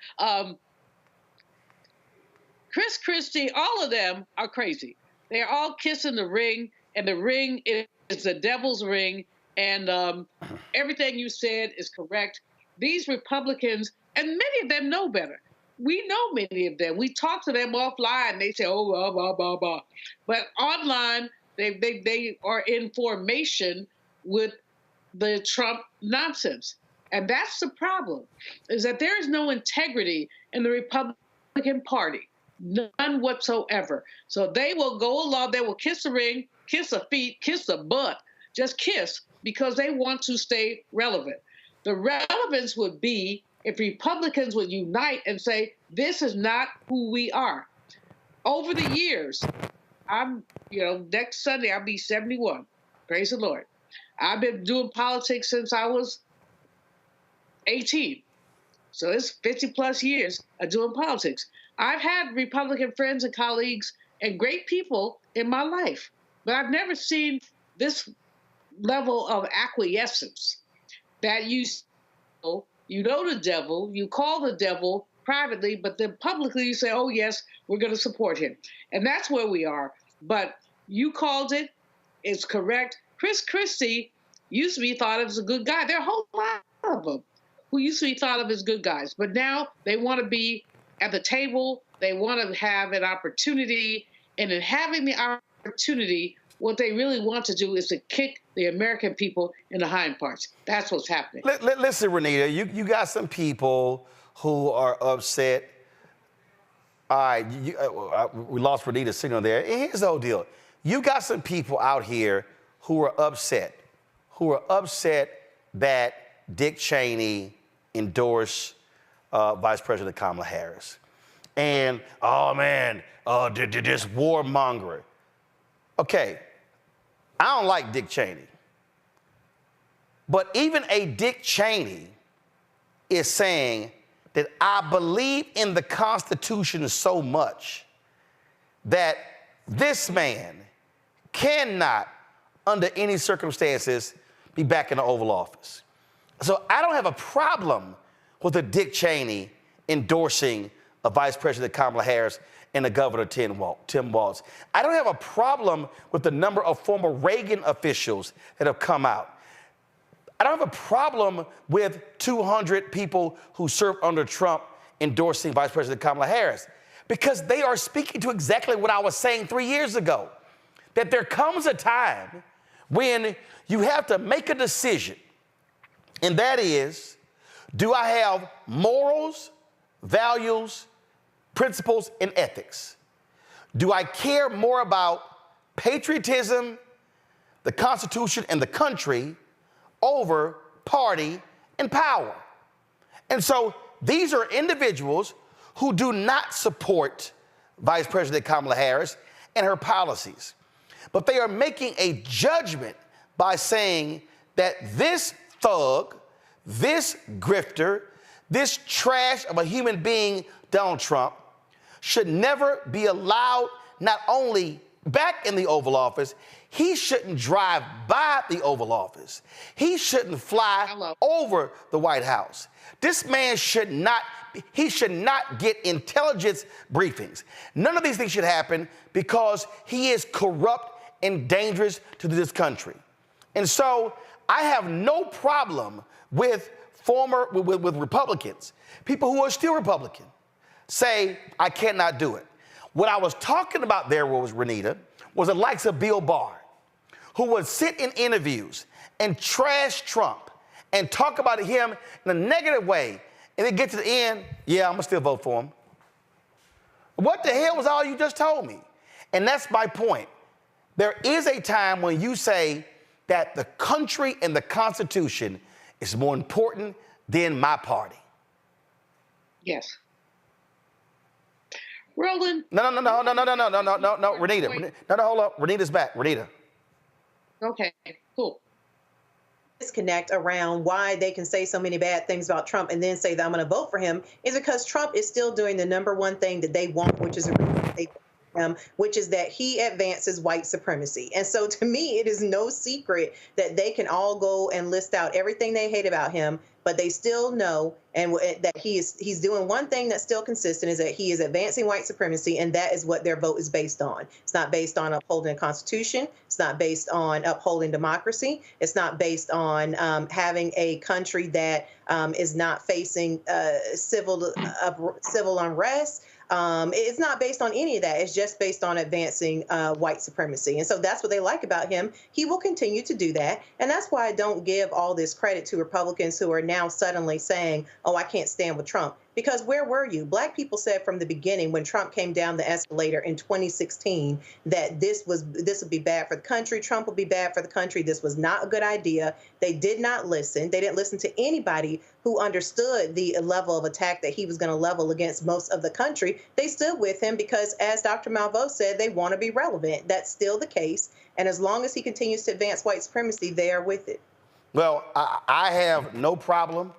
Christie, all of them are crazy. They're all kissing the ring, and the ring is the devil's ring, and everything you said is correct. These Republicans, and many of them know better. We know many of them. We talk to them offline. They say, oh, blah, blah, blah, blah. But online, they are in formation with the Trump nonsense. And that's the problem, is that there is no integrity in the Republican Party, none whatsoever. So they will go along, they will kiss the ring, kiss the feet, kiss the butt, just kiss, because they want to stay relevant. The relevance would be if Republicans would unite and say, this is not who we are. Over the years, next Sunday I'll be 71. Praise the Lord. I've been doing politics since I was 18. So it's 50 plus years of doing politics. I've had Republican friends and colleagues and great people in my life, but I've never seen this level of acquiescence that you know the devil, you call the devil privately, but then publicly you say, oh yes, we're going to support him. And that's where we are. But you called it, it's correct. Christie used to be thought of as a good guy. There are a whole lot of them who used to be thought of as good guys, but now they want to be at the table. They want to have an opportunity, and in having the opportunity, what they really want to do is to kick the American people in the hind parts. That's what's happening. Listen, Renita, you got some people who are upset. All right, we lost Renita's signal there. And here's the whole deal. You got some people out here who are upset that Dick Cheney endorsed Vice President Kamala Harris. And, oh man, this warmonger. Okay, I don't like Dick Cheney. But even a Dick Cheney is saying that I believe in the Constitution so much that this man cannot, under any circumstances, be back in the Oval Office. So I don't have a problem with a Dick Cheney endorsing a Vice President Kamala Harris and the Governor Tim Walz. I don't have a problem with the number of former Reagan officials that have come out. I don't have a problem with 200 people who served under Trump endorsing Vice President Kamala Harris, because they are speaking to exactly what I was saying 3 years ago, that there comes a time when you have to make a decision, and that is, do I have morals, values, principles, and ethics? Do I care more about patriotism, the Constitution, and the country over party and power? And so these are individuals who do not support Vice President Kamala Harris and her policies. But they are making a judgment by saying that this thug, this grifter, this trash of a human being, Donald Trump, should never be allowed not only back in the Oval Office, he shouldn't drive by the Oval Office. He shouldn't fly over the White House. This man should not get intelligence briefings. None of these things should happen because he is corrupt and dangerous to this country. And so I have no problem with with Republicans, people who are still Republican, say, I cannot do it. What I was talking about there was, Renita, was the likes of Bill Barr, who would sit in interviews and trash Trump and talk about him in a negative way, and then get to the end, yeah, I'm gonna still vote for him. What the hell was all you just told me? And that's my point. There is a time when you say that the country and the Constitution is more important than my party. Yes. Roland. No, Renita. No, hold up. Renita's back. Renita. Okay, cool. Disconnect around why they can say so many bad things about Trump and then say that I'm going to vote for him is because Trump is still doing the number one thing that they want, which is which is that he advances white supremacy. And so to me, it is no secret that they can all go and list out everything they hate about him, but they still know and that he's doing one thing that's still consistent, is that he is advancing white supremacy, and that is what their vote is based on. It's not based on upholding the Constitution. It's not based on upholding democracy. It's not based on having a country that is not facing civil unrest. It's not based on any of that. It's just based on advancing white supremacy. And so that's what they like about him. He will continue to do that. And that's why I don't give all this credit to Republicans who are now suddenly saying, oh, I can't stand with Trump. Because where were you? Black people said from the beginning, when Trump came down the escalator in 2016, that this would be bad for the country. Trump would be bad for the country. This was not a good idea. They did not listen. They didn't listen to anybody who understood the level of attack that he was going to level against most of the country. They stood with him because, as Dr. Malveaux said, they want to be relevant. That's still the case. And as long as he continues to advance white supremacy, they are with it. Well, I have no problem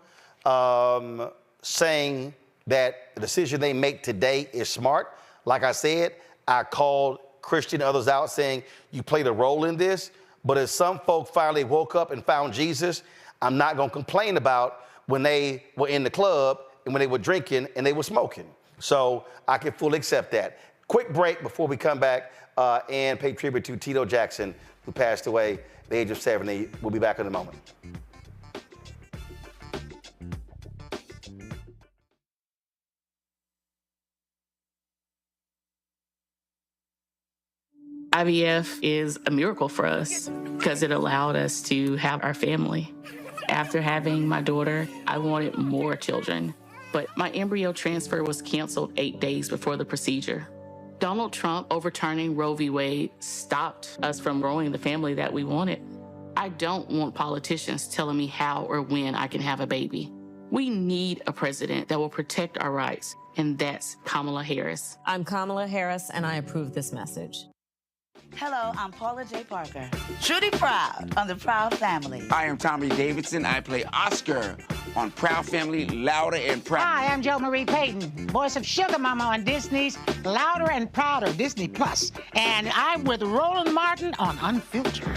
saying that the decision they make today is smart. Like I said, I called Christie and others out saying, you played a role in this, but as some folk finally woke up and found Jesus, I'm not gonna complain about when they were in the club and when they were drinking and they were smoking. So I can fully accept that. Quick break before we come back and pay tribute to Tito Jackson, who passed away at the age of 70. We'll be back in a moment. IVF is a miracle for us because it allowed us to have our family. After having my daughter, I wanted more children, but my embryo transfer was canceled 8 days before the procedure. Donald Trump overturning Roe v. Wade stopped us from growing the family that we wanted. I don't want politicians telling me how or when I can have a baby. We need a president that will protect our rights, and that's Kamala Harris. I'm Kamala Harris, and I approve this message. Hello, I'm Paula J. Parker. Trudy Proud on the Proud Family. I am Tommy Davidson. I play Oscar on Proud Family, Louder and Proud. Hi, I'm Jo Marie Payton, voice of Sugar Mama on Disney's Louder and Prouder, Disney Plus. And I'm with Roland Martin on Unfiltered.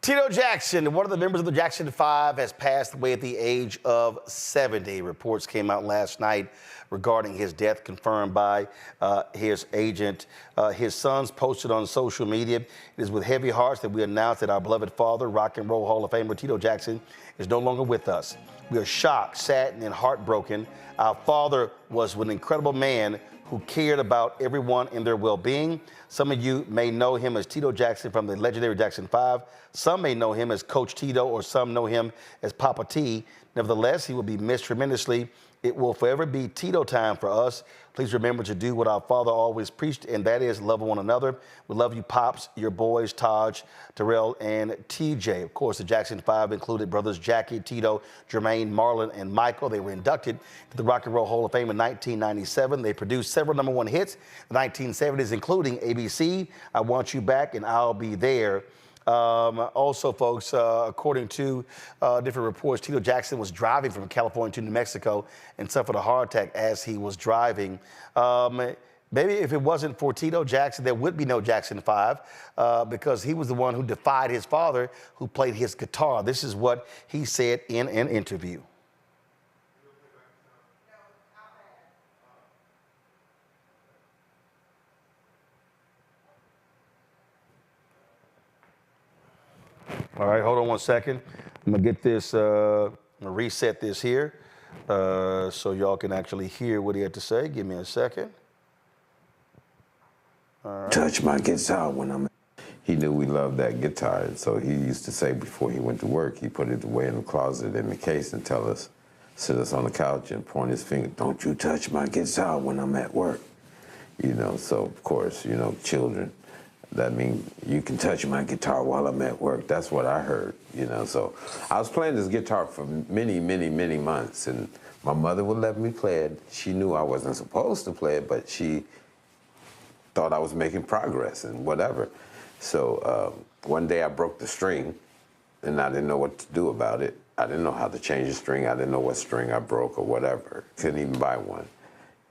Tito Jackson, one of the members of the Jackson 5, has passed away at the age of 70. Reports came out last night regarding his death, confirmed by his agent. His sons posted on social media, "It is with heavy hearts that we announce that our beloved father, Rock and Roll Hall of Famer Tito Jackson, is no longer with us. We are shocked, saddened, and heartbroken. Our father was an incredible man who cared about everyone and their well-being. Some of you may know him as Tito Jackson from the legendary Jackson 5. Some may know him as Coach Tito, or some know him as Papa T. Nevertheless, he will be missed tremendously. It will forever be Tito time for us. Please remember to do what our father always preached, and that is love one another. We love you, Pops, your boys, Taj, Terrell, and TJ. Of course, the Jackson 5 included brothers Jackie, Tito, Jermaine, Marlon, and Michael. They were inducted to the Rock and Roll Hall of Fame in 1997. They produced several #1 hits in the 1970s, including ABC, I Want You Back, and I'll Be There. Also, folks, according to different reports, Tito Jackson was driving from California to New Mexico and suffered a heart attack as he was driving. Maybe if it wasn't for Tito Jackson, there would be no Jackson 5 because he was the one who defied his father, who played his guitar. This is what he said in an interview. All right, hold on one second. I'm gonna get this, I'm gonna reset this here so y'all can actually hear what he had to say. Give me a second. All right. Touch my guitar when I'm... He knew we loved that guitar, and so he used to say before he went to work, he put it away in the closet in the case and tell us, sit us on the couch and point his finger, "Don't you touch my guitar when I'm at work." You know, so of course, you know, children, that means you can touch my guitar while I'm at work. That's what I heard, you know. So I was playing this guitar for many, many, many months, and my mother would let me play it. She knew I wasn't supposed to play it, but she thought I was making progress and whatever. So one day I broke the string, and I didn't know what to do about it. I didn't know how to change the string. I didn't know what string I broke or whatever. Couldn't even buy one.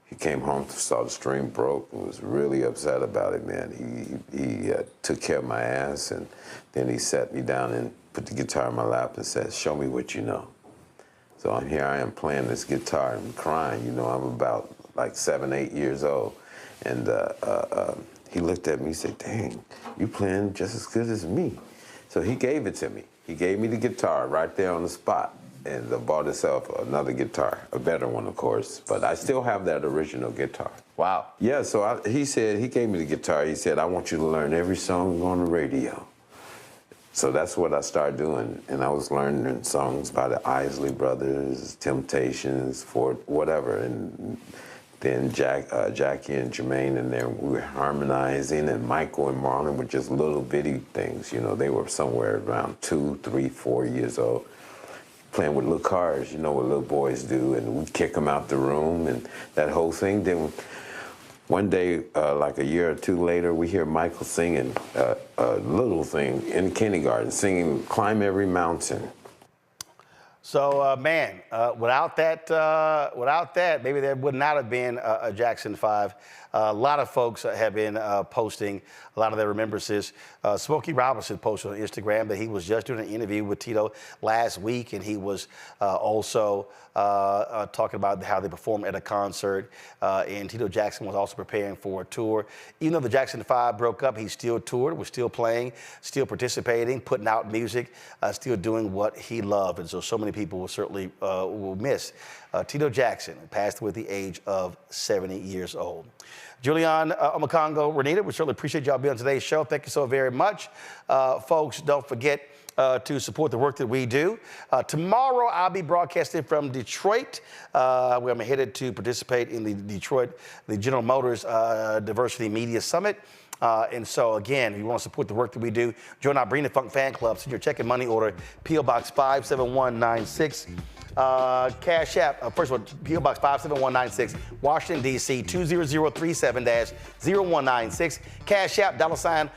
He came home, saw the string broke, and was really upset about it, man. He took care of my ass, and then he sat me down and put the guitar in my lap and said, "Show me what you know." So here I am playing this guitar and crying. You know, I'm about like 7, 8 years old. And he looked at me and said, "Dang, you playing just as good as me." So he gave it to me. He gave me the guitar right there on the spot. And bought himself another guitar, a better one, of course. But I still have that original guitar. Wow. Yeah, so he said, he gave me the guitar. He said, "I want you to learn every song on the radio." So that's what I started doing. And I was learning songs by the Isley Brothers, Temptations, Ford, whatever. And then Jackie and Jermaine and there, we were harmonizing. And Michael and Marlon were just little bitty things. You know, they were somewhere around 2, 3, 4 years old. Playing with little cars, you know what little boys do, and we'd kick them out the room and that whole thing. Then one day, like a year or two later, we hear Michael singing a little thing in kindergarten, singing "Climb Every Mountain." So, man, without that, maybe there would not have been a Jackson 5. A lot of folks have been posting a lot of their remembrances. Smokey Robinson posted on Instagram that he was just doing an interview with Tito last week, and he was also talking about how they performed at a concert. And Tito Jackson was also preparing for a tour. Even though the Jackson 5 broke up, he still toured, was still playing, still participating, putting out music, still doing what he loved. And so many people will certainly will miss Tito Jackson, passed away at the age of 70 years old. Julian Omakongo, Renita, we certainly appreciate y'all being on today's show. Thank you so very much. Folks, don't forget to support the work that we do. Tomorrow, I'll be broadcasting from Detroit, where I'm headed to participate in the General Motors Diversity Media Summit. And so, again, if you want to support the work that we do, join our Bring the Funk fan club. Send your check and money order, P.O. Box 57196. Cash App, first of all, P.O. Box 57196, Washington, D.C., 20037-0196. Cash App, $RM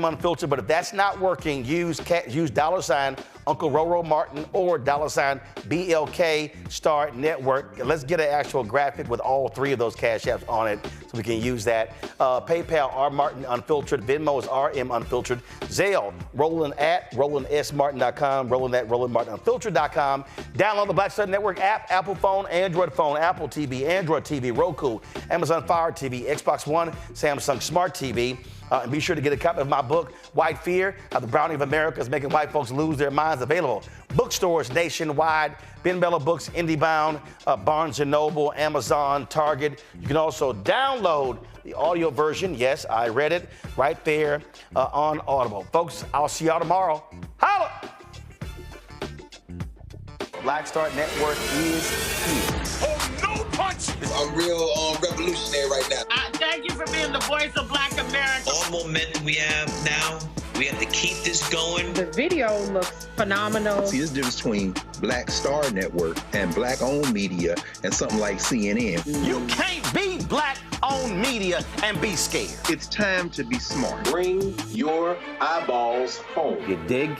Unfiltered. But if that's not working, use $, Uncle Roro Martin, or $BLK Star Network. Let's get an actual graphic with all three of those Cash Apps on it so we can use that. PayPal, R Martin Unfiltered. Venmo is RM Unfiltered. Zelle, Roland at RolandSMartin.com, Roland at RolandMartinUnfiltered.com. Download the Black Star Network app, Apple phone, Android phone, Apple TV, Android TV, Roku, Amazon Fire TV, Xbox One, Samsung Smart TV. And be sure to get a copy of my book, White Fear, How the Browning of America is Making White Folks Lose Their Minds, available. Bookstores nationwide, Ben Bella Books, IndieBound, Barnes & Noble, Amazon, Target. You can also download the audio version. Yes, I read it right there on Audible. Folks, I'll see y'all tomorrow. Holla! Black Star Network is here. Oh, no punch! I'm real revolutionary right now. Thank you for being the voice of Black America. All momentum we have now, we have to keep this going. The video looks phenomenal. See, there's a difference between Black Star Network and black-owned media and something like CNN. You can't be black-owned media and be scared. It's time to be smart. Bring your eyeballs home. You dig?